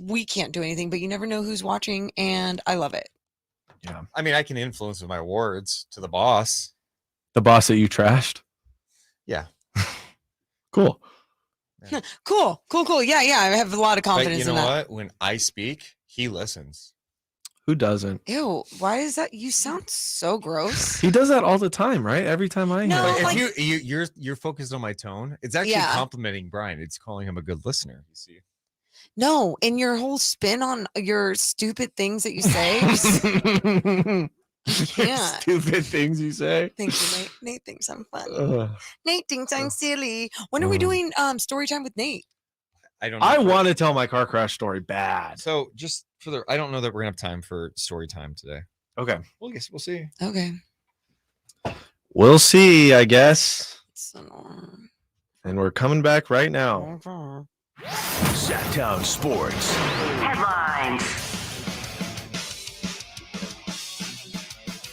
we can't do anything, but you never know who's watching, and I love it. Yeah. I mean, I can influence with my words to the boss. The boss that you trashed. Yeah. Cool. Cool. Yeah. I have a lot of confidence But you know in that. what? When I speak, he listens. Who doesn't? Ew, why is that? You sound so gross. He does that all the time, right? Every time I No, hear. But It. if you're focused on my tone, it's actually Yeah. complimenting Brian. It's calling him a good listener. You see. No, and your whole spin on your stupid things that you say. can't. Stupid things you say. Thank you, Nate. Nate thinks I'm funny. Ugh. Nate thinks I'm silly. When are we doing story time with Nate? I don't know. I want to tell my car crash story bad. So just I don't know that we're gonna have time for story time today. Okay. Well, I guess we'll see. Okay. We'll see, I guess. And we're coming back right now. Sactown Sports. Headlines.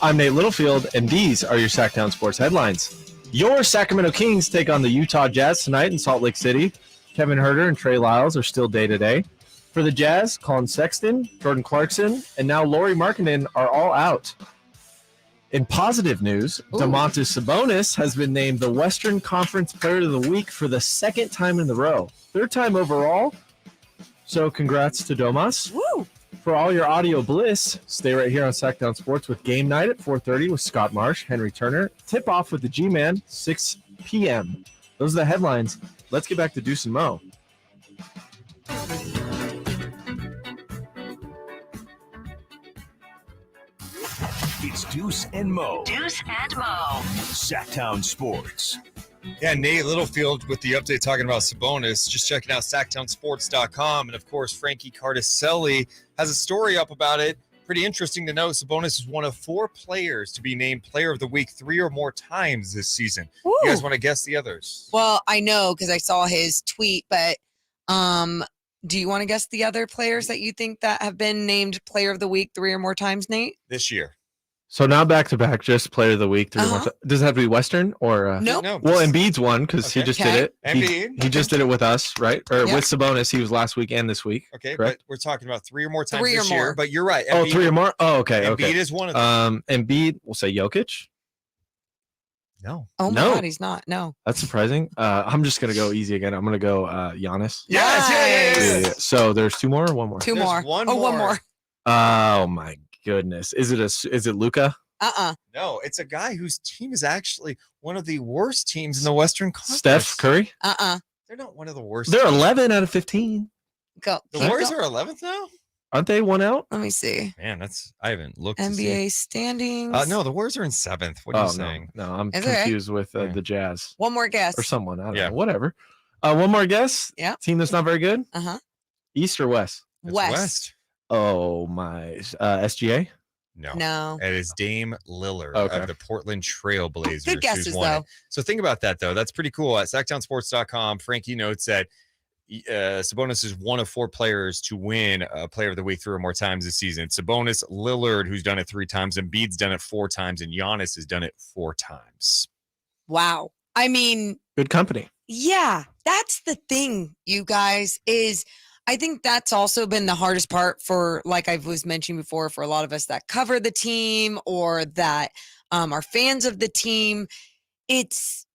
I'm Nate Littlefield, and these are your Sactown Sports headlines. Your Sacramento Kings take on the Utah Jazz tonight in Salt Lake City. Kevin Huerter and Trey Lyles are still day-to-day. For the Jazz, Colin Sexton, Jordan Clarkson, and now Lauri Markkanen are all out. In positive news, Domantas Sabonis has been named the Western Conference Player of the Week for the second time in a row. Third time overall. So congrats to Domas. Woo! For all your audio bliss, stay right here on Sactown Sports with Game Night at 4:30 with Scott Marsh, Henry Turner. Tip off with the G-Man, 6 p.m. Those are the headlines. Let's get back to Deuce and Mo. It's Deuce and Mo. Deuce and Mo. Sactown Sports. Yeah, Nate Littlefield with the update talking about Sabonis. Just checking out SactownSports.com. And, of course, Frankie Cardicelli has a story up about it. Pretty interesting to know. Sabonis is one of 4 players to be named Player of the Week 3 or more times this season. Ooh. You guys want to guess the others? Well, I know because I saw his tweet, but do you want to guess the other players that you think that have been named Player of the Week 3 or more times, Nate? This year. So now back-to-back, just Player of the Week. 3 more Does it have to be Western? Or Nope. No. Well, Embiid's one because he just did it. Embiid. He just did it with us, right? Or with Sabonis. He was last week and this week. Okay, correct? but we're talking about 3 or more times 3 or this year. more. But you're right. Oh, 3 or more? Oh, okay. Embiid okay. is one of them. Embiid, we'll say Jokic. No. Oh, my No. God, he's not. No. That's surprising. I'm just going to go easy again. I'm going to go Giannis. Yes. Yeah. So there's 2 more or 1 more? Two There's more. one One more. more. Oh, my goodness. Is it Luka? No, it's a guy whose team is actually one of the worst teams in the Western Conference. Steph Curry? They're not one of the worst. They're teams. 11 out of 15. Go. The Keep Warriors going. are 11th now? Aren't they 1 out? Let me see. Man, I haven't looked to see. NBA standings. No, the Warriors are in 7th. What are you saying? No, I'm Is it okay? confused with the Jazz. One more guess. Or someone. I don't Yeah. know. Whatever. One more guess? Yeah. Team that's not very good? Uh-huh. East or West? It's West. Oh, my. SGA? No. It is Dame Lillard Okay. of the Portland Trail Blazers. Good guesses, who's won it. though. So think about that, though. That's pretty cool. At SactownSports.com, Frankie notes that Sabonis is one of 4 players to win Player of the Week 3 or more times this season. Sabonis, Lillard, who's done it 3 times, Embiid's done it 4 times, and Giannis has done it 4 times. Wow. I mean, Good company. yeah, that's the thing, you guys, is I think that's also been the hardest part for, like I was mentioning before, for a lot of us that cover the team or that are fans of the team. It's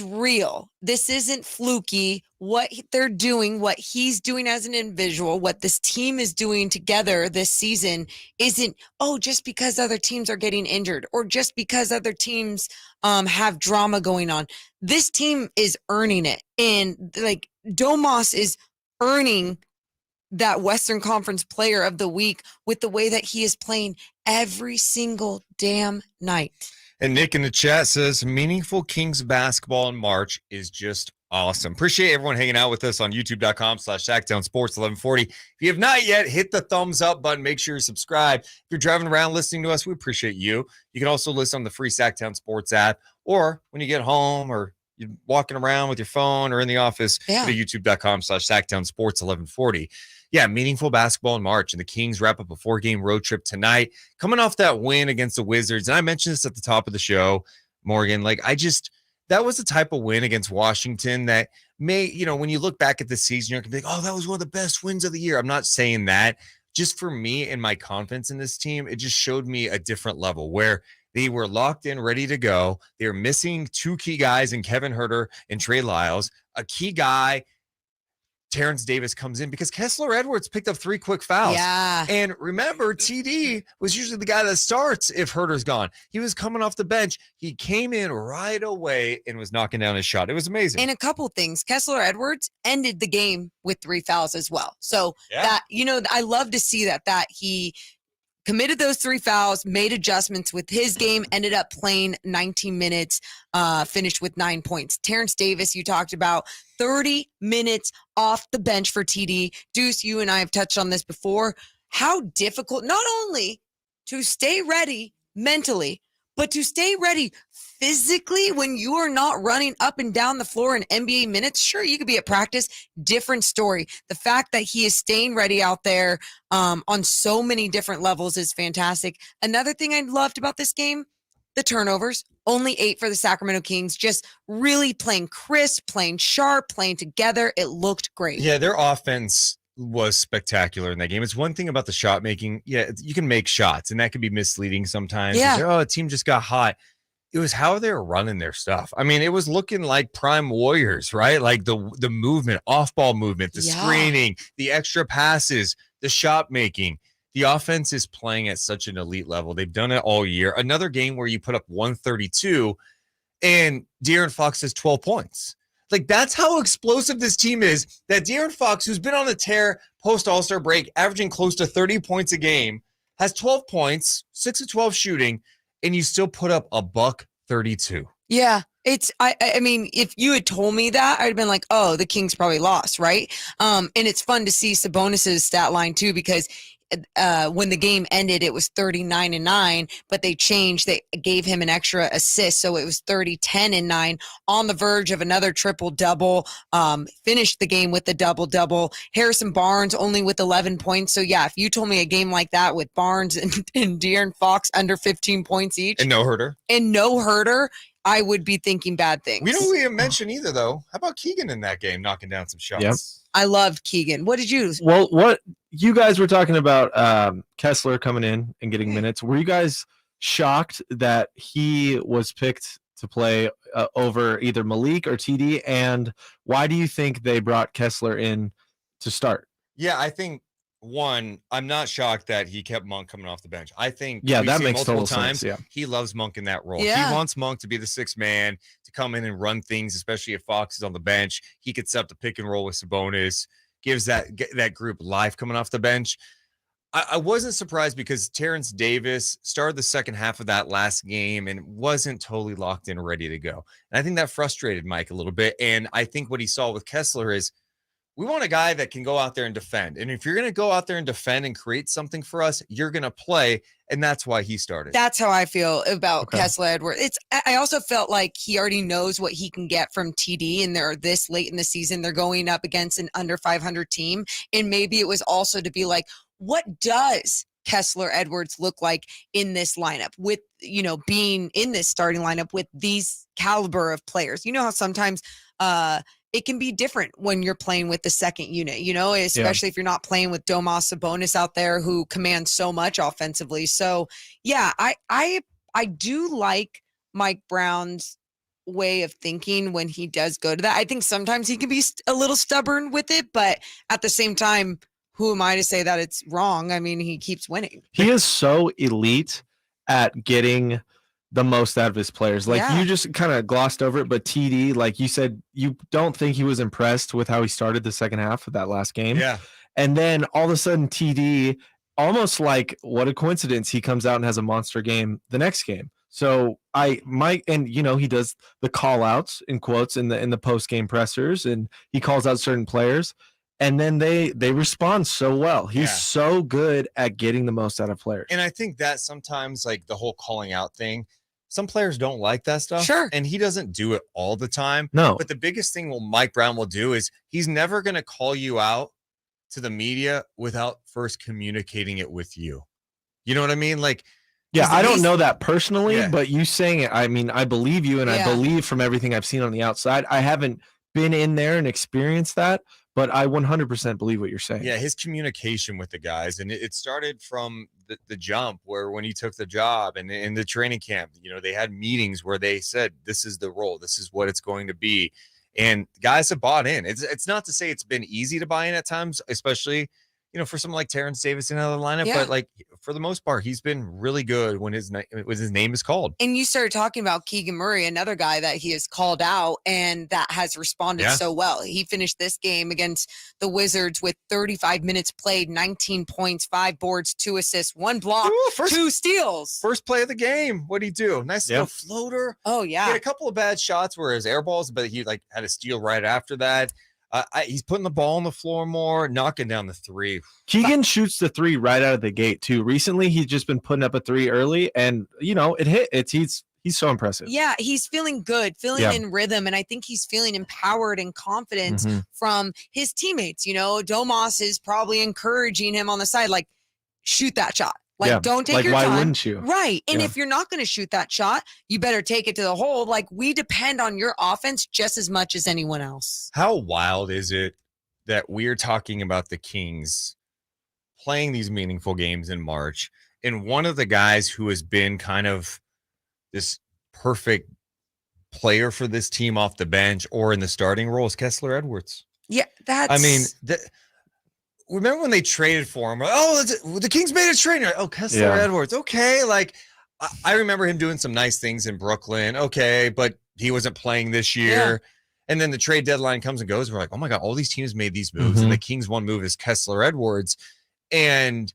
real. This isn't fluky. What they're doing, what he's doing as an individual, what this team is doing together this season isn't, just because other teams are getting injured or just because other teams have drama going on. This team is earning it. And like Domas is earning that Western Conference Player of the Week with the way that he is playing every single damn night. And Nick in the chat says, meaningful Kings basketball in March is just awesome. Appreciate everyone hanging out with us on youtube.com/SactownSports1140. If you have not yet, hit the thumbs up button. Make sure you subscribe. If you're driving around listening to us, we appreciate you. You can also listen on the free Sactown Sports app, or when you get home or you're walking around with your phone or in the office, go to youtube.com/SactownSports1140. Yeah, meaningful basketball in March, and the Kings wrap up a 4-game road trip tonight, coming off that win against the Wizards. And I mentioned this at the top of the show, Morgan. That was the type of win against Washington that may, when you look back at the season, you're going to be like, oh, that was one of the best wins of the year. I'm not saying that. Just for me and my confidence in this team, it just showed me a different level where they were locked in, ready to go. They were missing 2 key guys in Kevin Huerter and Trey Lyles. A key guy, Terence Davis, comes in because Kessler Edwards picked up 3 quick fouls. Yeah. And remember, TD was usually the guy that starts if Herter's gone. He was coming off the bench. He came in right away and was knocking down his shot. It was amazing. And a couple things. Kessler Edwards ended the game with 3 fouls as well. So that, I love to see that he committed those 3 fouls, made adjustments with his game, ended up playing 19 minutes, finished with 9 points. Terence Davis, you talked about 30 minutes off the bench for TD. Deuce, you and I have touched on this before. How difficult, not only to stay ready mentally, but to stay ready physically when you are not running up and down the floor in NBA minutes. Sure, you could be at practice, different story. The fact that he is staying ready out there on so many different levels is fantastic. Another thing I loved about this game, the turnovers, only 8 for the Sacramento Kings, just really playing crisp, playing sharp, playing together. It looked great. Yeah, their offense was spectacular in that game. It's one thing about the shot making. Yeah, you can make shots, and that can be misleading sometimes. Yeah. Say, oh, a team just got hot. It was how they were running their stuff. I mean, it was looking like prime Warriors, right? Like the movement, off-ball movement, the screening, the extra passes, the shot making. The offense is playing at such an elite level. They've done it all year. Another game where you put up 132 and De'Aaron Fox has 12 points. Like, that's how explosive this team is, that De'Aaron Fox, who's been on the tear post All-Star break, averaging close to 30 points a game, has 12 points, 6 of 12 shooting, and you still put up a $132. Yeah, it's I mean, if you had told me that, I'd have been like, oh, the Kings probably lost, right? And it's fun to see Sabonis's stat line too, because when the game ended, it was 39-9, but they changed. They gave him an extra assist, so it was 30-10-9, on the verge of another triple-double. Finished the game with the double-double. Harrison Barnes only with 11 points. So, yeah, if you told me a game like that with Barnes and De'Aaron Fox under 15 points each. And no herder. I would be thinking bad things. We don't even mention either, though. How about Keegan in that game, knocking down some shots? Yep. I loved Keegan. What did you? Well, what you guys were talking about, Kessler coming in and getting minutes. Were you guys shocked that he was picked to play over either Malik or TD? And why do you think they brought Kessler in to start? Yeah, I think, one, I'm not shocked that he kept Monk coming off the bench. I think that makes total sense. Yeah. He loves Monk in that role. Yeah. He wants Monk to be the sixth man, to come in and run things, especially if Fox is on the bench. He could set up the pick and roll with Sabonis, gives that group life coming off the bench. I wasn't surprised because Terence Davis started the second half of that last game and wasn't totally locked in, ready to go. And I think that frustrated Mike a little bit. And I think what he saw with Kessler is, we want a guy that can go out there and defend. And if you're going to go out there and defend and create something for us, you're going to play. And that's why he started. That's how I feel about Kessler Edwards. I also felt like he already knows what he can get from TD, and they're this late in the season. They're going up against an under 500 team. And maybe it was also to be like, what does Kessler Edwards look like in this lineup with, being in this starting lineup with these caliber of players? You know how sometimes, it can be different when you're playing with the second unit, especially if you're not playing with Domas Sabonis out there who commands so much offensively. So, yeah, I do like Mike Brown's way of thinking when he does go to that. I think sometimes he can be a little stubborn with it, but at the same time, who am I to say that it's wrong? I mean, he keeps winning. He is so elite at getting the most out of his players. Like, you just kind of glossed over it, but TD, like you said, you don't think he was impressed with how he started the second half of that last game. Yeah. And then all of a sudden TD, almost like what a coincidence, he comes out and has a monster game the next game. So he does the call outs in quotes in the post game pressers, and he calls out certain players, and then they respond so well. He's so good at getting the most out of players. And I think that sometimes, like, the whole calling out thing, some players don't like that stuff. Sure. And he doesn't do it all the time. No. But the biggest thing Mike Brown will do is he's never going to call you out to the media without first communicating it with you. You know what I mean? Like, yeah, I don't know that personally, but you saying it, I mean, I believe you, and I believe from everything I've seen on the outside. I haven't been in there and experienced that, but I 100% believe what you're saying. Yeah, his communication with the guys, and it started from the jump, where when he took the job and in the training camp, they had meetings where they said, this is the role, this is what it's going to be. And guys have bought in. It's not to say it's been easy to buy in at times, especially, for someone like Terence Davis in another lineup, Yeah. but like for the most part, he's been really good when his name is called. And you started talking about Keegan Murray, another guy that he has called out and that has responded so well. He finished this game against the Wizards with 35 minutes played, 19 points, 5 boards, 2 assists, 1 block, 2 steals. First play of the game. What'd he do? Nice little floater. Oh, yeah. He had a couple of bad shots where his air balls, but he like had a steal right after that. He's putting the ball on the floor more, knocking down the 3. Keegan shoots the 3 right out of the gate too. Recently, he's just been putting up a 3 early, and it hit. He's so impressive. Yeah, he's feeling good, feeling in rhythm, and I think he's feeling empowered and confident from his teammates. Domas is probably encouraging him on the side, like, shoot that shot. Like, don't take your time. Why wouldn't you? Right. And if you're not going to shoot that shot, you better take it to the hole. Like, we depend on your offense just as much as anyone else. How wild is it that we're talking about the Kings playing these meaningful games in March, and one of the guys who has been kind of this perfect player for this team off the bench or in the starting role is Kessler Edwards? Yeah, remember when they traded for him? Oh, the Kings made a trade. Oh, Kessler Edwards. Okay. Like, I remember him doing some nice things in Brooklyn. Okay. But he wasn't playing this year. Yeah. And then the trade deadline comes and goes. We're like, oh my God, all these teams made these moves. And the Kings' one move is Kessler Edwards. And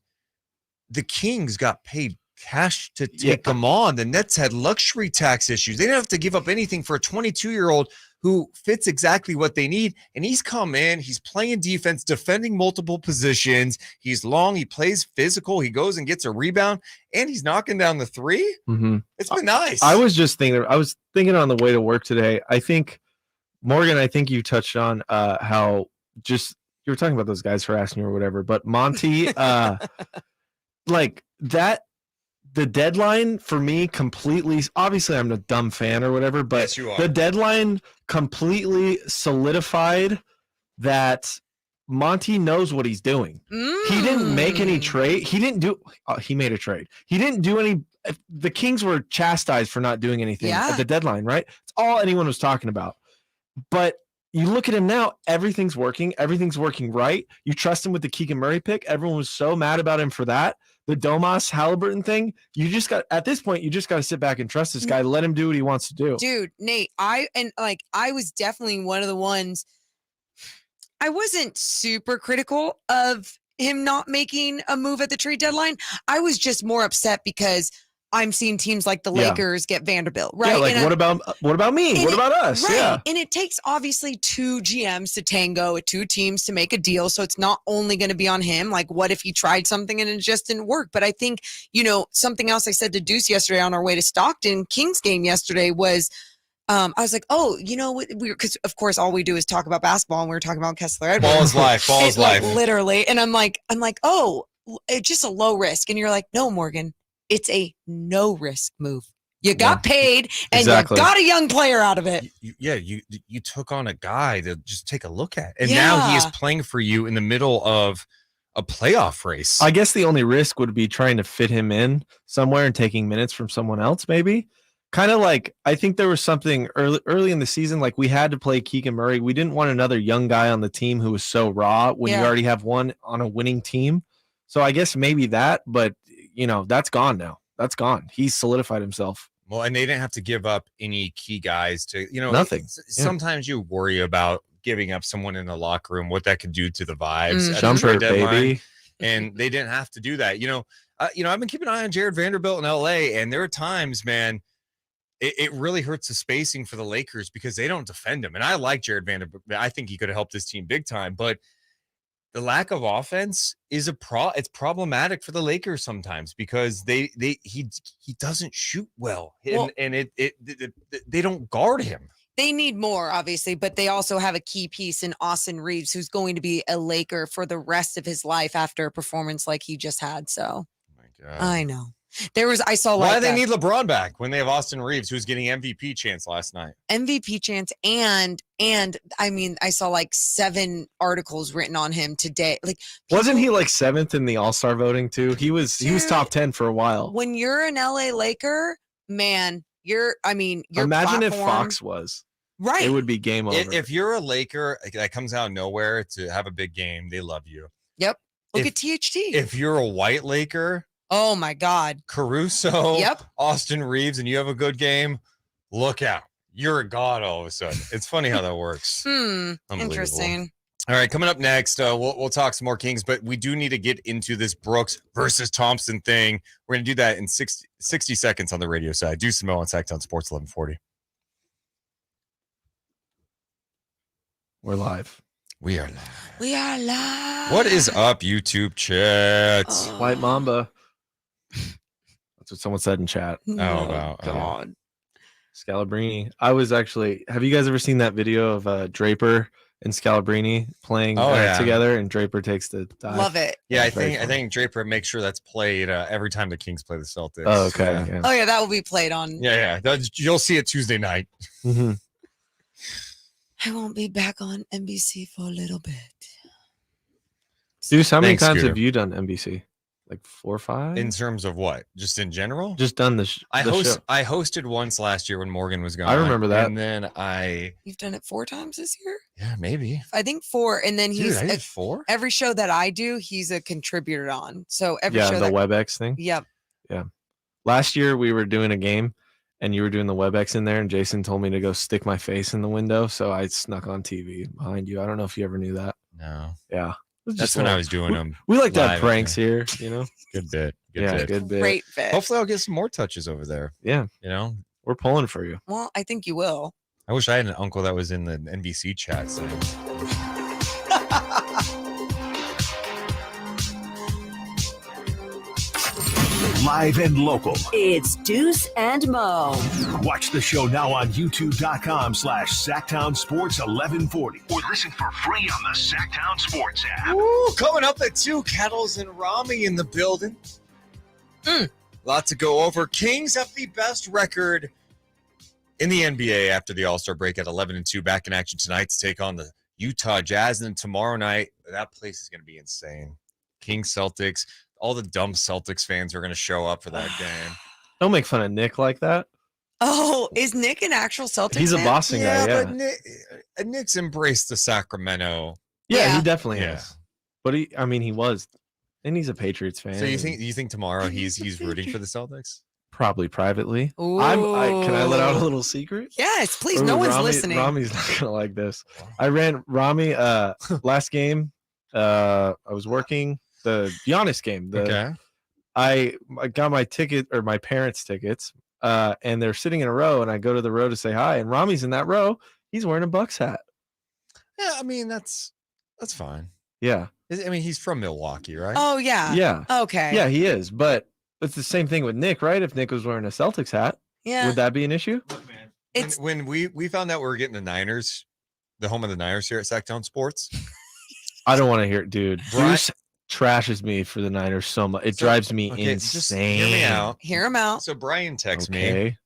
the Kings got paid cash to take them on. The Nets had luxury tax issues. They didn't have to give up anything for a 22-year-old who fits exactly what they need. And he's come in, he's playing defense, defending multiple positions. He's long, he plays physical, he goes and gets a rebound, and he's knocking down the 3. It's been nice. I was thinking on the way to work today, I think, Morgan, you touched on how just you were talking about those guys harassing you or whatever, but Monty, like that, the deadline for me completely, obviously I'm a dumb fan or whatever, but yes, you are. The deadline completely solidified that Monty knows what he's doing. He didn't make any trade. He made a trade. He didn't do any. The Kings were chastised for not doing anything at the deadline, right? It's all anyone was talking about. But you look at him now, everything's working. Everything's working right. You trust him with the Keegan Murray pick. Everyone was so mad about him for that. The Domas Halliburton thing, at this point, you just got to sit back and trust this guy. Let him do what he wants to do. Dude, Nate, I was definitely one of the ones. I wasn't super critical of him not making a move at the trade deadline. I was just more upset because I'm seeing teams like the Lakers get Vanderbilt, right? Yeah, like what about me? What about us? Right. Yeah. And it takes obviously 2 GMs to tango, 2 teams to make a deal. So it's not only going to be on him. Like, what if he tried something and it just didn't work? But I think, something else I said to Deuce yesterday on our way to Stockton, Kings game yesterday was, I was like, because of course all we do is talk about basketball, and we were talking about Kessler Edwards. Ball is life. Ball is life. Literally. And I'm like, oh, it's just a low risk. And you're like, no, Morgan. It's a no risk move. You got paid and you got a young player out of it. You took on a guy to just take a look at. And now he is playing for you in the middle of a playoff race. I guess the only risk would be trying to fit him in somewhere and taking minutes from someone else, maybe. Kind of like, I think there was something early in the season, like we had to play Keegan Murray. We didn't want another young guy on the team who was so raw when you already have one on a winning team. So I guess maybe that, but that's gone now. That's gone. He's solidified himself. Well, and they didn't have to give up any key guys to, nothing. Sometimes you worry about giving up someone in the locker room, what that could do to the vibes. Jumper, baby. And they didn't have to do that. I've been keeping an eye on Jared Vanderbilt in LA, and there are times, man, it really hurts the spacing for the Lakers because they don't defend him. And I like Jared Vanderbilt. I think he could have helped this team big time, but the lack of offense is it's problematic for the Lakers sometimes because he doesn't shoot well, and they don't guard him. They need more, obviously, but they also have a key piece in Austin Reeves, who's going to be a Laker for the rest of his life after a performance like he just had. So, oh my God. I know. Why they need LeBron back when they have Austin Reeves, who's getting MVP chance last night. MVP chance, and I mean, I saw like 7 articles written on him today. Like, wasn't he like 7th in the All-Star voting too? He was top 10 for a while. When you're an LA Laker, man, your imagine if Fox was right. It would be game over. If you're a Laker that comes out of nowhere to have a big game, they love you. Yep. Look at THT. If you're a white Laker, oh my God, Caruso, yep, Austin Reeves, and you have a good game, look out. You're a god all of a sudden. It's funny how that works. Interesting. All right, coming up next, we'll talk some more Kings, but we do need to get into this Brooks versus Thompson thing. We're going to do that in 60 seconds on the radio side. Deuce and Mo on Sactown Sports 1140. We're live. We are live. We are live. What is up, YouTube chat? White Mamba. That's what someone said in chat. Oh, God. Scalabrini. I was actually, have you guys ever seen that video of Draper and Scalabrini playing together, and Draper takes the dive? Love it. Yeah, I think Draper makes sure that's played every time the Kings play the Celtics. Oh, okay. Yeah. Oh yeah, that will be played on. Yeah. You'll see it Tuesday night. Mm-hmm. I won't be back on NBC for a little bit. Deuce, how many Thanks, times Scooter. have you done NBC? Like 4 or 5? In terms of what? Just in general? Just done the I show. hosted once last year when Morgan was gone. I remember that. And then You've done it 4 times this year? Yeah, maybe. I think 4. And then Dude, he's I did 4? every show that I do, he's a contributor on. So every show the WebEx thing. Yep. Yeah. Last year we were doing a game and you were doing the WebEx in there, and Jason told me to go stick my face in the window, so I snuck on TV behind you. I don't know if you ever knew that. No. Yeah. That's when I was doing them. We like to have live pranks here, you know? Good bit. Good bit. Great bit. Hopefully I'll get some more touches over there. Yeah. You know? We're pulling for you. Well, I think you will. I wish I had an uncle that was in the NBC chat. So. Live and local. It's Deuce and Mo. Watch the show now on youtube.com/Sactown Sports 1140 or listen for free on the Sactown Sports app. Ooh, coming up at 2, Kettles and Rami in the building. Lot to go over. Kings have the best record in the NBA after the All-Star break at 11-2. Back in action tonight to take on the Utah Jazz. And then tomorrow night, that place is going to be insane. Kings, Celtics. All the dumb Celtics fans are going to show up for that game. Don't make fun of Nick like that. Oh, is Nick an actual Celtics He's a fan? Boston guy, yeah. But Nick's embraced the Sacramento. Yeah, he definitely is. But he was. And he's a Patriots fan. So you think tomorrow he's rooting for the Celtics? Probably privately. Ooh. Can I let out a little secret? Yes, please. No one's listening. Rami's not gonna like this. I ran Rami last game. I was working the Giannis game. Okay. I got my ticket, or my parents' tickets, and they're sitting in a row, and I go to the row to say hi, and Rami's in that row. He's wearing a Bucks hat. Yeah, I mean that's fine. Yeah. I mean he's from Milwaukee, right? Oh yeah. Yeah. Okay. Yeah, he is. But it's the same thing with Nick, right? If Nick was wearing a Celtics hat, Yeah. would that be an issue? Look, man. When we found out we were getting the Niners, the home of the Niners here at Sactown Sports. I don't want to hear it, dude. Brian- Bruce trashes me for the Niners so much. It drives me insane. Just hear me out. Hear him out. So Brian texted me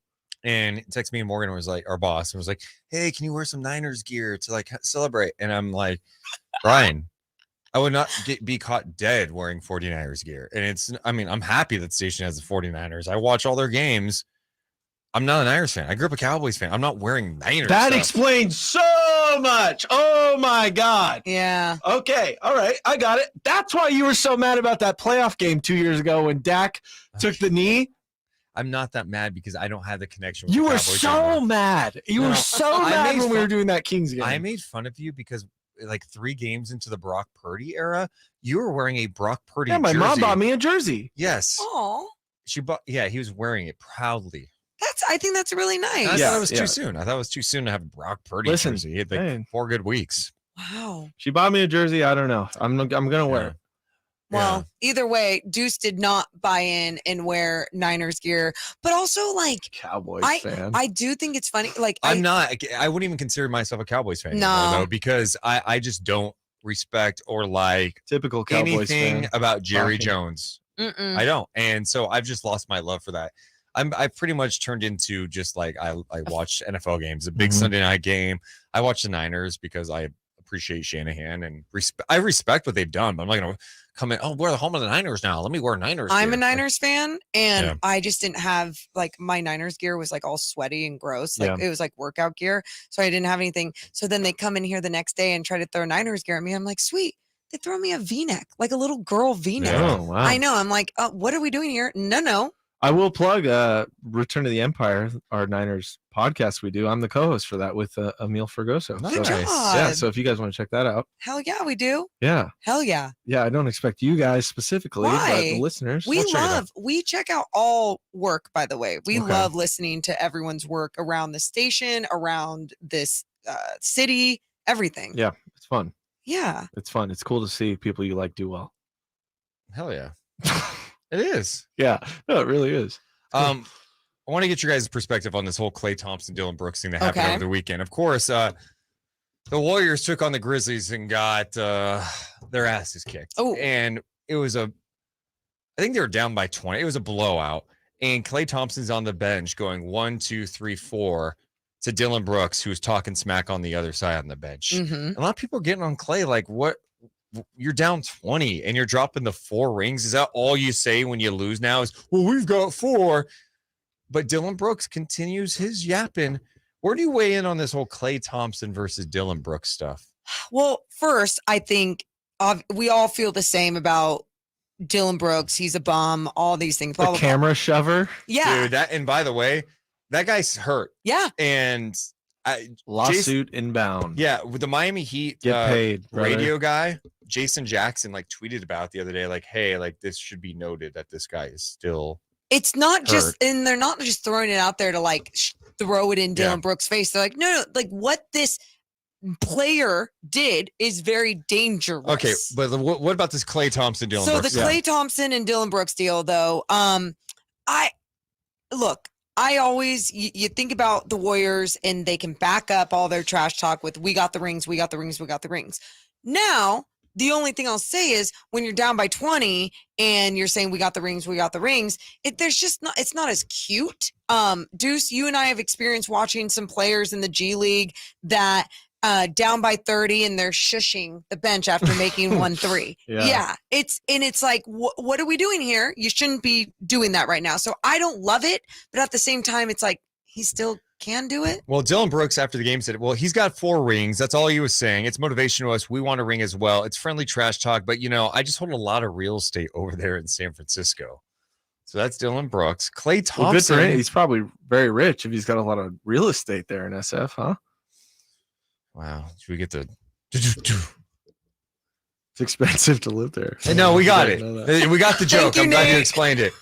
and me and Morgan was like, our boss, and was like, hey, can you wear some Niners gear to like celebrate? And I'm like, Brian, I would not be caught dead wearing 49ers gear. And I'm happy that the station has the 49ers. I watch all their games. I'm not a Niners fan. I grew up a Cowboys fan. I'm not wearing Niners That stuff. explains so much. Oh my God. Yeah. Okay. All right. I got it. That's why you were so mad about that playoff game 2 years ago when Dak took the knee. I'm not that mad because I don't have the connection with You the were Cowboys so anymore. mad. You were so mad when we were doing that Kings game. I made fun of you because like 3 games into the Brock Purdy era, you were wearing a Brock Purdy my jersey. mom bought me a jersey. Yes. Oh. She bought he was wearing it proudly. I think that's really nice. I thought it was too soon. I thought it was too soon to have a Brock Purdy Listen, jersey. He had like man. 4 good weeks. Wow. She bought me a jersey. I don't know. I'm gonna wear it. Well, either way, Deuce did not buy in and wear Niners gear, but also like Cowboys fan. I do think it's funny. Like I wouldn't even consider myself a Cowboys fan No. anymore, though, because I just don't respect or like typical Cowboys anything fan. about Jerry Talking. Jones. Mm-mm. I don't. And so I've just lost my love for that. I've pretty much turned into just like I watch NFL games, a big Sunday night game. I watch the Niners because I appreciate Shanahan and I respect what they've done, but I'm not going to come in, we're the home of the Niners now. Let me wear Niners I'm gear. a Niners fan, and Yeah. I just didn't have like my Niners gear was like all sweaty and gross. Like Yeah. it was like workout gear. So I didn't have anything. So then they come in here the next day and try to throw Niners gear at me. I'm like, sweet. They throw me a V-neck, like a little girl V-neck. Oh, wow. I know. I'm like, what are we doing here? No. I will plug Return to the Empire, our Niners podcast we do. I'm the co-host for that with Emil Fergoso. Good job. Yeah, so if you guys want to check that out. Hell yeah, we do. Yeah. Hell yeah. Yeah, I don't expect you guys specifically, but the listeners. We check out all work, by the way. We love listening to everyone's work around the station, around this city, everything. Yeah, it's fun. Yeah. It's fun. It's cool to see people you like do well. Hell yeah. It is. Yeah. No, it really is. I want to get your guys' perspective on this whole Klay Thompson, Dillon Brooks thing that happened over the weekend. Of course, the Warriors took on the Grizzlies and got their asses kicked. Oh. And it was I think they were down by 20. It was a blowout. And Klay Thompson's on the bench going 1, 2, 3, 4 to Dillon Brooks, who was talking smack on the other side on the bench. Mm-hmm. A lot of people are getting on Klay like, what? You're down 20 and you're dropping the 4 rings. Is that all you say when you lose now is, well, we've got 4. But Dillon Brooks continues his yapping. Where do you weigh in on this whole Klay Thompson versus Dillon Brooks stuff? Well, first, I think we all feel the same about Dillon Brooks. He's a bum, all these things. The camera shover. Yeah. Dude, and by the way, that guy's hurt. Yeah. And lawsuit inbound. Yeah, with the Miami Heat Get paid, brother. Radio guy, Jason Jackson, like tweeted about it the other day, like, hey, like this should be noted that this guy is still It's not hurt. just, and they're not just throwing it out there to like throw it in Dillon Brooks' face. They're like, no, like what this player did is very dangerous. Okay, but what about this Klay Thompson, Dillon Brooks? So the Klay Thompson and Dillon Brooks deal, though, I always, you think about the Warriors and they can back up all their trash talk with, we got the rings, we got the rings, we got the rings. Now, the only thing I'll say is when you're down by 20 and you're saying we got the rings, it's not as cute. Deuce, you and I have experienced watching some players in the G League that down by 30 and they're shushing the bench after making 1-3. Yeah. It's like, what are we doing here? You shouldn't be doing that right now. So I don't love it, but at the same time, it's like, he still can do it. Well, Dillon Brooks after the game said, well, he's got 4 rings. That's all he was saying. It's motivation to us. We want a ring as well. It's friendly trash talk, but I just hold a lot of real estate over there in San Francisco. So that's Dillon Brooks. Klay Thompson. Well, good for him. He's probably very rich if he's got a lot of real estate there in SF, huh? Wow. Should we get the... It's expensive to live there. No, we got it. We got the joke. You, I'm glad you Nate. explained it.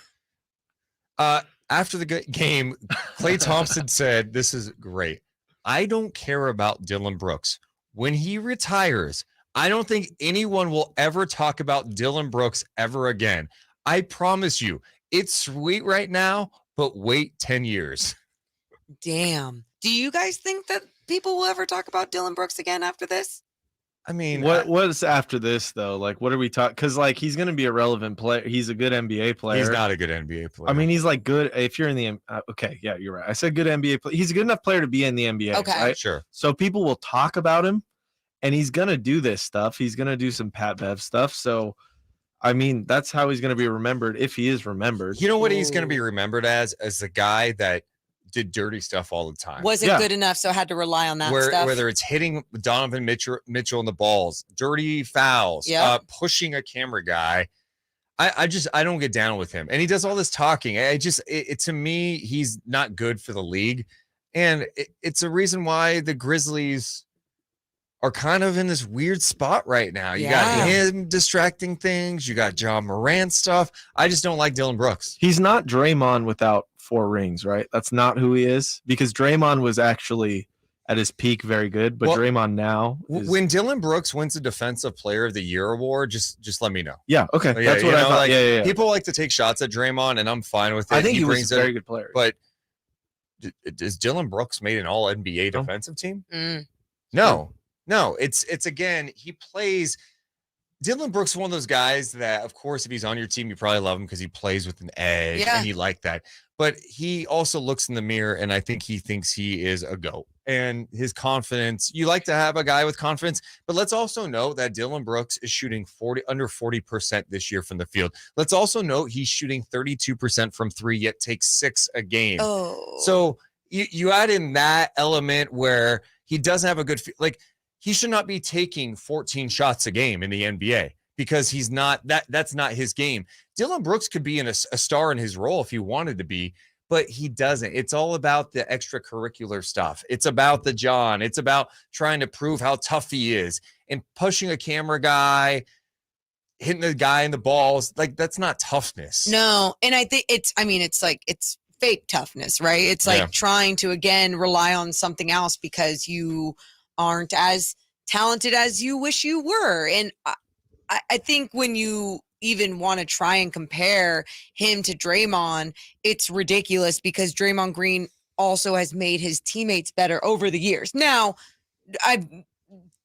After the game, Klay Thompson said, this is great. I don't care about Dillon Brooks. When he retires, I don't think anyone will ever talk about Dillon Brooks ever again. I promise you, it's sweet right now, but wait 10 years. Damn. Do you guys think that people will ever talk about Dillon Brooks again after this? I mean, what's after this though? Like, what are we talking? Because like he's going to be a relevant player. He's a good NBA player. He's not a good NBA player. I mean, he's like good. If you're in the okay, yeah, you're right. I said good NBA player. He's a good enough player to be in the NBA. Okay, right? Sure. So people will talk about him, and he's going to do this stuff. He's going to do some Pat Bev stuff. So, I mean, that's how he's going to be remembered if he is remembered. You know what he's going to be remembered as the guy that did dirty stuff all the time. Wasn't good enough, so had to rely on that stuff. Whether it's hitting Donovan Mitchell in the balls, dirty fouls, pushing a camera guy. I don't get down with him. And he does all this talking. To me, he's not good for the league. And it's a reason why the Grizzlies are kind of in this weird spot right now. You got him distracting things. You got John Morant stuff. I just don't like Dillon Brooks. He's not Draymond without 4 rings, right? That's not who he is, because Draymond was actually at his peak very good, but Draymond now when Dillon Brooks wins the Defensive Player of the Year award, just let me know. Yeah, okay. That's what I thought. Yeah. People like to take shots at Draymond, and I'm fine with it. I think he was a very good player. But is Dillon Brooks made an all NBA defensive team? Mm. No, it's again, he plays. Dillon Brooks is one of those guys that, of course, if he's on your team, you probably love him because he plays with an edge and you like that. But he also looks in the mirror, and I think he thinks he is a GOAT. And his confidence, you like to have a guy with confidence, but let's also know that Dillon Brooks is shooting under 40% this year from the field. Let's also note he's shooting 32% from 3, yet takes 6 a game. Oh. So you add in that element where he doesn't have a good he should not be taking 14 shots a game in the NBA because he's not that's not his game. Dylan Brooks could be a star in his role if he wanted to be, but he doesn't. It's all about the extracurricular stuff. It's about the John. It's about trying to prove how tough he is and pushing a camera guy, hitting the guy in the balls. Like, that's not toughness. No. And I think it's fake toughness, right? It's like trying to, again, rely on something else because you aren't as talented as you wish you were. And I think when you even want to try and compare him to Draymond, it's ridiculous because Draymond Green also has made his teammates better over the years. Now, I'm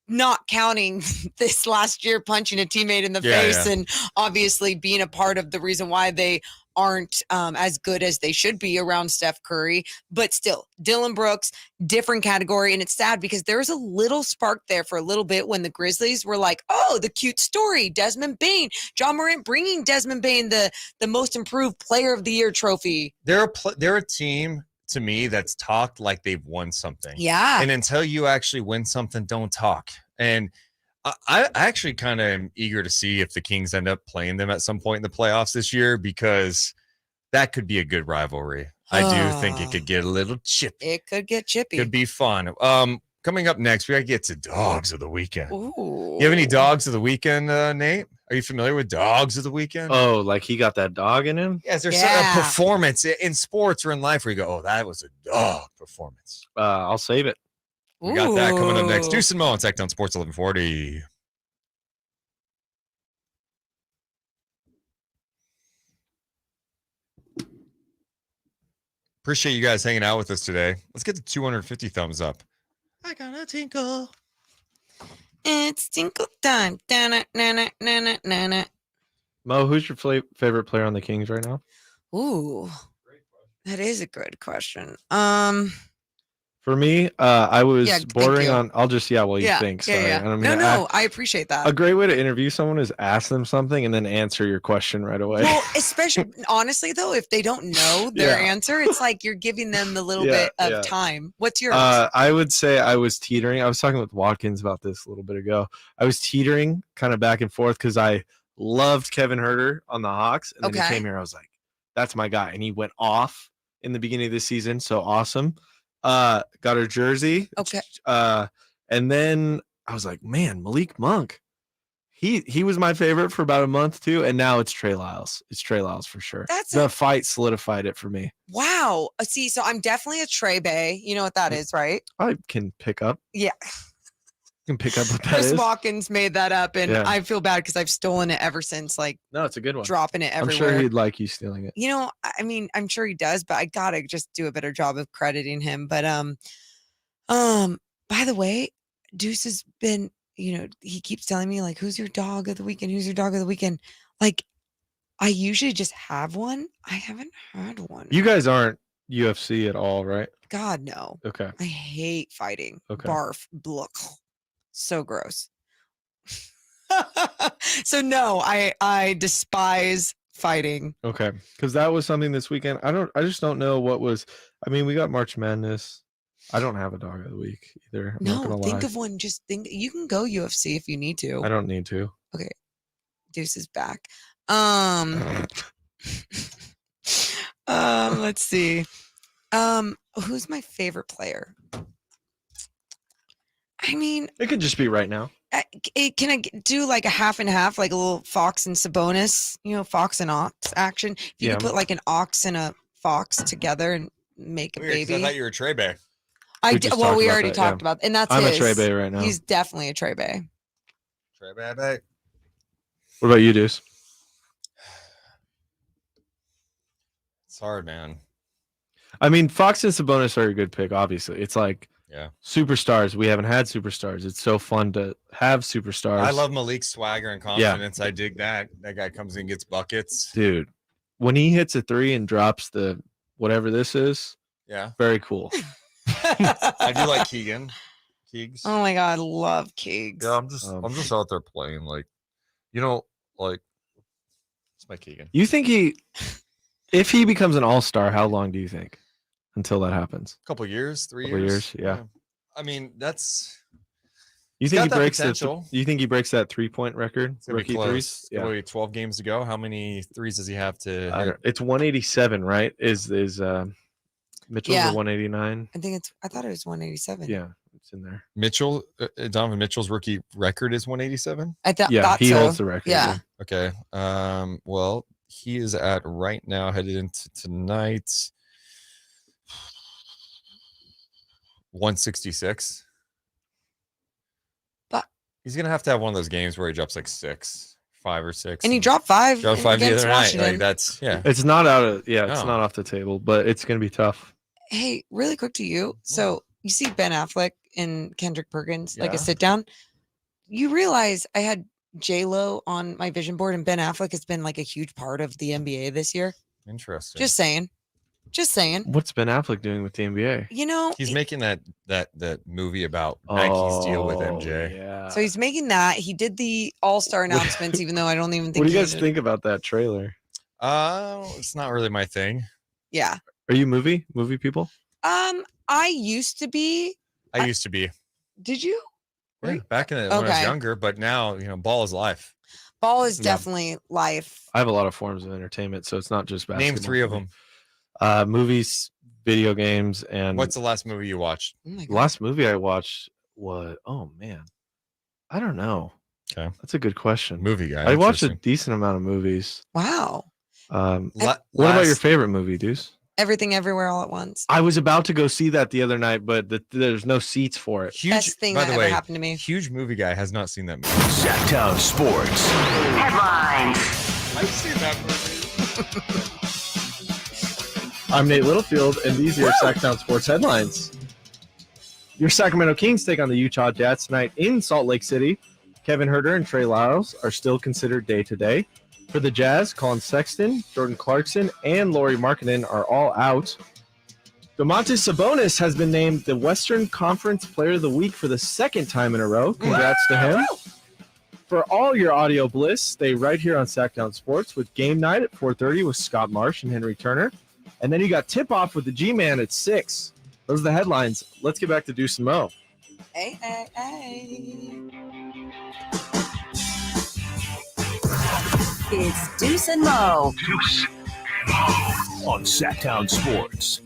not counting this last year punching a teammate in the face and obviously being a part of the reason why they aren't as good as they should be around Steph Curry, but still Dylan Brooks, different category. And it's sad because there was a little spark there for a little bit when the Grizzlies were like, oh, the cute story, Desmond Bane, John Morant bringing Desmond Bane the most improved player of the year trophy. They're a team to me that's talked like they've won something. Yeah. And until you actually win something, don't talk. And I actually kind of am eager to see if the Kings end up playing them at some point in the playoffs this year, because that could be a good rivalry. I do think it could get a little chippy. It could get chippy. Could be fun. Coming up next, we got to get to dogs of the weekend. Ooh. You have any dogs of the weekend, Nate? Are you familiar with dogs of the weekend? Oh, like he got that dog in him? Yeah, is there a performance in sports or in life where you go, oh, that was a dog performance? I'll save it. We got that coming up next. Deuce and Mo on Sactown Sports 1140. Appreciate you guys hanging out with us today. Let's get to 250 thumbs up. I got a tinkle. It's tinkle time. Mo, who's your favorite player on the Kings right now? Ooh, that is a good question. For me, I was bordering on. I'll just you think. Sorry. I appreciate that. A great way to interview someone is ask them something and then answer your question right away. Well, especially honestly though, if they don't know their answer, it's like you're giving them the little bit of time. What's yours? I would say I was teetering. I was talking with Watkins about this a little bit ago. I was teetering kind of back and forth because I loved Kevin Huerter on the Hawks, and then he came here. I was like, that's my guy, and he went off in the beginning of the season. So awesome. Got her jersey. Okay. And then I was like, man, Malik Monk. He was my favorite for about a month too. And now it's Trey Lyles. It's Trey Lyles for sure. The fight solidified it for me. Wow. See, so I'm definitely a Trey Bay. You know what that is, right? I can pick up. Yeah. Can pick up what that Chris is. Watkins made that up, and I feel bad because I've stolen it ever since. Like, no, it's a good one. Dropping it everywhere. I'm sure he'd like you stealing it. You know, I mean, I'm sure he does, but I gotta just do a better job of crediting him. But by the way, Deuce has been, he keeps telling me like, who's your dog of the weekend? Who's your dog of the weekend? Like, I usually just have one. I haven't had one. You guys aren't UFC at all, right? God, no. Okay. I hate fighting. Okay. Barf. Blah. So gross. So no, I despise fighting. Okay. Because that was something this weekend. I just don't know what was. I mean, we got March Madness. I don't have a dog of the week either. I'm not gonna lie. Think of one. Just think. You can go UFC if you need to. I don't need to. Okay. Deuce is back. Let's see. Who's my favorite player? I mean, it could just be right now. Can I do like a half and half, like a little Fox and Sabonis, Fox and Ox action? If you could put like an ox and a fox together and make a baby. I thought you were a Trey Bay. We already talked about, and that's I'm a Trey Bay right now. He's definitely a Trey Bay. Trey Bay. What about you, Deuce? It's hard, man. I mean, Fox and Sabonis are a good pick, obviously. It's like superstars. We haven't had superstars. It's so fun to have superstars. I love Malik's swagger and confidence. I dig that. That guy comes in and gets buckets. Dude, when he hits a three and drops the whatever this is, very cool. I do like Keegan. Keegs. Oh my God, love Keegs. Yeah, I'm just out there playing like it's my Keegan. You think if he becomes an all-star, how long do you think until that happens? A couple years, 3 years. Yeah. I mean, that's You He's think he got that breaks potential. you think he breaks that 3-point record? It's gonna be Rookie close. threes? It's gonna be 12 games to go. How many threes does he have to hit? It's 187, right? Is Mitchell's Yeah. a 189? I thought it was 187. Yeah, it's in there. Mitchell, Donovan Mitchell's rookie record is 187. I thought he so. holds the record. Yeah. Okay. Well, he is at right now headed into tonight 166. But he's gonna have to have one of those games where he drops like 5 or 6. And he dropped 5. Dropped 5 the against other night. Washington. Like that's It's not out of it's No. not off the table, but it's gonna be tough. Hey, really quick to you. So you see Ben Affleck and Kendrick Perkins, like Yeah. a sit down. You realize I had J-Lo on my vision board, and Ben Affleck has been like a huge part of the NBA this year. interesting. Just saying. What's Ben Affleck doing with the NBA? You know, He's making that movie about Nike's deal with MJ. Yeah. so he's making that. He did the All-Star announcements, even though I don't even think What do you he guys did. think about that trailer? It's not really my thing. Yeah. Are you movie people? I used to be. I used to be. Did you? Yeah, back in when I was Okay. younger, but now ball is life. Ball is Yeah. definitely life. I have a lot of forms of entertainment, so it's not just basketball. Name 3 of them. Movies, video games, and What's the last movie you watched? Oh my the God. last movie I watched was I don't know. Okay, that's a good question. Movie guy. I watched a interesting. decent amount of movies. Wow. What about your favorite movie, Deuce? Everything Everywhere All at Once. I was about to go see that the other night, but there's no seats for it. Huge, Best thing by that the ever way, happened to me. Huge movie guy has not seen that movie. Sactown Sports. Headlines. I've seen that movie. I'm Nate Littlefield, and these are your Sactown Sports headlines. Your Sacramento Kings take on the Utah Jazz tonight in Salt Lake City. Kevin Huerter and Trey Lyles are still considered day-to-day. For the Jazz, Colin Sexton, Jordan Clarkson, and Lauri Markkanen are all out. Domantas Sabonis has been named the Western Conference Player of the Week for the second time in a row. Congrats to him. For all your audio bliss, stay right here on Sactown Sports with Game Night at 4:30 with Scott Marsh and Henry Turner. And then you got Tip-Off with the G-Man at 6. Those are the headlines. Let's get back to Deuce and Mo. Hey. It's Deuce and Mo. Deuce and Mo on Sactown Sports.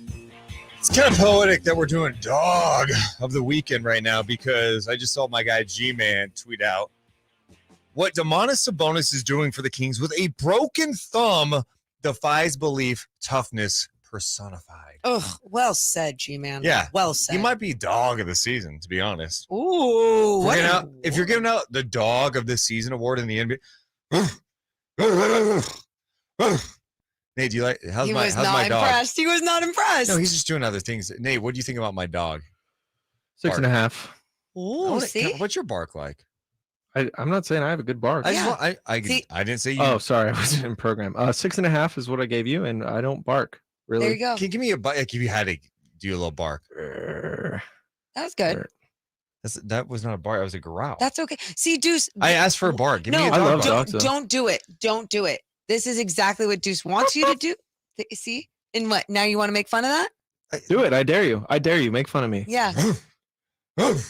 It's kind of poetic that we're doing dog of the weekend right now because I just saw my guy G-Man tweet out what Domantas Sabonis is doing for the Kings with a broken thumb defies belief, toughness personified. Oh, well said, G-Man. Yeah. Well said. He might be dog of the season, to be honest. Ooh. If you're giving out the dog of the season award in the NBA, Nate, do you like how's my dog? Impressed. He was not impressed. No, he's just doing other things. Nate, what do you think about my dog? 6.5. Ooh, see? What's your bark like? I'm not saying I have a good bark. I See- didn't say you. Oh, sorry, I wasn't in program. 6.5 is what I gave you, and I don't bark. Really? There you go. Can you give me a bark? Like if you had to do a little bark. That was good. That was not a bark. That was a growl. That's okay. See, Deuce. I asked for a bark. Give me No, a dog I love bark. dogs. don't do it. Don't do it. This is exactly what Deuce wants you to do. See? And what? Now you want to make fun of that? Do it. I dare you. I dare you. Make fun of me. Yeah.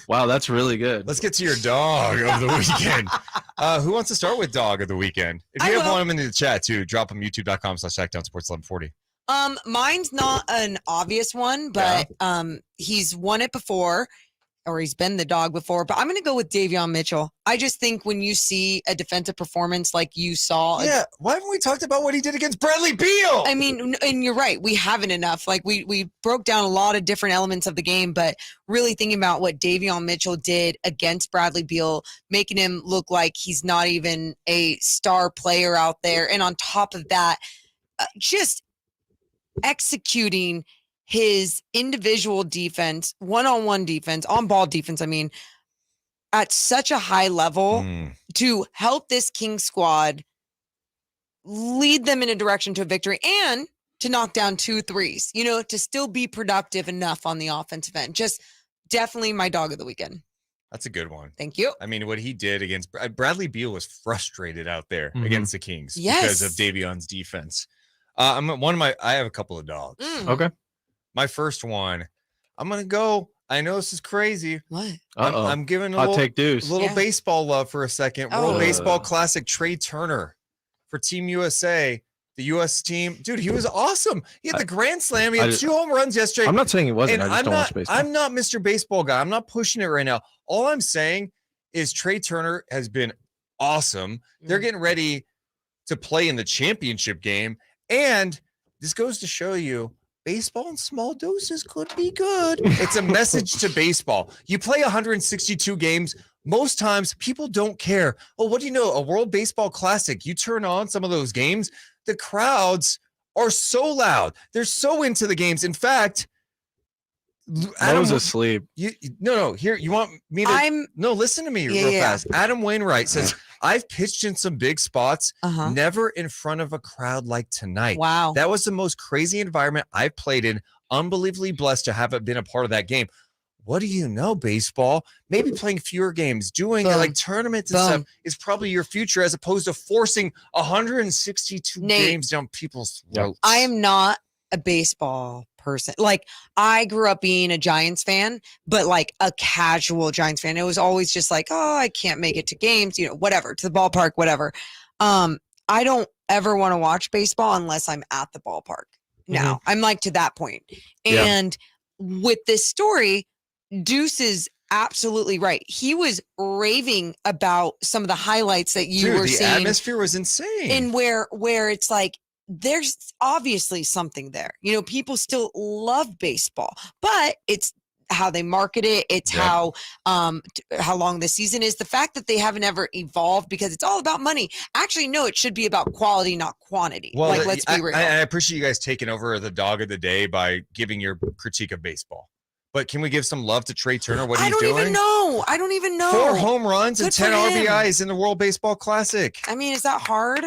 Wow, that's really good. Let's get to your dog of the weekend. Who wants to start with dog of the weekend? If I you have will. one in the chat too, drop them youtube.com/SackdownSports1140. Mine's not an obvious one, but he's won it before, or he's been the dog before. But I'm going to go with Davion Mitchell. I just think when you see a defensive performance like you saw, Yeah, why haven't we talked about what he did against Bradley Beal? I mean, and you're right, we haven't enough. Like we broke down a lot of different elements of the game, but really thinking about what Davion Mitchell did against Bradley Beal, making him look like he's not even a star player out there, and on top of that, just executing his individual defense, one-on-one defense, on-ball defense, I mean, at such a high level to help this King squad lead them in a direction to a victory and to knock down 2 threes, to still be productive enough on the offensive end. Just definitely my dog of the weekend. That's a good one. Thank you. I mean, what he did against Bradley Beal was frustrated out there against the Kings because Yes. of Davion's defense. I have a couple of dogs. Okay. My first one, I'm going to go I know this is crazy. What? I'm giving a I'll little, take Deuce. little baseball love for a second. World Oh. Baseball Classic, Trey Turner for Team USA. The U.S. team, dude, he was awesome. He had the grand slam. He had 2 home runs yesterday. I'm not saying he wasn't. And I just don't watch baseball. I'm not Mr. Baseball guy. I'm not pushing it right now. All I'm saying is Trey Turner has been awesome. They're getting ready to play in the championship game. And this goes to show you baseball in small doses could be good. It's a message to baseball. You play 162 games. Most times people don't care. Oh, what do you know? A World Baseball Classic. You turn on some of those games, the crowds are so loud. They're so into the games. In fact, I was asleep. No. Here, you want me to? Listen to me real fast. Adam Wainwright says, I've pitched in some big spots, never in front of a crowd like tonight. Wow. That was the most crazy environment I've played in. Unbelievably blessed to have been a part of that game. What do you know, baseball? Maybe playing fewer games, doing like tournaments and stuff is probably your future, as opposed to forcing 162 games down people's throats. I am not a baseball person. Like, I grew up being a Giants fan, but like a casual Giants fan. It was always just like, oh, I can't make it to games, whatever, to the ballpark, whatever. I don't ever want to watch baseball unless I'm at the ballpark. Now, I'm like to that point. And with this story, Deuce is absolutely right. He was raving about some of the highlights that you were seeing. The atmosphere was insane. And where it's like, there's obviously something there. People still love baseball, but it's how they market it. It's how long the season is. The fact that they haven't ever evolved because it's all about money. Actually, no, it should be about quality, not quantity. Well, let's be real. I appreciate you guys taking over the dog of the day by giving your critique of baseball. But can we give some love to Trey Turner? What he's doing? I don't even know. 4 home runs and Good 10 for him. RBIs in the World Baseball Classic. I mean, is that hard?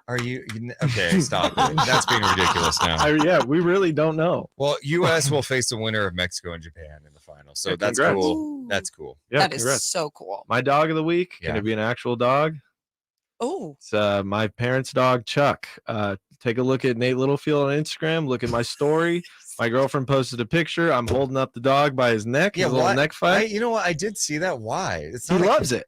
Are you okay? Stop it. That's being ridiculous now. We really don't know. Well, U.S. will face the winner of Mexico and Japan in the final, so that's congrats. cool. Ooh. That's cool. Yeah, That congrats. is so cool. My dog of the week. Can it be an actual dog? Oh, It's my parents' dog, Chuck. Take a look at Nate Littlefield on Instagram. Look at my story. My girlfriend posted a picture. I'm holding up the dog by his neck. Yeah, his little neck fight. You know what? I did see that. Why? It's He not loves it.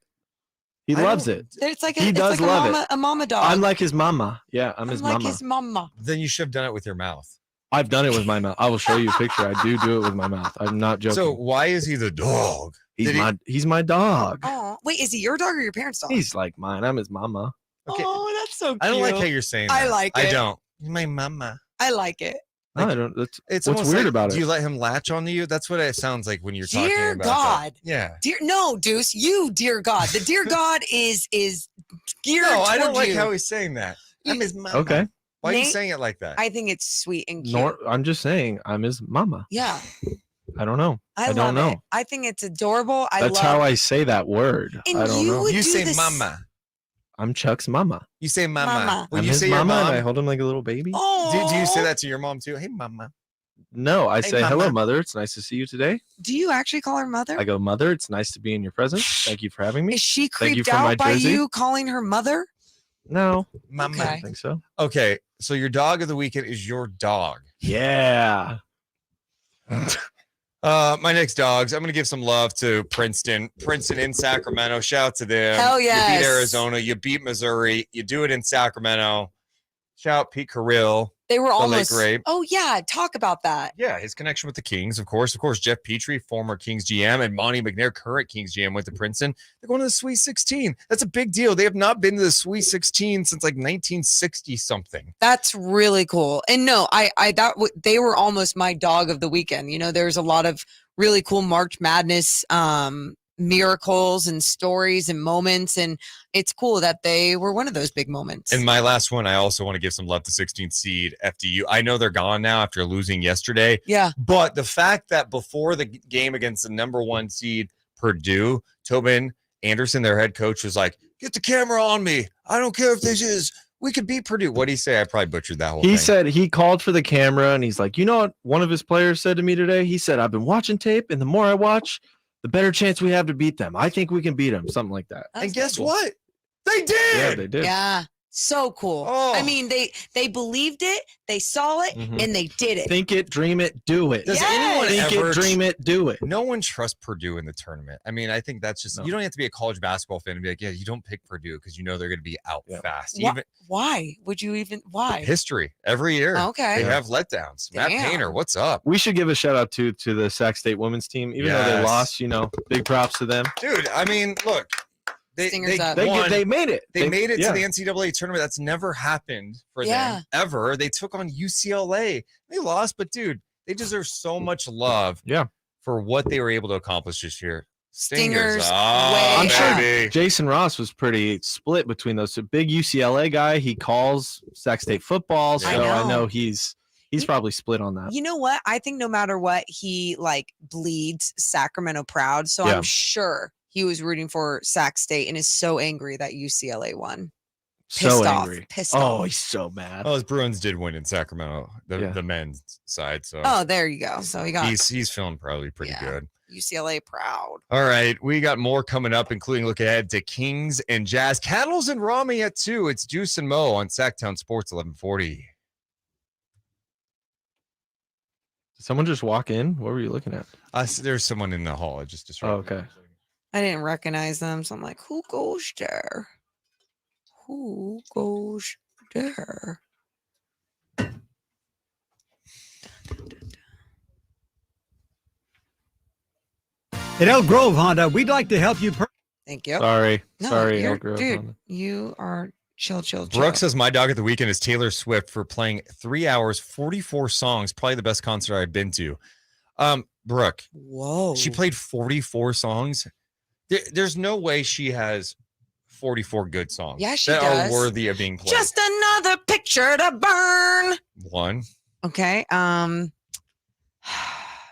He loves it. it's like He does love it. a mama dog. I'm like his mama. Yeah, I'm his like mama. his mama. Then you should have done it with your mouth. I've done it with my mouth. I will show you a picture. I do it with my mouth. I'm not joking. So why is he the dog? He's my dog. Oh, wait, is he your dog or your parents' dog? He's like mine. I'm his mama. Okay. Oh, that's so cute. I don't like how you're saying that. I like it. I don't. You're my mama. I like it. No, I don't. It's what's almost weird like, about it. Do you let him latch onto you? That's what it sounds like when you're talking Dear about God. that. Yeah. No, Deuce, you, dear God. The dear God is geared No, I don't toward like you. how he's saying that. I'm his mama. Okay. Why are you Nate, saying it like that? I think it's sweet and cute. I'm just saying I'm his mama. Yeah. I don't know. I don't love know. it. I think it's adorable. That's how I say that word. And I don't you know. would You do say this- mama. I'm Chuck's mama. You say mama. Mama. When I'm you his say your mama mom, and I hold him like a little baby. Oh. do you say that to your mom too? Hey, mama. No, I Hey, say, hello, mama. mother. It's nice to see you today. Do you actually call her mother? I go, mother, it's nice to be in your presence. Thank you for having me. Is she Thank you creeped for my out by jersey. you calling her mother? No, Mama. I don't think so. Okay, so your dog of the weekend is your dog. Yeah. My next dogs, I'm going to give some love to Princeton in Sacramento. Shout out to them. Hell You yes. beat Arizona. You beat Missouri. You do it in Sacramento. Shout out Pete Carrill. They were The late almost. great. Oh yeah, talk about that. Yeah, his connection with the Kings, of course. Jeff Petrie, former Kings GM, and Monty McNair, current Kings GM, went to Princeton. They're going to the Sweet 16. That's a big deal. They have not been to the Sweet 16 since like 1960 something. That's really cool. And no, they were almost my dog of the weekend. There's a lot of really cool March Madness miracles and stories and moments, and it's cool that they were one of those big moments. And my last one, I also want to give some love to 16th seed FDU. I know they're gone now after losing yesterday. Yeah. But the fact that before the game against the number 1 seed Purdue, Tobin Anderson, their head coach, was like, get the camera on me. I don't care if we could beat Purdue. What did he say? I probably butchered that whole thing. He said he called for the camera and he's like, you know what one of his players said to me today? He said, I've been watching tape and the more I watch, the better chance we have to beat them. I think we can beat them. Something like that. And guess what? They did. Yeah, they did. Yeah. So cool. Oh. I mean, they believed it, they saw it, and they did it. Think it, dream it, do it. Does anyone Think ever it, dream it, do it. No one trusts Purdue in the tournament. I mean, I think that's just you don't have to be a college basketball fan to be like, yeah, you don't pick Purdue because you know they're going to be out fast. Why would you even? Why? History every year. Okay. They have letdowns. Damn. Matt Painter, what's up? We should give a shout out to the Sac State women's team, even though they lost. Big props to them, dude. I mean, look. They made it. They made it to the NCAA tournament. That's never happened for them ever. They took on UCLA. They lost, but dude, they deserve so much love. For what they were able to accomplish this year. Stingers. I'm sure Jason Ross was pretty split between those two. Big UCLA guy. He calls Sac State football, so I know he's probably split on that. You know what? I think no matter what, he bleeds Sacramento proud. So I'm sure he was rooting for Sac State and is so angry that UCLA won. So angry. Pissed off. Oh, he's so mad. Well, his Bruins did win in Sacramento, the men's side. So there you go. So he's feeling probably pretty good. UCLA proud. All right, we got more coming up, including look ahead to Kings and Jazz, Cattles and Rami at 2. It's Deuce and Mo on Sactown Sports 1140. Did someone just walk in? What were you looking at? There's someone in the hall. I just disrupted. Oh, okay. I didn't recognize them, so I'm like, who goes there? Who goes there? At Elk Grove Honda, we'd like to help you. Thank you. Sorry, Elk Grove Honda. You are chill. Brooke says my dog at the weekend is Taylor Swift for playing 3 hours, 44 songs. Probably the best concert I've been to. Brooke. Whoa. She played 44 songs. There's no way she has 44 good songs. Yeah, she that does. Are worthy of being played. Just another picture to burn. One. Okay.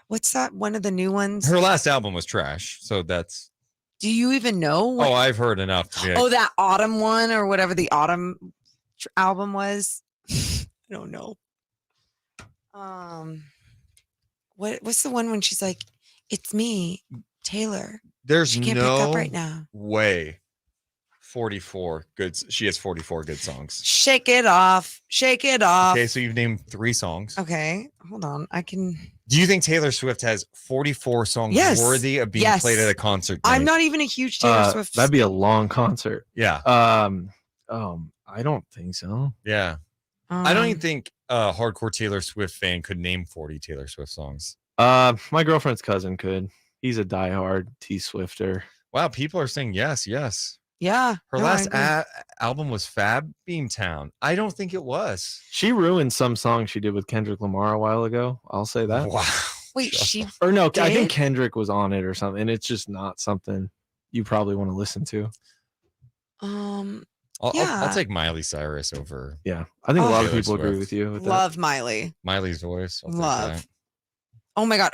What's that? One of the new ones? Her last album was trash. So that's. Do you even know? I've heard enough. To be that autumn one or whatever the autumn album was. I don't know. What's the one when she's like, "It's me, Taylor." There's she can't no pick up right now. way 44 good. She has 44 good songs. Shake it off. Okay, so you've named 3 songs. Okay, hold on. I can. Do you think Taylor Swift has 44 songs worthy of being played at a concert? I'm not even a huge Taylor Swift. That'd be a long concert. Yeah. I don't think so. Yeah. I don't even think a hardcore Taylor Swift fan could name 40 Taylor Swift songs. My girlfriend's cousin could. He's a diehard T-Swifter. Wow, people are saying yes. Yeah. Her last album was Fab Beamtown. I don't think it was. She ruined some song she did with Kendrick Lamar a while ago. I'll say that. Wow. Wait, she or no, did? I think Kendrick was on it or something. It's just not something you probably want to listen to. I'll take Miley Cyrus over. Yeah, I think a lot of Taylor people Swift. agree with you. With Love Miley. Miley's voice. I'll take Love. that. Oh my God,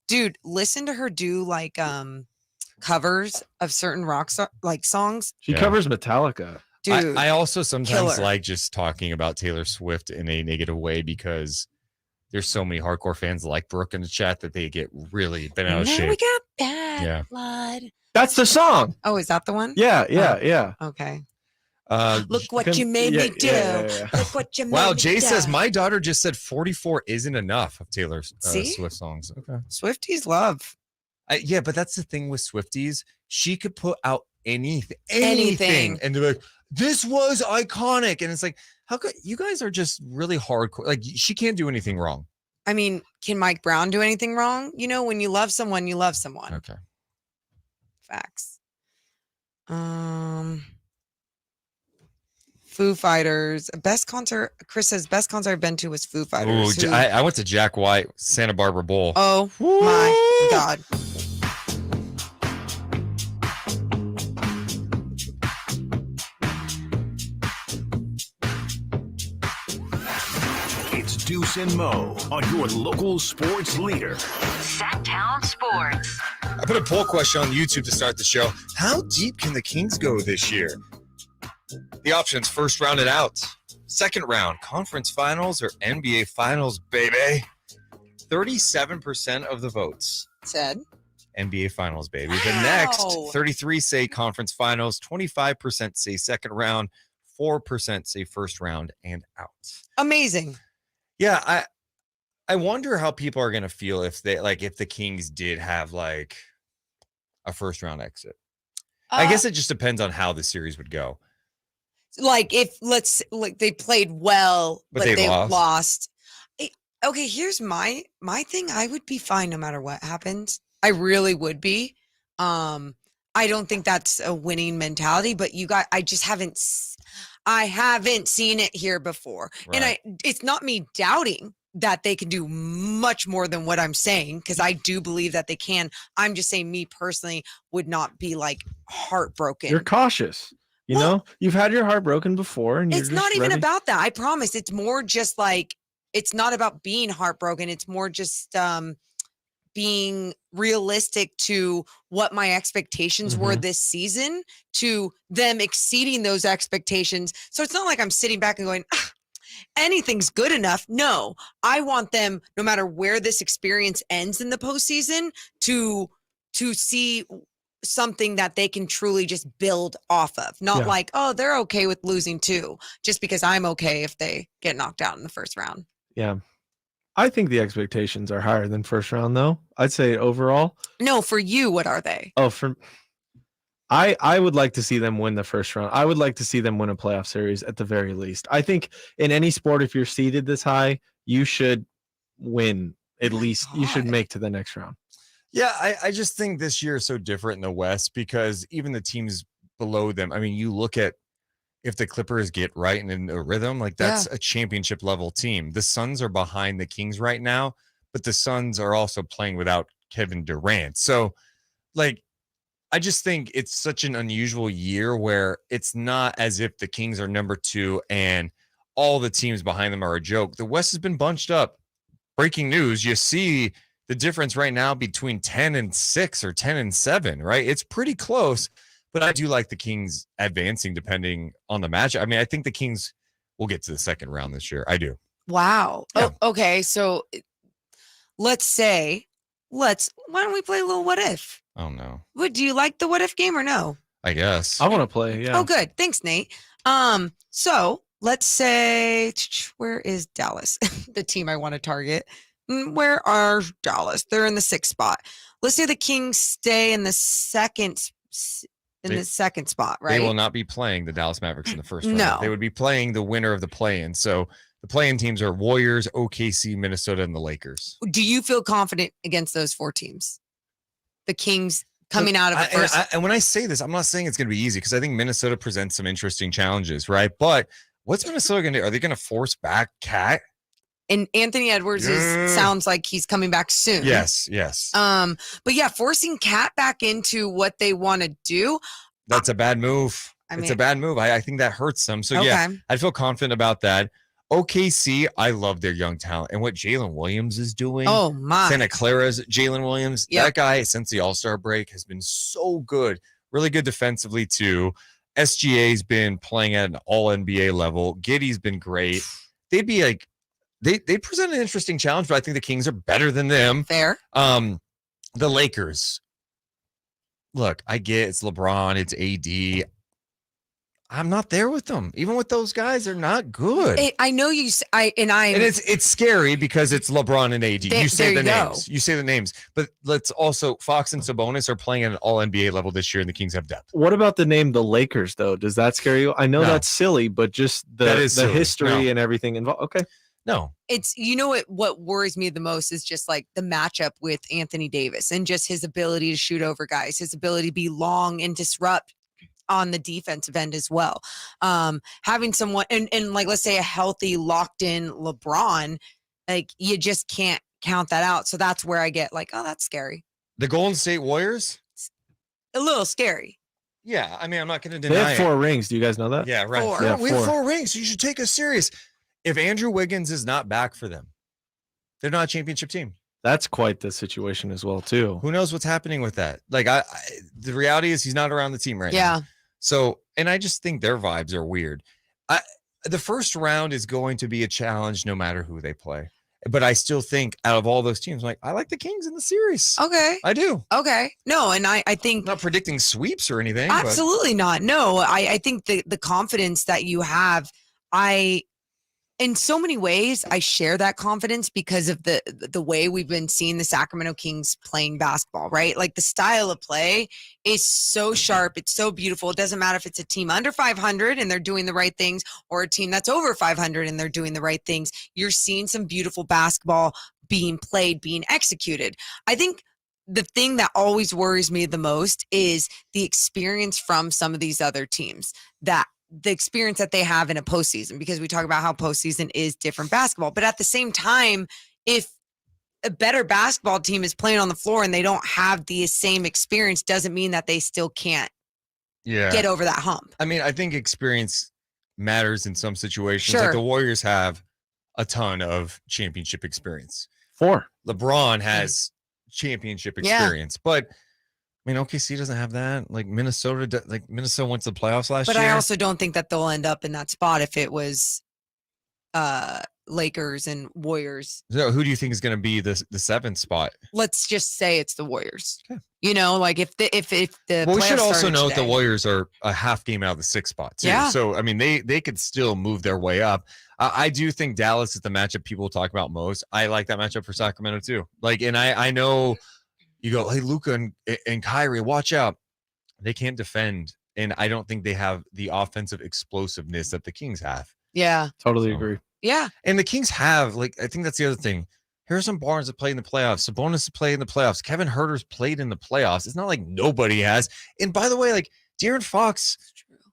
dude, listen to her do covers of certain rock songs. She covers Metallica. Dude, I also sometimes killer. like just talking about Taylor Swift in a negative way because there's so many hardcore fans like Brooke in the chat that they get really bent out of Now shape. we got bad blood. That's the song. Oh, is that the one? Yeah. Okay. Look what you made me do. Look what you made Wow, me Jay do. says my daughter just said 44 isn't enough of Taylor See? Swift songs. Okay. Swifties love. Yeah, but that's the thing with Swifties. She could put out anything, and they're like, this was iconic. And it's like, how could you guys are just really hardcore? Like, she can't do anything wrong. I mean, can Mike Brown do anything wrong? You know, when you love someone, you love someone. Okay. Facts. Foo Fighters. Best concert, Chris says, best concert I've been to was Foo Fighters. Ooh, I went to Jack White, Santa Barbara Bowl. Oh my God. It's Deuce and Mo on your local sports leader. Sactown Sports. I put a poll question on YouTube to start the show. How deep can the Kings go this year? The options: first round and out, second round, conference finals, or NBA finals, baby. 37% of the votes said NBA finals, baby. The Wow. next 33 say conference finals, 25% say second round, 4% say first round and out. Amazing. Yeah, I wonder how people are going to feel if the Kings did have like a first round exit. I guess it just depends on how the series would go. Like if they played well, but they lost. Okay, here's my thing. I would be fine no matter what happens. I really would be. I don't think that's a winning mentality, but I haven't seen it here before. Right. And it's not me doubting that they can do much more than what I'm saying, because I do believe that they can. I'm just saying me personally would not be like heartbroken. You're cautious. You know, you've had your heart broken before. And it's not even about that. I promise. It's more just like, it's not about being heartbroken. It's more just being realistic to what my expectations were this season, to them exceeding those expectations. So it's not like I'm sitting back and going, anything's good enough. No, I want them, no matter where this experience ends in the postseason, to see something that they can truly just build off of. Not like, oh, they're okay with losing too, just because I'm okay if they get knocked out in the first round. Yeah. I think the expectations are higher than first round, though. I'd say overall. No, for you, what are they? Oh, I would like to see them win the first round. I would like to see them win a playoff series at the very least. I think in any sport, if you're seeded this high, you should win at least. You should make to the next round. Yeah, I just think this year is so different in the West because even the teams below them, I mean, you look at if the Clippers get right and in a rhythm, like that's a championship level team. The Suns are behind the Kings right now, but the Suns are also playing without Kevin Durant. So, like, I just think it's such an unusual year where it's not as if the Kings are number 2 and all the teams behind them are a joke. The West has been bunched up. Breaking news, you see the difference right now between 10-6 or 10-7, right? It's pretty close, but I do like the Kings advancing depending on the match. I mean, I think the Kings will get to the second round this year. I do. Wow. Yeah. Oh, okay. So why don't we play a little what if? Oh, no. Do you like the what if game or no? I guess. I want to play, yeah. Oh, good. Thanks, Nate. So let's say, where is Dallas? The team I want to target. Where are Dallas? They're in the 6th spot. Let's say the Kings stay in the second spot, right? They will not be playing the Dallas Mavericks in the first round. No. They would be playing the winner of the play-in. So the play-in teams are Warriors, OKC, Minnesota, and the Lakers. Do you feel confident against those 4 teams? The Kings coming out of the first. And when I say this, I'm not saying it's going to be easy because I think Minnesota presents some interesting challenges, right? But what's Minnesota going to do? Are they going to force back Cat? And Anthony Edwards sounds like he's coming back soon. Yes. But yeah, forcing Cat back into what they want to do. That's a bad move. It's a bad move. I think that hurts them. So yeah, I feel confident about that. OKC, I love their young talent and what Jalen Williams is doing. Oh my! Santa Clara's Jalen Williams. Yep. That guy since the All-Star break has been so good. Really good defensively too. SGA's been playing at an All-NBA level. Giddey's been great. They'd be like. They present an interesting challenge, but I think the Kings are better than them. Fair. The Lakers. Look, I get it's LeBron, it's AD. I'm not there with them. Even with those guys, they're not good. I know you. And it's scary because it's LeBron and AD. You say the names. You say the names. But let's also Fox and Sabonis are playing at an All NBA level this year, and the Kings have depth. What about the name the Lakers though? Does that scare you? I know that's silly, but just the history and everything involved. Okay. No, it's, what worries me the most is just like the matchup with Anthony Davis and just his ability to shoot over guys, his ability to be long and disrupt on the defensive end as well. Having someone and like, let's say a healthy locked in LeBron, like you just can't count that out. So that's where I get like, oh, that's scary. The Golden State Warriors? A little scary. Yeah. I mean, I'm not going to deny They have 4 rings. Do you guys know that? Yeah, right. 4. Yeah, we have 4 rings. So you should take us serious. If Andrew Wiggins is not back for them, they're not a championship team. That's quite the situation as well, too. Who knows what's happening with that? Like, the reality is he's not around the team right now. Yeah. So, and I just think their vibes are weird. The first round is going to be a challenge no matter who they play. But I still think out of all those teams, like I like the Kings in the series. Okay. I do. Okay. No, and I think I'm not predicting sweeps or anything. Absolutely not. No, I think the confidence that you have, in so many ways, I share that confidence because of the way we've been seeing the Sacramento Kings playing basketball, right? Like the style of play is so sharp. It's so beautiful. It doesn't matter if it's a team under 500 and they're doing the right things or a team that's over 500 and they're doing the right things. You're seeing some beautiful basketball being played, being executed. I think the thing that always worries me the most is the experience from some of these other teams, that the experience that they have in a postseason, because we talk about how postseason is different basketball. But at the same time, if a better basketball team is playing on the floor and they don't have the same experience, doesn't mean that they still can't get over that hump. I mean, I think experience matters in some situations. Sure. Like the Warriors have a ton of championship experience. 4. LeBron has championship experience, but I mean, OKC doesn't have that. Like Minnesota went to the playoffs last year. But I also don't think that they'll end up in that spot if it was Lakers and Warriors. So who do you think is going to be the 7th spot? Let's just say it's the Warriors. Okay. You know, like if the Well, we should playoffs also started note today. the Warriors are a half game out of the 6th spot too. Yeah. So I mean, they could still move their way up. I do think Dallas is the matchup people talk about most. I like that matchup for Sacramento too. Like, and I know you go, hey, Luka and Kyrie, watch out. They can't defend, and I don't think they have the offensive explosiveness that the Kings have. Yeah. Totally agree. Yeah. And the Kings have, like, I think that's the other thing. Harrison Barnes has played in the playoffs. Sabonis has played in the playoffs. Kevin Huerter's played in the playoffs. It's not like nobody has. And by the way, like, De'Aaron Fox,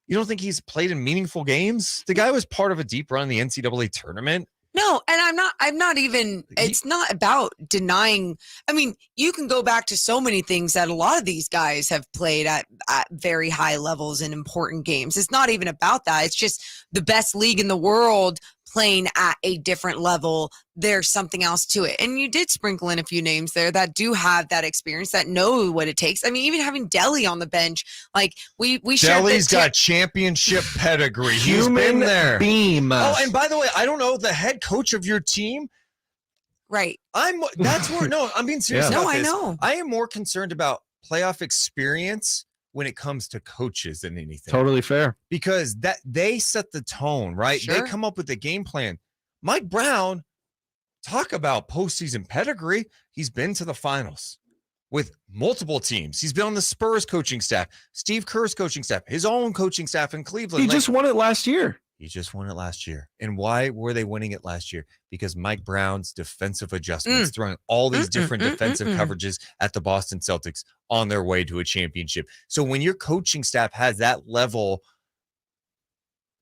you don't think he's played in meaningful games? The guy was part of a deep run in the NCAA tournament. No, and I'm not even, it's not about denying. I mean, you can go back to so many things that a lot of these guys have played at very high levels in important games. It's not even about that. It's just the best league in the world playing at a different level. There's something else to it. And you did sprinkle in a few names there that do have that experience, that know what it takes. I mean, even having Delly on the bench, like we Delly's got championship pedigree. He's been there. Beam. Oh, and by the way, I don't know, the head coach of your team. Right. I'm being serious. No, about I this. know. I am more concerned about playoff experience when it comes to coaches than anything. Totally fair. Because that they set the tone, right? Sure. They come up with the game plan. Mike Brown, talk about postseason pedigree. He's been to the finals with multiple teams. He's been on the Spurs coaching staff, Steve Kerr's coaching staff, his own coaching staff in Cleveland. He just won it last year. He just won it last year. And why were they winning it last year? Because Mike Brown's defensive adjustments, throwing all these different defensive coverages at the Boston Celtics on their way to a championship. So when your coaching staff has that level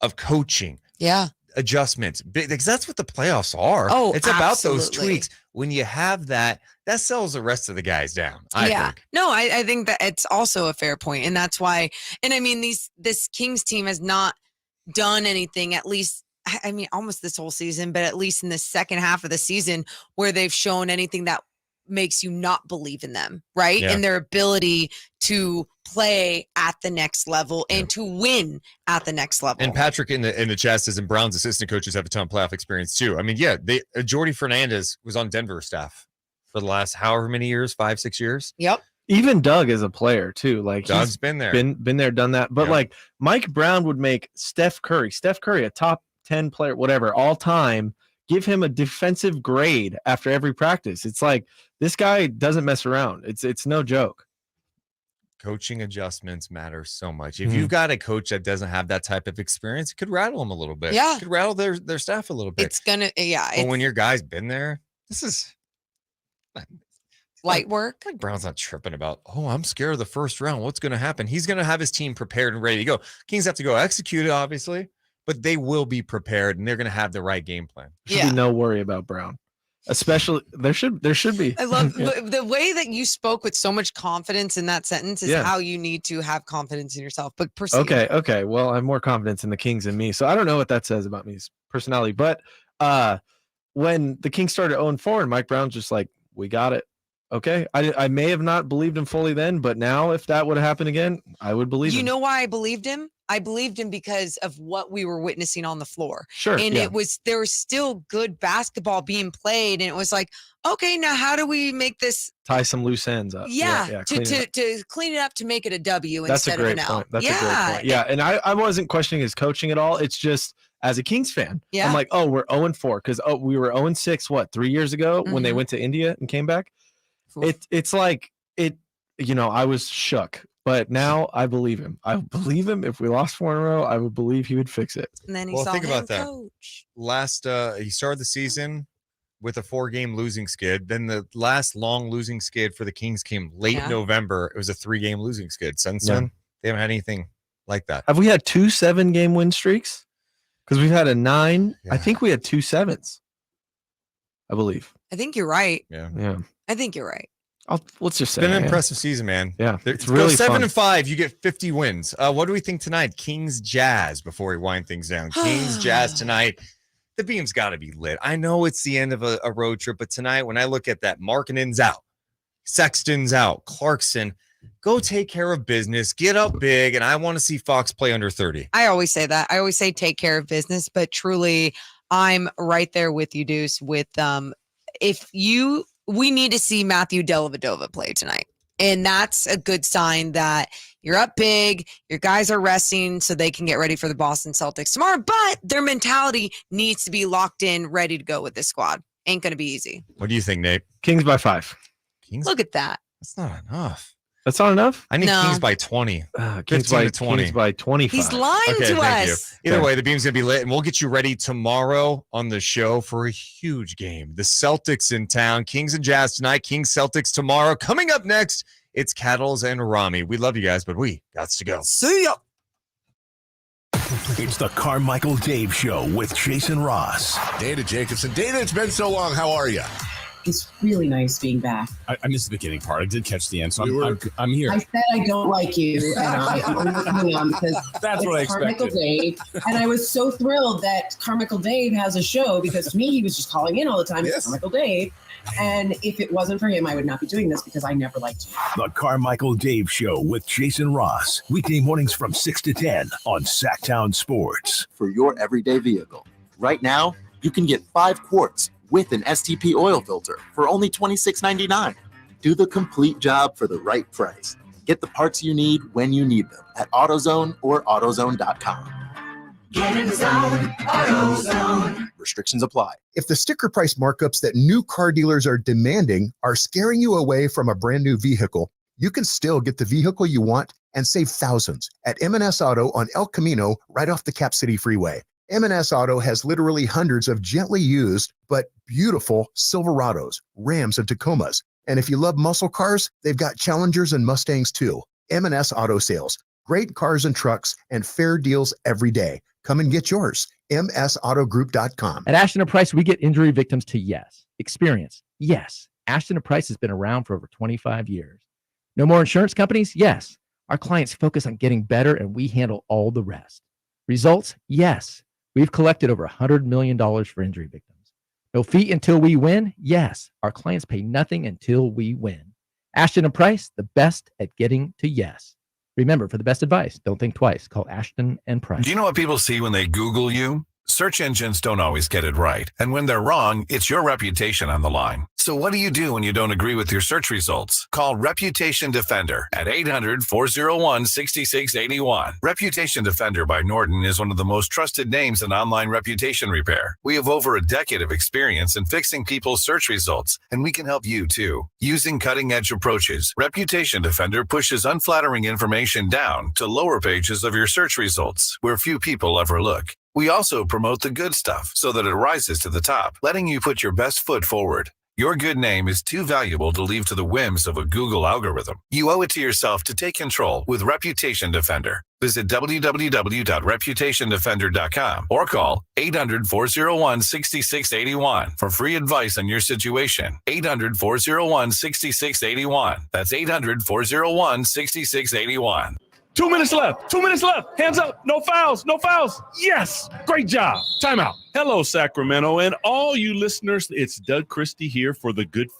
of coaching, adjustments, because that's what the playoffs are. Oh, it's about those absolutely. tweaks. When you have that, that sells the rest of the guys down. I think. No, I think that it's also a fair point. And that's why, and I mean, this Kings team has not done anything, at least, I mean, almost this whole season, but at least in the second half of the season, where they've shown anything that makes you not believe in them, right? Yeah. And their ability to play at the next level and to win at the next level. And Patrick in the chat says, and Brown's assistant coaches have a ton of playoff experience too. I mean, Jordy Fernandez was on Denver staff for the last however many years, 5-6 years. Yep. Even Doug is a player too. Like Doug's he's been there. Been there, done that. But Yeah. like Mike Brown would make Steph Curry, a top 10 player, whatever, all time, give him a defensive grade after every practice. It's like this guy doesn't mess around. It's no joke. Coaching adjustments matter so much. If you've got a coach that doesn't have that type of experience, it could rattle them a little bit. Yeah. It could rattle their staff a little bit. It's gonna, But when your guy's been there, this is light work. Like Brown's not tripping about, I'm scared of the first round. What's going to happen? He's going to have his team prepared and ready to go. Kings have to go execute it, obviously, but they will be prepared and they're going to have the right game plan. There should be no worry about Brown. Especially there should be. I love the way that you spoke with so much confidence in that sentence is how you need to have confidence in yourself. But proceed. Okay. Well, I have more confidence in the Kings than me. So I don't know what that says about me's personality. But when the Kings started 0-4 and Mike Brown's just like, we got it. Okay. I may have not believed him fully then, but now if that would have happened again, I would believe him. You know why I believed him? I believed him because of what we were witnessing on the floor. Sure. And there was still good basketball being played. And it was like, okay, now how do we make this tie some loose ends up? To clean it up to make it a W instead of an L. That's a great point. Yeah. And I wasn't questioning his coaching at all. It's just as a Kings fan, I'm like, oh, we're 0-4 because we were 0-6, 3 years ago when they went to India and came back. It's like I was shook. But now I believe him. I believe him. If we lost 4 in a row, I would believe he would fix it. And then think about that. Coach. He started the season with a 4-game losing skid. Then the last long losing skid for the Kings came late November. It was a 3-game losing skid. Since then, they haven't had anything like that. Have we had 2 7-game win streaks? Because we've had a 9. Yeah. I think we had 2 7s. I believe. I think you're right. Yeah. I think you're right. Let's just say it's been an impressive season, man. Yeah, it's really 7-5. You get 50 wins. What do we think tonight? Kings Jazz. Before we wind things down, Kings Jazz tonight. The beam's got to be lit. I know it's the end of a road trip, but tonight when I look at that, Markkanen's out, Sexton's out, Clarkson, go take care of business, get up big, and I want to see Fox play under 30. I always say that. I always say take care of business, but truly, I'm right there with you, Deuce. With we need to see Matthew Dellavedova play tonight. And that's a good sign that you're up big, your guys are resting so they can get ready for the Boston Celtics tomorrow. But their mentality needs to be locked in, ready to go with this squad. Ain't going to be easy. What do you think, Nate? Kings by 5. Kings? Look at that. That's not enough. That's not enough? I need Kings by 20. Kings by 20. Kings by 25. He's lying to us. Either way, the beam's going to be lit, and we'll get you ready tomorrow on the show for a huge game. The Celtics in town. Kings and Jazz tonight. Kings Celtics tomorrow. Coming up next, it's Cattles and Rami. We love you guys, but we got to go. See ya. It's the Carmichael Dave Show with Jason Ross. Dana Jacobson. Dana, it's been so long. How are you? It's really nice being back. I missed the beginning part. I did catch the end, so I'm here. I said I don't like you, and I'm only coming on because that's what I expected. Carmichael Dave, and I was so thrilled that Carmichael Dave has a show because to me he was just calling in all the time. Yes. Carmichael Dave, and if it wasn't for him, I would not be doing this because I never liked you. The Carmichael Dave Show with Jason Ross, weekday mornings from 6 to 10 on Sactown Sports. For your everyday vehicle, right now you can get 5 quarts with an STP oil filter for only $26.99. Do the complete job for the right price. Get the parts you need when you need them at AutoZone or AutoZone.com. Get in the zone, AutoZone. Restrictions apply. If the sticker price markups that new car dealers are demanding are scaring you away from a brand new vehicle, you can still get the vehicle you want and save thousands at M&S Auto on El Camino right off the Cap City Freeway. M&S Auto has literally hundreds of gently used but beautiful Silverados, Rams, and Tacomas. And if you love muscle cars, they've got Challengers and Mustangs too. M&S Auto Sales. Great cars and trucks and fair deals every day. Come and get yours. MSAutogroup.com. At Ashton & Price, we get injury victims to yes. Experience, yes. Ashton & Price has been around for over 25 years. No more insurance companies? Yes. Our clients focus on getting better and we handle all the rest. Results? Yes. We've collected over $100 million for injury victims. No fee until we win? Yes. Our clients pay nothing until we win. Ashton & Price, the best at getting to yes. Remember, for the best advice, don't think twice. Call Ashton & Price. Do you know what people see when they Google you? Search engines don't always get it right. And when they're wrong, it's your reputation on the line. So what do you do when you don't agree with your search results? Call Reputation Defender at 800-401-6681. Reputation Defender by Norton is one of the most trusted names in online reputation repair. We have over a decade of experience in fixing people's search results, and we can help you too. Using cutting-edge approaches, Reputation Defender pushes unflattering information down to lower pages of your search results, where few people ever look. We also promote the good stuff so that it rises to the top, letting you put your best foot forward. Your good name is too valuable to leave to the whims of a Google algorithm. You owe it to yourself to take control with Reputation Defender. Visit www.reputationdefender.com or call 800-401-6681 for free advice on your situation. 800-401-6681. That's 800-401-6681. 2 minutes left. 2 minutes left. Hands up. No fouls. No fouls. Yes. Great job. Timeout. Hello, Sacramento. And all you listeners, it's Doug Christie here for the Good